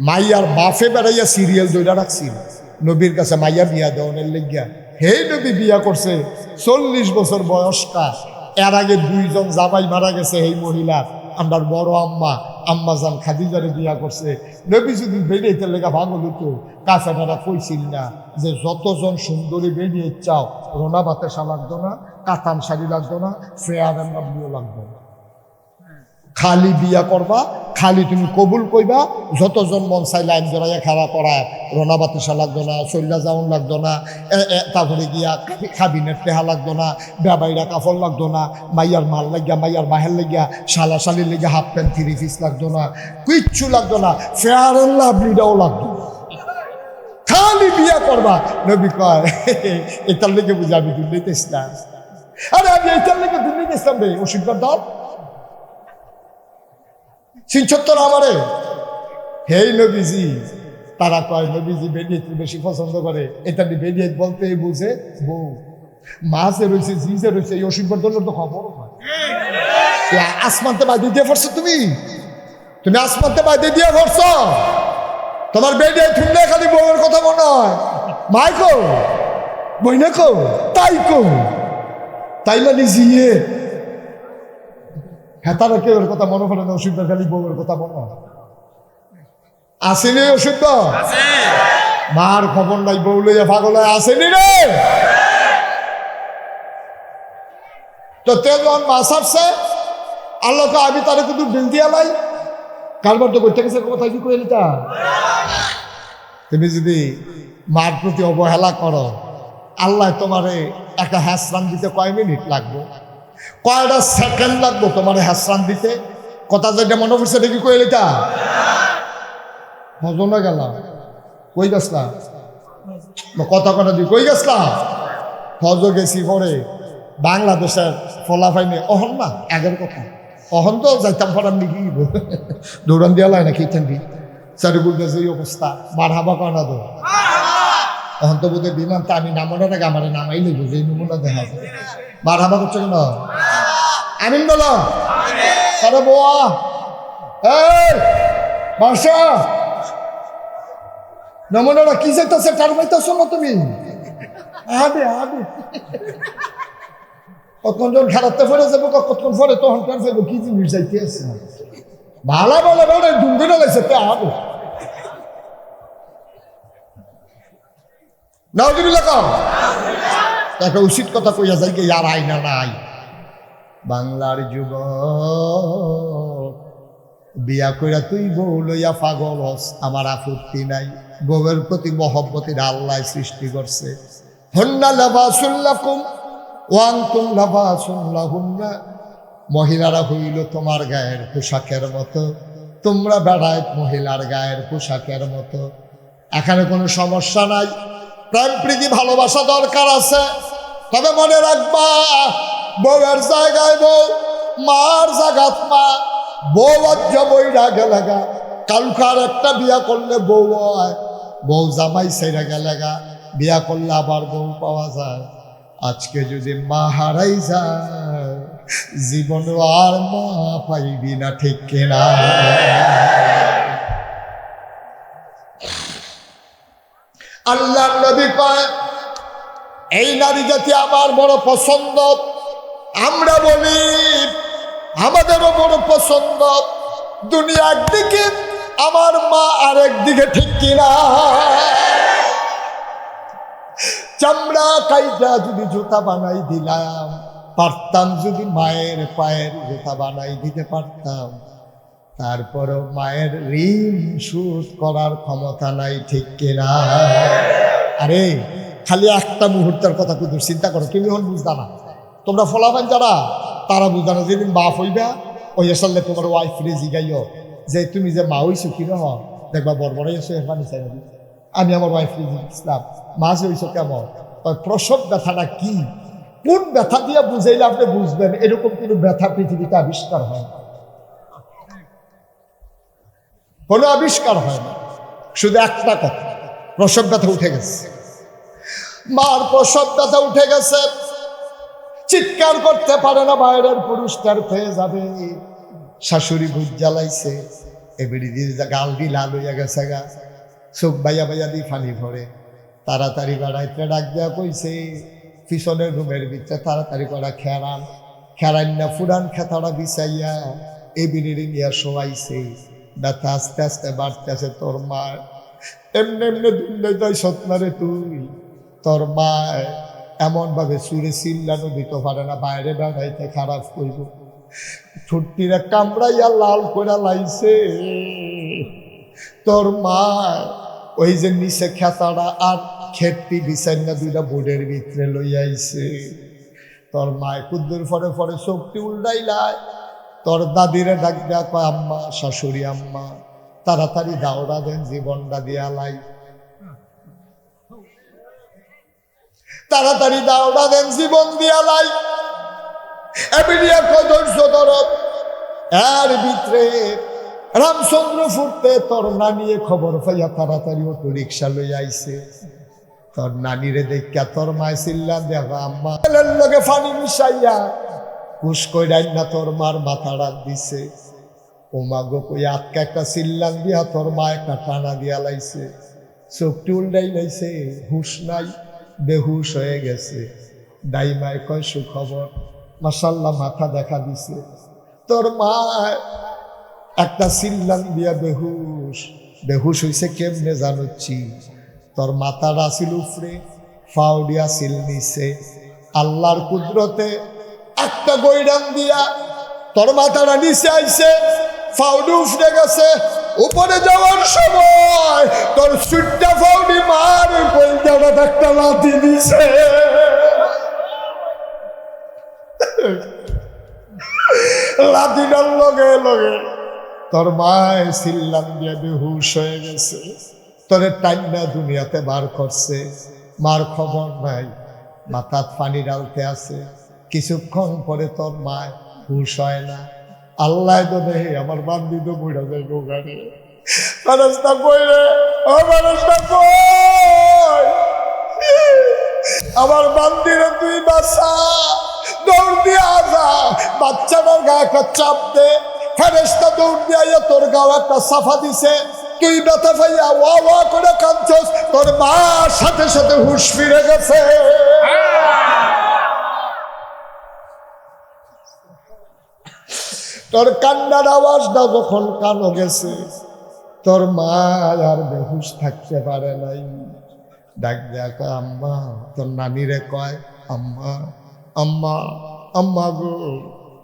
মাইয়ার বাফে বেড়াইয়া সিরিয়াল দইরা রাখছিল নবীর কাছে মাইয়া বিয়া দেওয়ানের লেগিয়া। হে নবী বিয়া করছে 40 বছর বয়স্কা। এর আগে 2 জন জামাই মারা গেছে এই মহিলার। আমার বড় আম্মা জান খাদিজারে বিয়া করছে। নবী যদি বেরিয়েতে লেগা ভাগল হতো, কাফেরারা কইছিল না যে যতজন সুন্দরী বেরিয়ে চাও, রোনা বাতাসা লাগতো না, কাতান শাড়ি লাগতো না, ফেয়ার অ্যান্ড লাভলিও লাগতো না, খালি বিয়া করবা, খালি তুমি কবুল কইবা। যতজন মন চাই লাইন জড়াইয়া খাড়া করায়, রোনা বাতাসা লাগতো না, চল্লা যাওন লাগতো না, তারপরে গিয়া খাবিনের টেহা লাগতো না, বেবাইরা কাপড় লাগতো না, মাইয়ার মাল লাগিয়া, মাইয়ার বাহের লাগিয়া, শালা শালির লেগিয়া হাফ প্যান্ট 3 পিস লাগতো না, কিচ্ছু লাগতো না, ফেয়ার অ্যান্ড লাভলিটাও লাগতো না, খালি বিয়া করবা। নবী কয় এটার লেগে বুঝি আমি দুর্নীতি ইসলাম। আরে আমি এটার লেগে দুর্নীতি ইসলাম রে, ওষুধবার দল সিনচত্তর আমারে। হেই নবীজি, তারা কয় নবীজি বেডিয়েত বেশি পছন্দ করে। এটা বেডিয়েত বলতে বুঝে বউ মাঝে রয়েছে, জিজে রয়েছে, এই অসুখবার দল তো খবর আসমানতে বাইদে দিয়ে পড়ছো তুমি আসমানতে বাইদে দিয়ে পড়ছো। তোমার বেডিয়ে শুনলে খালি বউয়ের কথা মনে হয়। মাই কো বইনে কো তাই কো, তাই মানে জিয়ে হ্যাঁ, তারা কেউ এর কথা মনে পড়ে না, অসুবিধা খালি বউয়ের কথা মনে হয়। আসেনি অসুবিধা, মার খবর নাই, বউ লইয়া পাগল হয়, আসেনি রে। তো যখন মাছ আসছে, আল্লাহকে আমি তারা কিন্তু বিল দিয়া লাই, কারবার তো করতে গেছে কোথায় কি করে নিতা। তুমি যদি মার প্রতি অবহেলা করো, আল্লাহ তোমারে একটা হ্যাসরান দিতে কয় মিনিট লাগবে, কয়টা সেকেন্ড লাগবো তোমার হ্যাসরান দিতে। কথা যেটা মনে পড়ছে দেখি কই এটা হজম গেল, কই গেছলা কথা কথা দিই, কই গেছলা হজ গেছি পরে বাংলাদেশের ফলাফাইনে অহন না, আগের কথা অহন তো যাইতাম পড়ার নাকি দৌড়ান দিয়া লাই নাকি থাকি চারিগুল গেছে এই অবস্থা। মার হাবা কনা দো অহন তো বোধহয় বিমান তা আমি নামানোর আগে আমার নামাই লইব, যে নমুনা দেখা যায়। মার হাবা করছো কেন? আমিন বলো। আরে বোয়া এই বাসা নমুনারা কি যাইতেছে, টার পাইতেছো না তুমি? আবে আবে কতক্ষণ খারাপতে পড়ে যাবো, কতক্ষণ পরে তখন টার পাইবো, কি জিনিস যাইতে আছে ভালো বলে বলে ডুঙ্গিটা লাগছে তে আবে নাউজুবিল্লাহ কও। একটা উচিত কথা কইয়া যাই গে, আর আইনা নাই। বাংলার যুবক বিয়া কইরা তুই বউ লইয়া পাগল হস, আমার আপত্তি নাই। বউয়ের প্রতি মহব্বতের আল্লাহ সৃষ্টি করছে। হুন্না লাবাসুল লাকুম ওয়া আনতুম লাবাসুল লাহুন্না, মহিলারা হইল তোমার গায়ের পোশাকের মতো, তোমরা বেড়ায় মহিলার গায়ের পোশাকের মতো। এখানে কোনো সমস্যা নাই, প্রেম প্রীতি ভালোবাসা দরকার আছে, তবে মনে রাখবা বউয়ের জায়গায় বউ, মার জায়গাত মা। বউ অজ্জ বইরা গেলেগা, কালকার একটা বিয়া করলে বউ হয়, বউ জামাই সেরা গেলেগা, বিয়া করলে আবার বউ পাওয়া যায়। আজকে যদি মা হারাই যায়, জীবন আর মা পাইবি না, ঠিক কিনা? আল্লাহ নবী কয় এই নারী জাতি আমার বড় পছন্দ। আমরা বলি আমাদেরও বড় পছন্দ। দুনিয়া একদিকে, আমার মা আরেক দিকে, ঠিক কিনা? চামড়া কাইটা যদি জুতা বানাই দিলাম পারতাম, যদি মায়ের পায়ের জুতা বানাই দিতে পারতাম, তারপরও মায়ের ঋণ শোধ করার ক্ষমতা নাই, ঠিক কিনা? আরে খালি একটা মুহূর্তের কথা কিন্তু চিন্তা করো, তুমি এখন বুঝতা না, তোমরা ফলাফল যারা তারা বুঝতা না। যেদিন বাপ হইবা ওই আসলে তোমার ওয়াইফ রে জিগাইও যে তুমি যে মা হইছো কিরম, দেখবা বড়বড়াই এসো এরবানি চাই না। আমি আমার ওয়াইফ রে জিজ্ঞেসলাম মা যে হইছো কেমন, প্রসব ব্যথাটা কি, কোন ব্যথা দিয়ে বুঝাইলে আপনি বুঝবেন। এরকম কোনো ব্যথা পৃথিবীতে আবিষ্কার হয় না। কোনো আবিষ্কার হয় না, শুধু একটা কথা, প্রসব ব্যথা উঠে গেছে। মার প্রসব ব্যথা উঠে গেছে, চিৎকার করতে পারে না, বাইরের পুরুষ তার পেয়ে যাবে। শাশুড়ি ভুজ জ্বালাইছে, এবারে গাল দি লাল হইয়া গেছে গা, চোখ বাইয়া বাইয়া দি ফানি ভরে। তাড়াতাড়ি বেড়াইতে ডাক দেওয়া কইছে, পিছনের রুমের ভিতরে তাড়াতাড়ি করা খেরান না ফুরান খেতাটা বিছাইয়া এবিরিরে নিয়ে শোয়াইছে। ব্যথা আস্তে আস্তে বাড়তেছে। তোর মা এমনি এমনি দুলে যাই সৎনারে তুই। তোর মা এমন ভাবে সুরে চিল্লানো দিতে পারে না, বাইরে বেড়াইতে খারাপ কইব, ছুটিরে কামড়াইয়া লাল করে লাইছে। তোর মা ওই যে নিচে খেতাটা আর খেতটি বিছাইনা দুইটা বোর্ডের ভিতরে লইয়াইছে। তোর মায় কুদ্দুর ফরে ফরে চোখটি উল্টাইলায়। তোর দাদিরে ডাক দেয়া কয়, আম্মা, শাশুড়ি আম্মা, তাড়াতাড়ি দাওড়া দেন, জীবনটা দিয়ালাই, তাড়াতাড়ি দাওড়া দেন, জীবন দিয়ালাই। এবিডিয়া ধৈর্য ধরত। এর ভিতরে রামচন্দ্র ফুটতে তোর নানিয়ে খবর পাইয়া তাড়াতাড়ি অটো রিক্সা লই আইছে। তোর নানিরে দেখা তোর মায় চিল্লান দেখো, আম্মা লগে ফানি মিশাইয়া কুশ কইরাই না তোর মার মাথা রাত দিছে। ও মা গো কই আটকা একটা চিল্লান দিয়া তোর মা একটা টানা দিয়া লাইছে, চোখটি উল্টাই লাইছে, হুশ নাই, বেহুশ হয়ে গেছে। দাইমায় কয় সুখবর, মাশাল্লাহ মাথা দেখা দিছে। তোর মা একটা চিল্লান দিয়া বেহুশ। বেহুশ হইছে কেমনে জানুচ্ছি, তোর মাথাটা ছিল উপরে, ফাউডিয়া ছিল নিচে। আল্লাহর কুদরতে একটা গৈরান দিয়া তোর মাথাটা নিচে আইছে, ফাউডি উঠে গেছে। উপরে যাওয়ার সময় তোর সুটটা ফাউডি মার কইটাটা একটা লাথি দিছে। লাথিটার লগে লগে তোর মায় চিল্লান দিয়ে বেহুশ হয়ে গেছে। তোরে টাইনা দুনিয়াতে বার করছে, মার খবর নাই, মাথার পানি ডালতে আছে। কিছুক্ষণ পরে তোর মায় হুশ হয় না। আল্লাহ তো দেখে আমার বান্দি তো বুড়া যায় গোগানে। মানুষটা কই রে, ও মানুষটা কই, আমার বান্দিরে তুই বাঁচা, দৌড় দিয়ে আসা। বাচ্চাটার গায়ে একটা চাপ দে, ফেরেশতা দৌড় দিয়ে তোর গাও একটা সাফা দিছে। তুই ব্যথা পাইয়া ওয়া ওয়া করে কাঁদছস, তোর মা সাথে সাথে হুশ ফিরে গেছে। তোর কান্নার আওয়াজটা যখন কানো গেছে, তোর মা আর বেহুশ থাকতে পারে নাই। ডাক দেখ, আম্মা, তোর নানিরে কয়, আম্মা আম্মা আম্মা গো,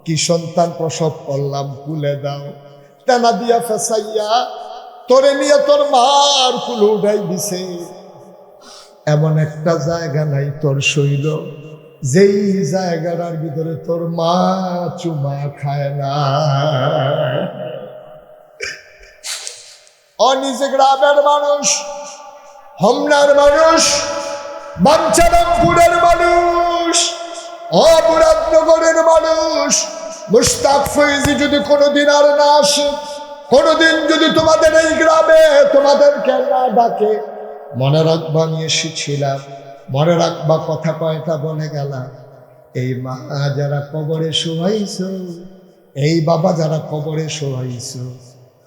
কি সন্তান প্রসব করলাম, কুলে দাও। টানা দিয়া ফেসাইয়া তোরে নিয়ে তোর মার কুলে উঠাই দিছে। এমন একটা জায়গা নাই তোর শৈল যেই জায়গাটার ভিতরে তোর মা চুমা খায় না। অনিজে গ্রামের মানুষ, হোমনার মানুষ, বাঞ্ছারামপুরের মানুষ, মুরাদনগরের মানুষ, মুশতাক ফৈজি যদি কোনোদিন আর না আসে, কোনোদিন যদি তোমাদের এই গ্রামে তোমাদেরকে না ডাকে, মনে রাখবা আমি এসেছিলাম, মনে রাখবা কথা কয়টা বলে গেলাম। এই মা যারা কবরে শোয়াইছ, এই বাবা যারা কবরে শোয়াইছ,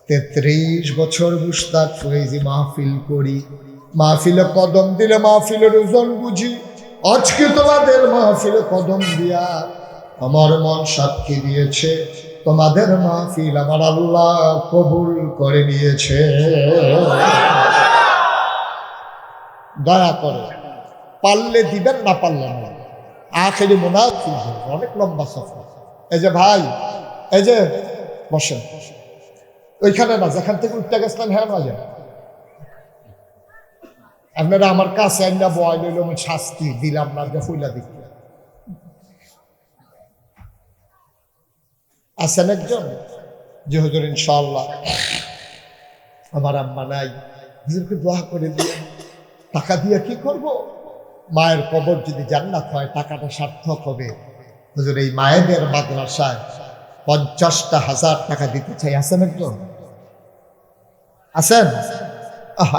33 বছর মুশতাক ফৈজি মাহফিল করি, মাহফিলে কদম দিলে মাহফিলের ওজন বুঝি। আজকে তোমাদের মাহফিলে কদম দিয়া আমার মন সাক্ষী দিয়েছে, তোমাদের মাহফিল আমার আল্লাহ কবুল করে নিয়েছে। দয়া করে পারলে দিবেন, না পারলে না। আখেরি মুনাফিক অনেক লম্বা সফর। এই যে ভাই, এই যে বসেন ওইখানে না, যেখান থেকে উঠতে গেছিলাম হ্যাঁ না যায়। আপনারা আমার কাছে আইনা বয় নিল, আমি শাস্তি দিলাম না, যে ফুইলা দিকে আছেন একজন যে হুজুর ইনশাআল্লাহ আমার আম্মা নাই, হুজুরকে দোয়া করে দিয়ে। টাকা দিয়ে কি করব? মায়ের কবর যদি জান্নাত হয় টাকাটা সার্থক হবে। হুজুর এই মায়েদের মাদ্রাসায় 50,000 টাকা দিতে চাই, আছেন একজন? আছেন?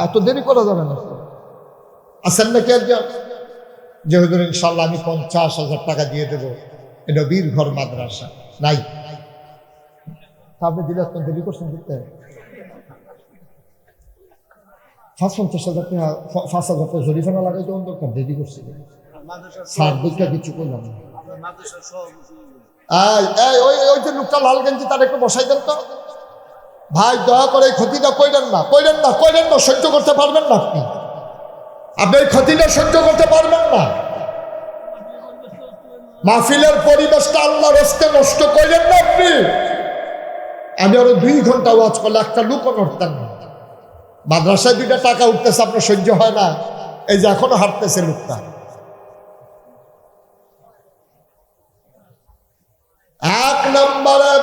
এত দেরি করা যাবে না। আছেন নাকি একজন? যে হুজুর ইনশাল্লাহ আমি 50,000 টাকা দিয়ে দেবো, এটা বীরঘর মাদ্রাসা। নাই? আপনি দিলে আপনার দেরি করছেন দিতে। 50,000 টাকা 5,000 টাকা জরিফানা লাগাই তো দরকার, দেরি করছে স্যার দিকটা কিছু করলাম না। ওই যে লোকটা লাল গেঞ্জি তার একটু বসাই দেন তো ভাই, দয়া করে এই ক্ষতিটা কইরেন না, কইরেন না, কইরেন না, সহ্য করতে পারবেন না আপনি। আপনি এই ক্ষতিটা সহ্য করতে পারবেন না। মাহফিলের পরিবেশটা আল্লাহর রাস্তে নষ্ট করেন না আপনি। আমি আরো 2 ঘন্টা ওয়াজ করলে একটা লুকও নড়তেন না। মাদ্রাসায় 2টা টাকা উঠতেছে, আপনার সহ্য হয় না? এই যে এখনো হাঁটতেছে লোকটা। 1 নম্বরে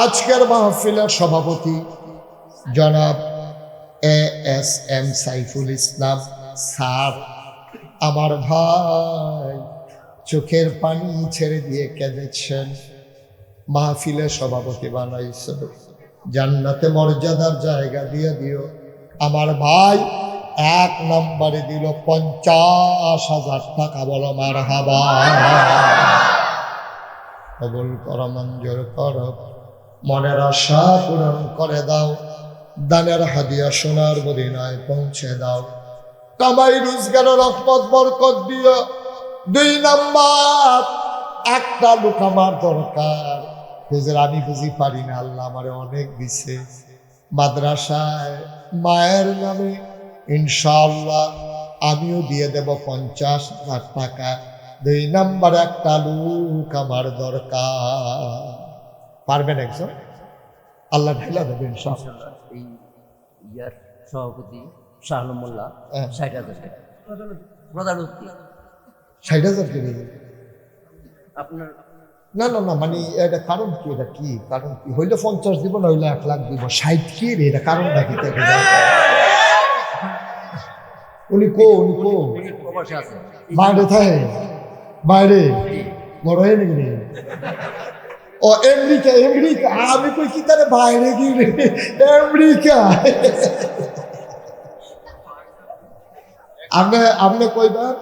আজকের মাহফিলের সভাপতি জনাব ASM সাইফুল ইসলাম স্যার, আমার ভাই চোখের পানি ছেড়ে দিয়ে কেঁদেছেন। মাহফিলের সভাপতি বানাইছ, জান্নাতে মর্যাদার জায়গা দিয়ে দিও। আমার ভাই 1 নম্বরে দিল 50,000 টাকা। বলো মারহাবা। কবুল কর, মঞ্জুর কর, মনের আশা পূরণ করে দাও, দানের হাদিয়া সোনার মদিনায় পৌঁছে দাও, কামাই রোজগারের রহমত বরকত দিও। 2 নাম্বার, একটা লোক আমার দরকার। হুজুর আমি বুঝি পারি না, আল্লাহ আমারে অনেক দিছে, মাদ্রাসায় মায়ের নামে ইনশাআল্লাহ আমিও দিয়ে দেব 50,000 টাকা। 2 নাম্বার, একটা লোক আমার দরকার। পারবেন একজন? আল্লাহ ঢেলা দেবে ইনশাআল্লাহ। এই ইয়ার সভাপতি শাহ আলম মোল্লা 60,000 টাকা প্রধানমন্ত্রী 60,000 কে দেবে? আপনার না না না, মানে এটা কারণ কি? এটা কি কারণ? কি হইলে 50 দিব, না হইলে 1 লাখ দিব? 60 কি রে? এটা কারণটা কি? উনি প্রবাসে আছে, বাইরে থাকে, বাইরে বড় হয়ে নাকি? ও আমেরিকা, আমেরিকা। আমি কই কি তারে বাইরে কি রে? আমেরিকা। আপনি কইবার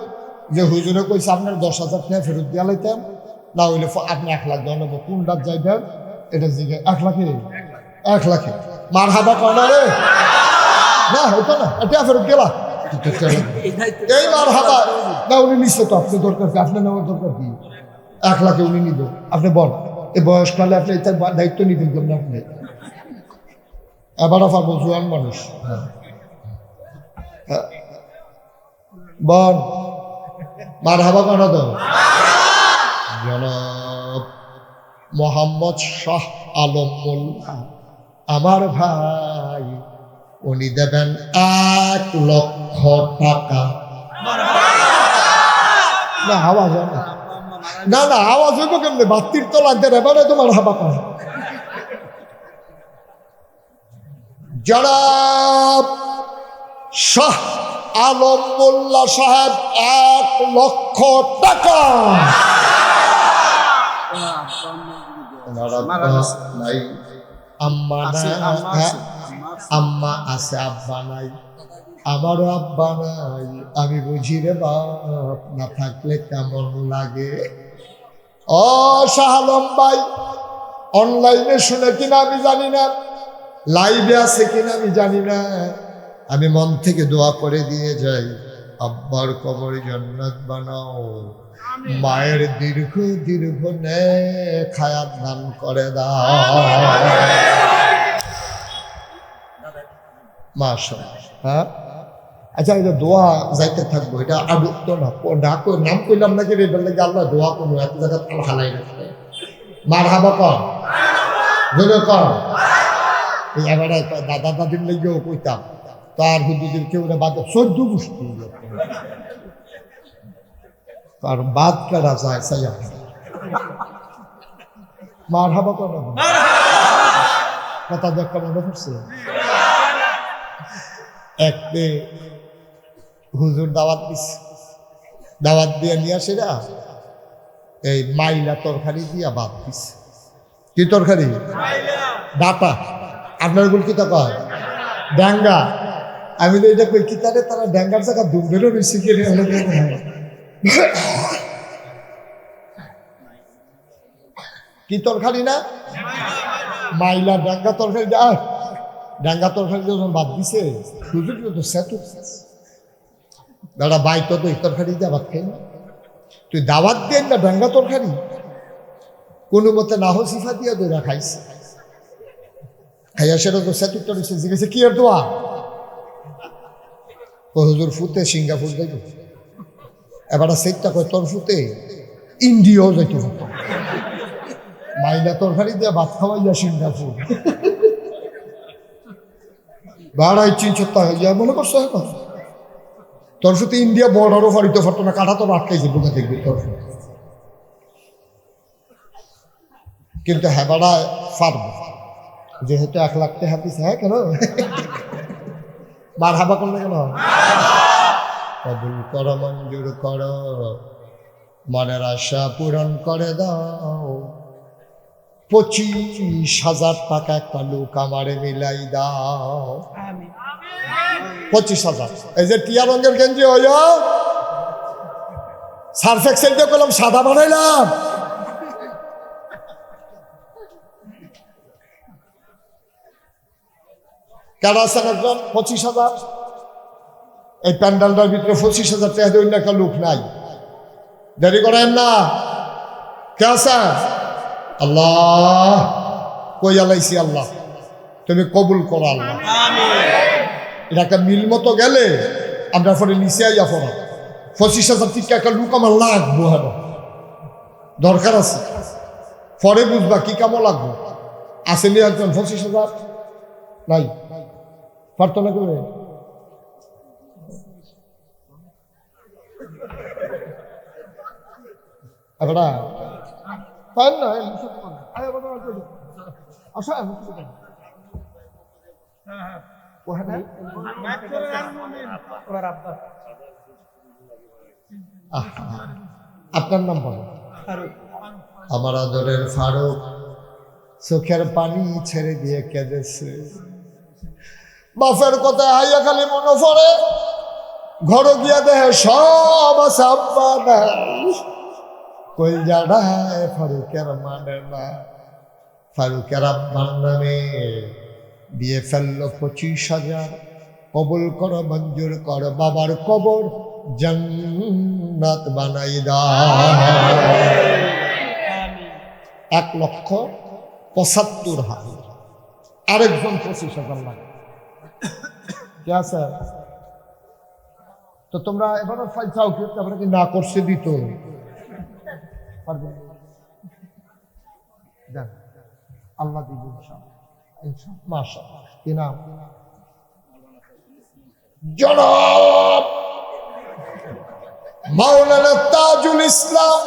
যে হুজুরে কইছে আপনার 10,000 টাকা ফেরত দিয়া লাইতাম, না হইলে আপনি 1 লাখ দেওয়া নেবো। কোন রাত যাইবেন এটা জিজ্ঞাসা। 1 লাখে? 1 লাখে মার হাবা কনা রে? না হইতো না, এটা ফেরত গেলা। এই মার হাবা না, উনি নিচ্ছে তো, আপনি দরকার কি? আপনার নেওয়ার দরকার কি? 1 লাখে উনি নিব, আপনি বল। এই বয়সকালে আপনি তার দায়িত্ব নিবেন কেমন? আপনি এবার পারবো, জোয়ান মানুষ। বল মার হাবা কনা তো। জনাব মোহাম্মদ শাহ আলম মোল্লা আমার ভাই, উনি দেবেন 1 লক্ষ টাকা। না আওয়াজ হয় না, না না আওয়াজ হইব কেমনে? বাতির তলা দেন, এবারে তোমার হাবা করা। জনাব শাহ আলম মোল্লা সাহেব 1 লক্ষ টাকা। নাই, আম্মা নাই, আম্মা আছে, আব্বা নাই। আমারও আব্বা নাই, আমি বুঝি রে বাপ, না থাকলে কেমন লাগে। ও শাহ আলম ভাই, অনলাইনে শুনে কিনা আমি জানি না, লাইভে আছে কিনা আমি জানি না, আমি মন থেকে দোয়া করে দিয়ে যাই, আব্বার কবর জান্নাত বানাও, মায়ের দীর্ঘ দীর্ঘ নেক হায়াত দান করে দাও। মাশাআল্লাহ। হ্যাঁ আচ্ছা, এটা দোয়া যাইতে থাকবো, এটা আদুক্ত না, নাম কইলাম নাকি এটার লাগে আল্লাহ দোয়া করবো, এত জায়গা তাল হালাই রাখবে। মার হাবা কর, জোরে কর। এবারে দাদা দাদির লেগেও কইতাম, তার হুজুদের কেউ বাদ 14 গোষ্ঠী, তার বাদ কাটা যায় সাইয়া। মার হাবা কর, কথা দেখা মনে পড়ছে। একটি হুজুর দাওয়াত দিচ্ছে, দাওয়াত দিয়ে নিয়ে আসে না, এই মাইলা তরকারি দিয়া ভাত দিচ্ছে। কি তরকারি? ডাটা। আপনার গুলো কি তা কয়? ডাঙ্গা আমি তো এটা কই কি তারা ডাঙ্গার জায়গা দুম ধরে রয়েছে কি কি তরকারি না মাইলা ডাঙ্গা তরকারি ডাঙ্গা তরকারি যখন বাদ দিছে হুজুর তো সেতু দাদা ভাই তো এই তরকারি দিয়ে ভাত খাই না তুই দাওয়াত দেন না ডাঙ্গা তরকারি কোনো মতে না হসিফা দিয়ে দইরা খাইছে খাইয়া সেটা তো সেতুরটা রয়েছে জিজ্ঞেসে কি আর দোয়া ও হুজুর ফুতে সিঙ্গাপুর যাইব এবার সেটটা কয় তোর ফুতে ইন্ডিয়াও যাইতে হতো মাইলা তরকারি দিয়ে ভাত খাওয়াইয়া সিঙ্গাপুর ভাড়াই 300 টাকা মনে করছো এখন তোর সাথে ইন্ডিয়া বর্ডারও ফারিতে পারতো না কাটা তোর আটকাইছে বোকা দেখবি তোর কিন্তু হ্যাঁ বাড়ায় পারবো যেহেতু 1 লাখ টাকা দিছে হ্যাঁ কেন মার হাবা করলে কেন কবুল কর মঞ্জুর কর মনের আশা পূরণ করে দাও 25,000 টাকা একটা লোক আমারে মিলাই দাও 25,000 এই যে টিয়া রঙের গেঞ্জি হইল সার্ফ এক্সেল দিয়ে করলাম সাদা বানাইলাম কেন আছেন একজন 25,000 এই প্যান্ডেলটার ভিতরে 25,000 টাকা দিয়ে অন্য একটা লোক নাই দেরি করেন না কে আছেন আল্লাহ কই আলাইছি আল্লাহ তুমি কবুল করো আল্লাহ এটা একটা মিল মতো গেলে আমরা পরে নিচে আইয়া পড়া 25,000 টাকা একটা লোক আমার লাগবো হ্যাঁ দরকার আছে পরে বুঝবা কি কামো লাগবো আসেনি একজন 25,000 নাই প্রার্থনা করবে এবারা পান না আসা আপনার নাম বলো আমার আদরের ফারুক চোখের পানি ছেড়ে দিয়ে কেঁদেছে বাপের কথা হাইয়া খালি মনে পড়ে ঘর গিয়া দেহে সব আছে আব্বা নাই কই জাড়ায় ফারুকের মানে না ফারুকের আব্বার নামে দিয়ে ফেললো 25,000 কবুল কর মঞ্জুর কর বাবার কবর জান্নাত বানাই দাও 1,75,000 আরেকজন 25,000 লাগে কে আছে তো তোমরা এবার ফাইল চাও কি তারপরে কি না করছে দিত আল্লাহ দিব মাশাআল্লাহ কি নাম জনাব মাওলানা তাজুল ইসলাম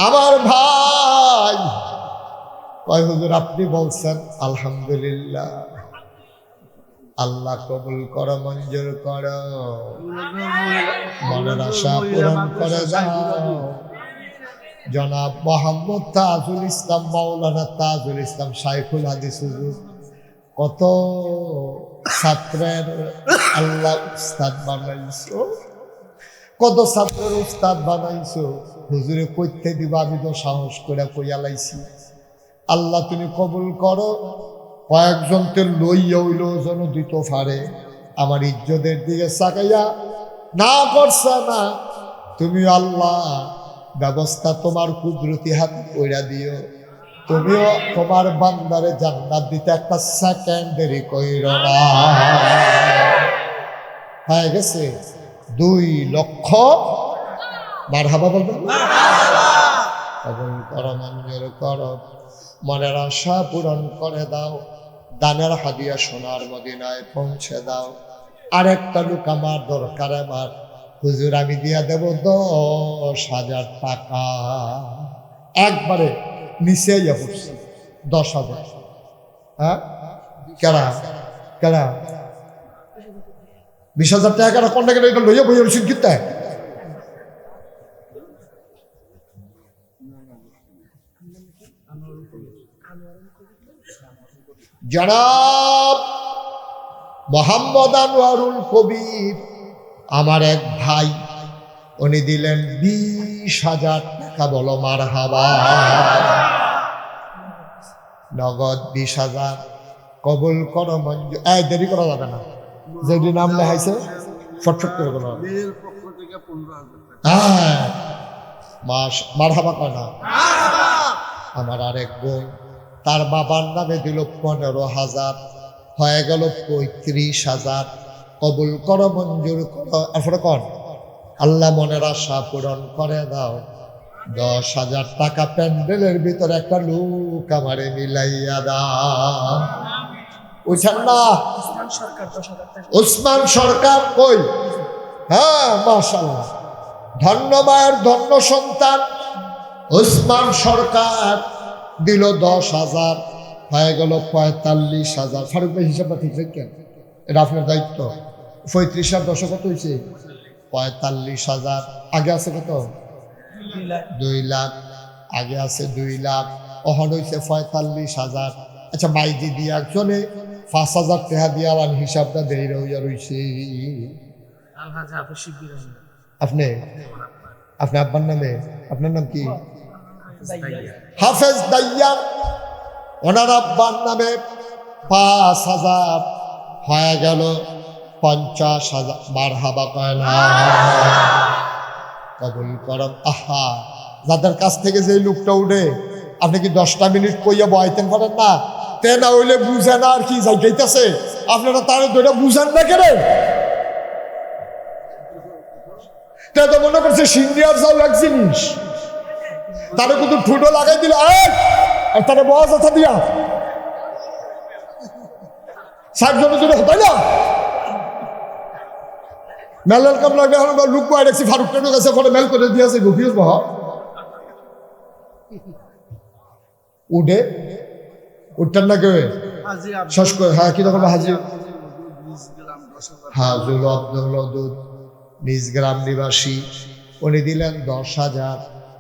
আমার ভাই কয় হুজুর আপনি বলছেন আলহামদুলিল্লাহ আল্লাহ কবুল কর মঞ্জুর কর মনের আশা পূরণ করে দাও জনাব মোহাম্মদ তাজুল ইসলাম মাওলানা তাজুল ইসলাম শাইখুল হাদিস হুজুর কত ছাত্রের আল্লাহ উস্তাদ বানাইছো কত ছাত্রের উস্তাদ বানাইছো হুজুরে কইতে দিবা আমি তো সাহস করে কইয়া লাইছি আল্লাহ তুমি কবুল করো কয়েকজনকে লইয়া হইল যেন দিতে পারে আমার ইজ্জতের দিকে চাকাইয়া না করছে না তুমি আল্লাহ ব্যবস্থা তোমার কুদরতি হাত কইরা দিও তুমিও তোমার বান্দারে জান্নাত দিতে একটা সেকেন্ড দেরি কইর না হয়ে গেছে 2 লক্ষ মারহাবা বলবেন কবুল করো মঞ্জুর করো মনের আশা পূরণ করে দাও দানের হাদিয়া সোনার মদিনায় পৌঁছে দাও আরেকটা লোক আমার দরকার আমার হুজুর আমি দিয়া দেব 10,000 টাকা একবারে নিচে ইয়া পড়ছি 10,000 হ্যাঁ কেরা কেরা 20,000 টাকা কেনা কোনটা কেটে এটা লইয়া বইয়া রয়েছেন কিনতে জনাব মোহাম্মদ আনোয়ারুল কবির আমার এক ভাই, উনি দিলেন 20,000 টাকা। বলো মারহাবা। নগদ 20,000 কবুল করো মঞ্জুর। দেরি করা যাবে না, যেটি নাম লেখাইছে ফটফট করে বলো। হ্যাঁ, মারহাবা কয় না। আমার আরেক বোন, তার বাবার নামে দিল 15,000, হয়ে গেল 35,000। কবুল করো মঞ্জুর করো। এরপরে কর, আল্লাহ মনের আশা পূরণ করে দাও। 10,000 টাকা প্যান্ডেলের ভিতরে একটা লোক আমারে মিলাইয়া দাও। বুঝছেন না? ওসমান সরকার কই? হ্যাঁ, মাশাআল্লাহ, ধন্য মায়ের ধন্য সন্তান ওসমান সরকার দিল 10,000, হয়ে গেল 45,000। ফারুক ভাই হিসাবটা ঠিক রাখেন, এটা আপনার দায়িত্ব। 35 আর 10 কত হয়েছে? 45,000। আগে আছে কত? 2 লাখ। আগে আছে 2 লাখ, অহন হয়েছে 45,000। আচ্ছা, মাইজি দিয়ে একজনে 5,000 টাকা দিয়ে আমার হিসাবটা দেই রইয়া রয়েছে। আপনি আপনার আব্বার নামে, আপনার নাম কি? হাফেজ দাইয়ান। ওনার আব্বার নামে 5,000, হয়ে গেল 50,000। মারহাবা কয় না? কবুল করম। আহা, যাদের কাছ থেকে যে লোকটা উঠে, আপনি কি 10টা মিনিট কইয়া বয়াইতেন পারেন না? তে না হইলে বুঝে না আর কি যাইতেছে, আপনারা তার দুইটা বুঝেন না কেন? তে তো মনে করছে সিঙ্গিয়ার চাউল এক জিনিস, তারে কিন্তু ঠুটো লাগাই দিল, তারে বয়স কথা দিয়া 60 জনের জন্য হতাই না। মেলার কাম লাগলে এখন লুক পাই রাখছি, ফারুক টেনুর কাছে পরে মেল করে দিয়েছে। গভীর বহ উঠে উঠতেন না কেউ শেষ করে। হ্যাঁ, কি রকম হাজি হাজুল আব্দুল ওদুদ, নিজ গ্রাম নিবাসী, উনি দিলেন 10,000।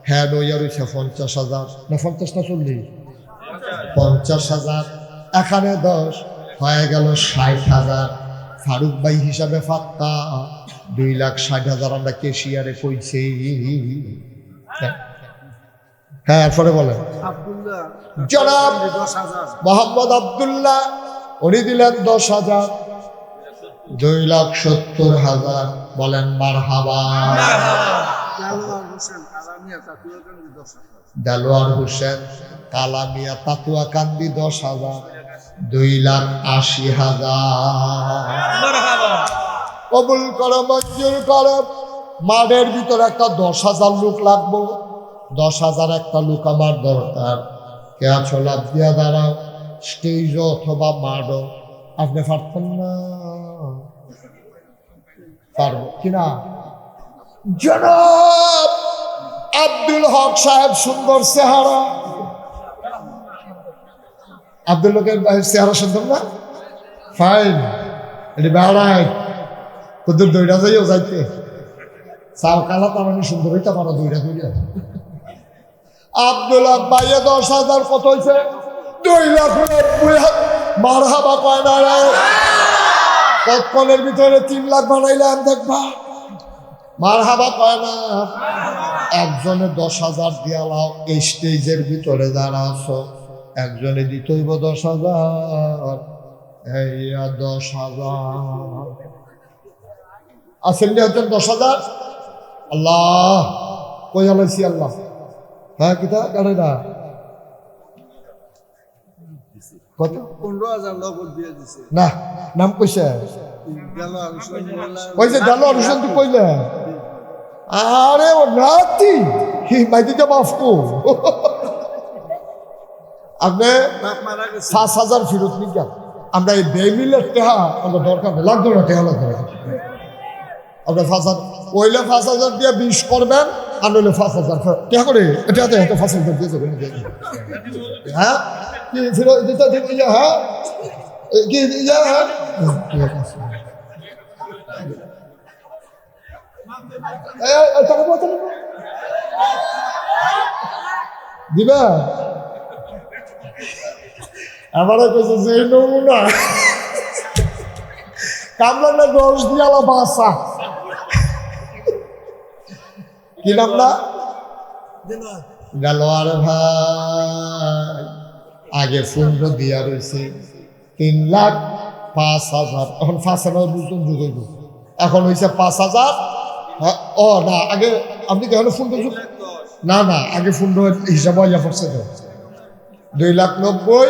হ্যাঁ, নইয়া রয়েছে 50,000 না 50 না 40? 50,000। এখানে 10, হয়ে গেল 60,000। ফারুক ভাই হিসাবে ফাক্কা 2,60,000 আমরা কেশিয়ারে কইছি। হ্যাঁ, এরপরে বলেন। জনাব মোহাম্মদ আব্দুল্লাহ, উনি দিলেন 10,000, 2,70,000। বলেন মারহাবা। দেলোয়ার হোসেন কালামিয়া তাতুয়া কান্দি 10,000, 2,80,000। কবুল করো মঞ্জুর করো। মাঠের ভিতরে একটা 10,000 লোক লাগবো। 10,000 একটা লোক আমার দরকার। কে আছো? লাভ দিয়া দাঁড়াও, স্টেজ অথবা মাঠও। আপনি পারতেন না? পারবো কিনা? জনাব আব্দুল হক সাহেব, সুন্দর চেহারা। আব্দুল হকের চেহারা সুন্দর না? ফাইন। এটি বেড়ায় তোদের দইটা যাইও যাইতে চাও কালা তার মানে সুন্দর হইতে পারো দইটা দইটা। আব্দুল হক ভাইয়ে 10,000 কত হয়েছে? 2,90,000। মারহাবা কয় না রে? কতক্ষণের ভিতরে 3 লাখ বানাইলাম দেখবা। মারহাবা কয় না? একজনে 10,000 দিয়ালাও। এই স্টেজের ভিতরে যারা আছো, একজনে দিতে হইব 10,000। এই 10,000 আসেন নি হচ্ছেন 10,000। আল্লাহ কই আলাইছি আল্লাহ। হ্যাঁ, কিতা কারে না কত? 15,000 নগদ দিয়ে দিছে। না, নাম কইছে কইছে দেলোয়ার হোসেন। তুই কইলে আরে ও নাতি মাইদিতে মাফ কো। আপনি 5,000 ফেরত নিকা। আমরা এই বেমিলের টেহা আমরা দরকার নেই, লাগবে না টেহা লাগবে না। আপনার 5,000 ওইলে 5,000 দিয়ে 20 করবেন, আর নইলে 5,000 টেহা করে এটা 5,000 দিয়ে যাবেন। হ্যাঁ, কি ফেরত দিতে দিতে? হ্যাঁ, কি হ্যাঁ, দিবা। আমারও কইছে যে নমুনা কামরাঙ্গা রস দিয়ালা বাসা কি নাম না গেল আর ভাই আগে ফুন্ড দিয়া রয়েছে 3,05,000 এখন 5,000 বুঝুন যুগ এখন হয়েছে 5,000 ও না আগে আপনি কেন ফুন্ড না না আগে ফুন্ড হিসাব হইয়া পড়ছে তো 2,90,000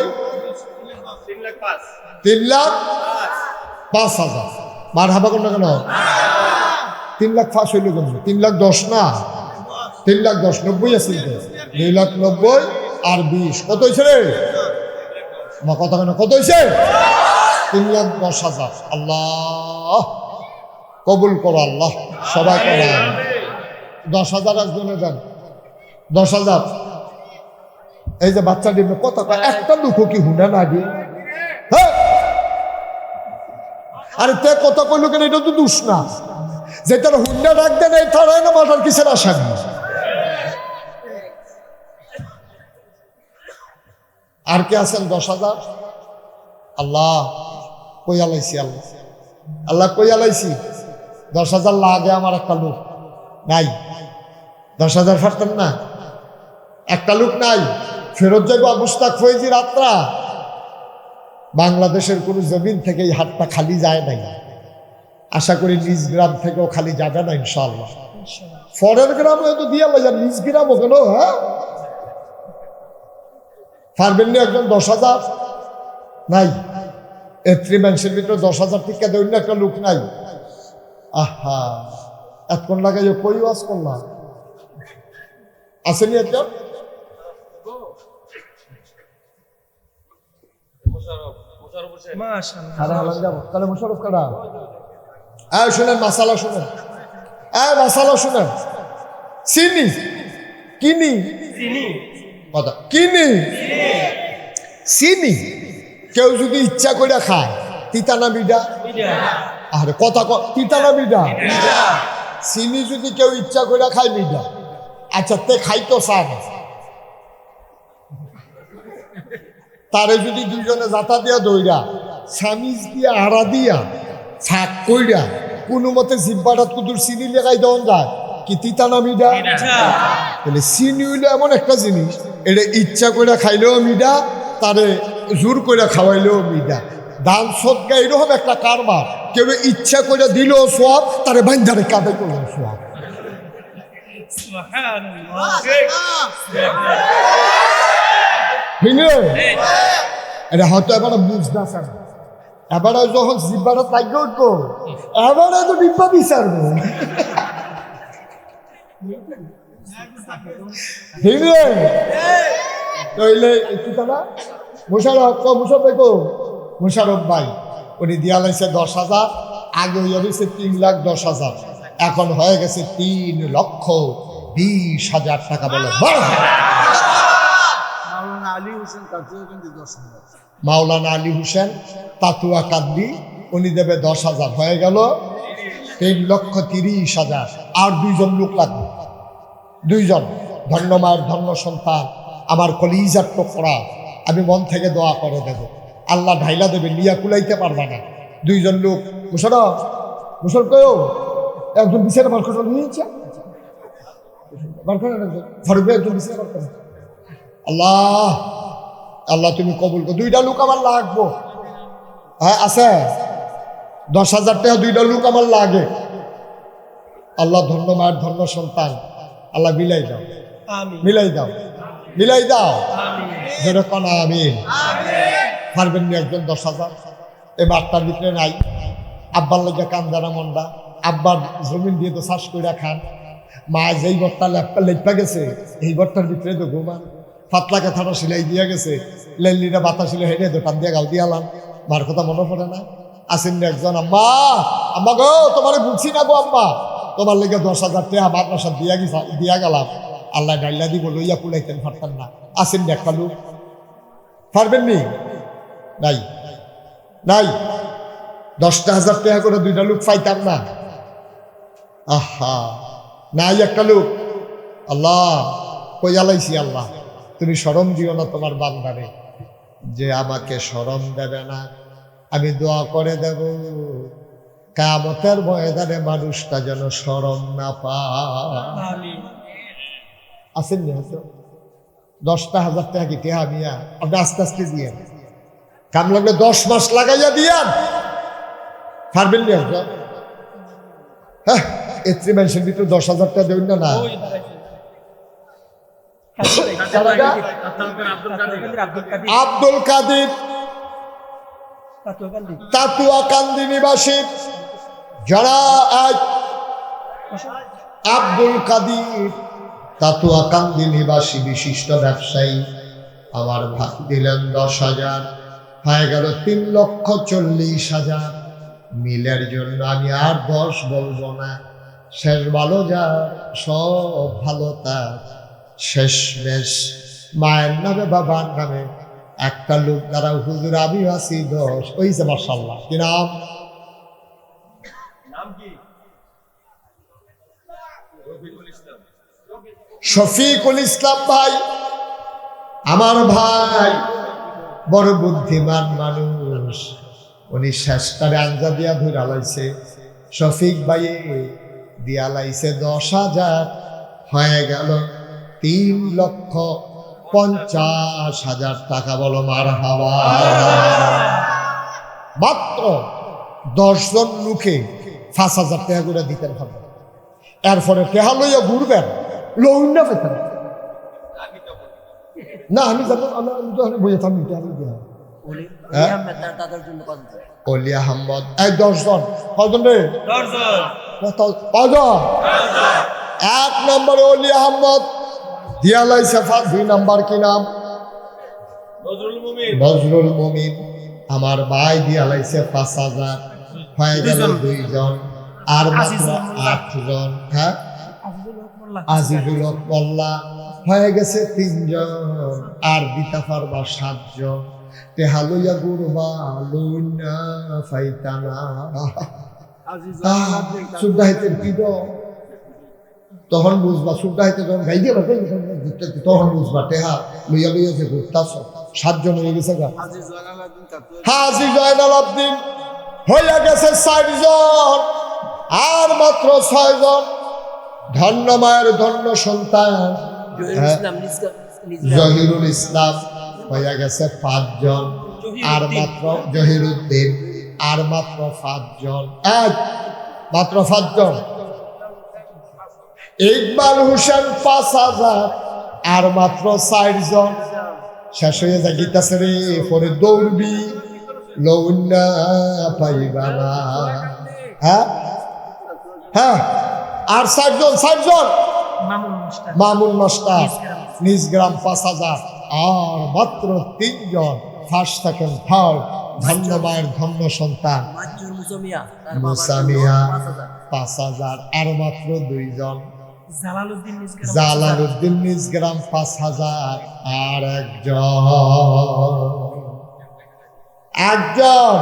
3,05,000 মার হাবা কোন কেন 3,05,000 হইল কেন 3,10,000 না 3,10,000 90 আছে 2,90,000 আর 20 কত হয়েছে রে মা কথা কেন কত হয়েছে 3,10,000 আল্লাহ কবুল করো আল্লাহ সবাই করে 10,000 একজনে দেন 10,000 এই যে বাচ্চা দিবে কত একটা দুঃখ কি হুনা না দি হ্যাঁ আরে তে কত কইলো কেন এটা তো দুষ না যে তার হুন্ডা ডাক দেন এই তারাই না মাটার কিসের আশা আর কে আছেন 10,000 আল্লাহ কই আলাইছি আল্লাহ আল্লাহ কই আলাইছি 10,000 লাগে আমার একটা লোক নাই 10,000 ফাটতেন না একটা লোক নাই ফেরত যাইব মুস্তাক ফৈজি রাত্রা বাংলাদেশের কোন জমিন থেকে এই হাতটা খালি যায় নাই আশা করি নিজ গ্রাম থেকেও খালি যাবে না ইনশাআল্লাহ ফরের গ্রামে তো দিয়া যায় নিজ গ্রামও কেন হ্যাঁ পারবেন না একজন 10,000 নাই এত্রি মানুষের ভিতরে 10,000 টিকা দেয় একটা লোক নাই আহা এতক্ষণ লাগাই কই ওয়াজ করলাম আসেনি একজন তাহলে মোশারফ কাটা শোনেন মাসালা শোনেন মাসালা শোনেন চিনি কিনি কথা কিনি চিনি কেউ যদি ইচ্ছা করে খায় তিতা না বিডা আরে কথা তিতা না বিডা চিনি যদি কেউ ইচ্ছা করে খায় বিডা আচ্ছা তে খাইতো চান তারে যদি দুইজনে জাতা দিয়া দইরা সামিজ দিয়া আড়া দিয়া ছাক কইরা কোনো মতে জিব্বাটাত কুদুর চিনি লেগাই দেওয়া যায় কি তিতা না মিডা তাহলে চিনি হইলো এমন একটা জিনিস এটা ইচ্ছা করে খাইলেও মিডা তারে জোর করে খাওয়াইলেও মিডা দান সদকা এরকম একটা কারবার কেউ ইচ্ছা করে দিলেও সব তারে বান্ধারে কাঁদে করলেও সব এটা হয়তো এবার বুঝতে আসে না এবারে যখন জিব্বাটা তাকে উঠবো এবারে তো ডিব্বা বিচারবো মুশারফ ভাই উনি দিয়া লাইছে 10,000 আগে হইয়া গেছে 3,10,000 এখন হয়ে গেছে 3,20,000 টাকা বলে মাওলানা আলী হোসেন তাতুয়া কান্দি উনি দেবে 10,000 হয়ে গেল 3,30,000 আর 2জন লোক লাগবে 2জন ধন্য মায়ের ধন্য সন্তান আমার কলিজার টুকরা আমি মন থেকে দোয়া করে দেব আল্লাহ ঢাইলা দেবে লিয়া কুলাইতে পারবা না 2জন লোক মুসল কেউ একজন বিছানা বার করে নিয়েছে বার করেন একজন বিছানা বার করেন আল্লাহ আল্লাহ তুমি কবুল করো 2টা লোক আমার লাগবো হ্যাঁ আছে 10,000 টাকা 2টা লোক আমার লাগে আল্লাহ ধন্য মায়ের ধন্য সন্তান আল্লাহ মিলাই দাও মিলাই দাও মিলাই দাও যেরকম আমিন পারবেন না একজন 10,000 এই বার্তার ভিতরে নাই আব্বার লাগে কান্দানা মন্ডা আব্বার জমিন দিয়ে তো চাষ করে খান মা যেই বর্তা লেপা গেছে এই বর্তার ভিতরে তো ঘুমান পাতলা কাথাটা সিলাই দিয়া গেছে লেলিটা বাতাসিলে হেঁটে দোকান দিয়ে গাও দিয়ালাম মার কথা মনে পড়ে না আসেন না একজন আম্মা আম্মা গো তোমার বুঝছি না গো আম্মা তোমার লেগে 10,000 টাকা মাদ্রাসা দিয়া গেলাম আল্লাহ ডাইলা দিব লইয়া পুলাইতেন পারতেন না আসেন না একটা লোক পারবেন নি নাই নাই 10,000 টাকা করে 2টা লোক পাইতাম না আহা নাই একটা লোক আল্লাহ কইয়া লাইছি আল্লাহ তুমি শরম দিও না তোমার বান্দারে যে আমাকে শরম দেবে না আমি দোয়া করে দেব কিয়ামতের ময়দানে মানুষটা যেন শরম না পায়। আছেন না হয়তো 10,000 টাকা কি টেহা মিয়া আপনি আস্তে আস্তে দিয়ে কাম লাগলে 10 মাস লাগাইয়া দিয়ান পারবেন নি একজন? হ্যাঁ এত্রি মানুষের ভিতরে 10,000 টাকা দেবেন না। আব্দুল কাদির তাতুয়াকান্দি নিবাসী যারা আজ আব্দুল কাদির তাতুয়াকান্দি নিবাসী বিশিষ্ট ব্যবসায়ী আমার ভাগ দিলেন 10,000, হয়ে গেল 3,40,000। মিলের জন্য আমি আর 10 বলবো না, শেষ ভালো যা সব ভালো তা শেষ বেশ মায়ের নামে বাবার নামে একটা লোক দ্বারা হুজুর আমি আছি 10 ওইছে মাশাআল্লাহ। কি নাম? শফিকুল ইসলাম ভাই, আমার ভাই বড় বুদ্ধিমান মানুষ। উনি শেষটারে আঞ্জা দিয়া ধরে লাইছে। শফিক ভাই দিয়া লাইছে 10,000, হয়ে গেল 3,50,000 টাকা। বলো মারহাবা। মাত্র 10 জন লোকে 5,000 টাকা করে দিতেন হবে। এরপরে টেহা লইয়া ঘুরবেন লৌন্ডা পেতেন না। আমি জানি বইয়ে থামি অলি আহমদ এই 10 জন। কজন রে? 10 জন। 1 নম্বরে অলি আহমদ দিয়ালাই সেফা। 2 নম্বর কি নাম? নজরুল মুমিন। আমার ভাই দিয়ালাইছে 5,000, হয়ে গেল 2 জন। আর মাত্র 8 জন। হ্যাঁ আজিজুল হক মোল্লা, হয়ে গেছে 3 জন। আর দিতে পারবা 7 জন। টেহা লইয়া গুরবা লইনা ফাইতানা সুদ্দাহিতের কি তখন বুঝবা। সুদ্দাহিতে যখন গাই দিয়ে তখন বুঝবা টেহা লইয়া লইয়া যে ঘুরতাছ। 7 জন হয়ে গেছে গা। হাজি জয়নাল আবদিন হইয়া গেছে 4 জন। আর মাত্র 6 জন। ধন্য মায়ের ধন্য সন্তান জহিরুল ইসলাম হইয়া গেছে 5 জন। আর মাত্র জহিরুদ্দিন আর মাত্র 5 জন। মাত্র 5 জন। ইকবাল হোসেন 5,000 আর মাত্র 4 জন। শেষ হয়ে যায় গীতাছে রে। পরে দৌড়বি লৌন্না পাইবা না। হ্যাঁ হ্যাঁ আর 4 জন। 4 জন। মামুন মাস্টার নিজ গ্রাম 5,000। আর মাত্র 3 জন। ফার্স্ট সেকেন্ড থার্ড ধন্য মায়ের ধন্য সন্তান মুসামিয়া 5,000। আর মাত্র 2 জন। জালালউদ্দিন নিজ গ্রাম 5,000। আর একজন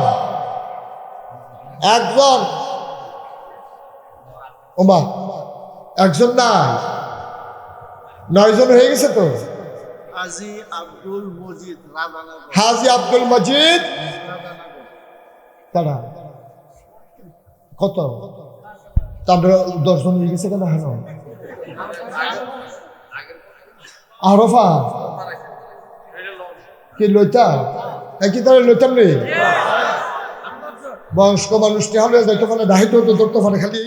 ওমা একজন নাই 9 জন হয়ে গেছে তো। হাজি আব্দুল মজিদ রাধানগর। হাজি আব্দুল মজিদ তারা কত? তারপরে 10 জন হয়ে গেছে কেন? হ্যাঁ আরফা কি লইতা একই তারা লইতাম নেই। বয়স্ক মানুষটি হলে যাইতে পারে দাহিত হতো ধরতে পারে খালি।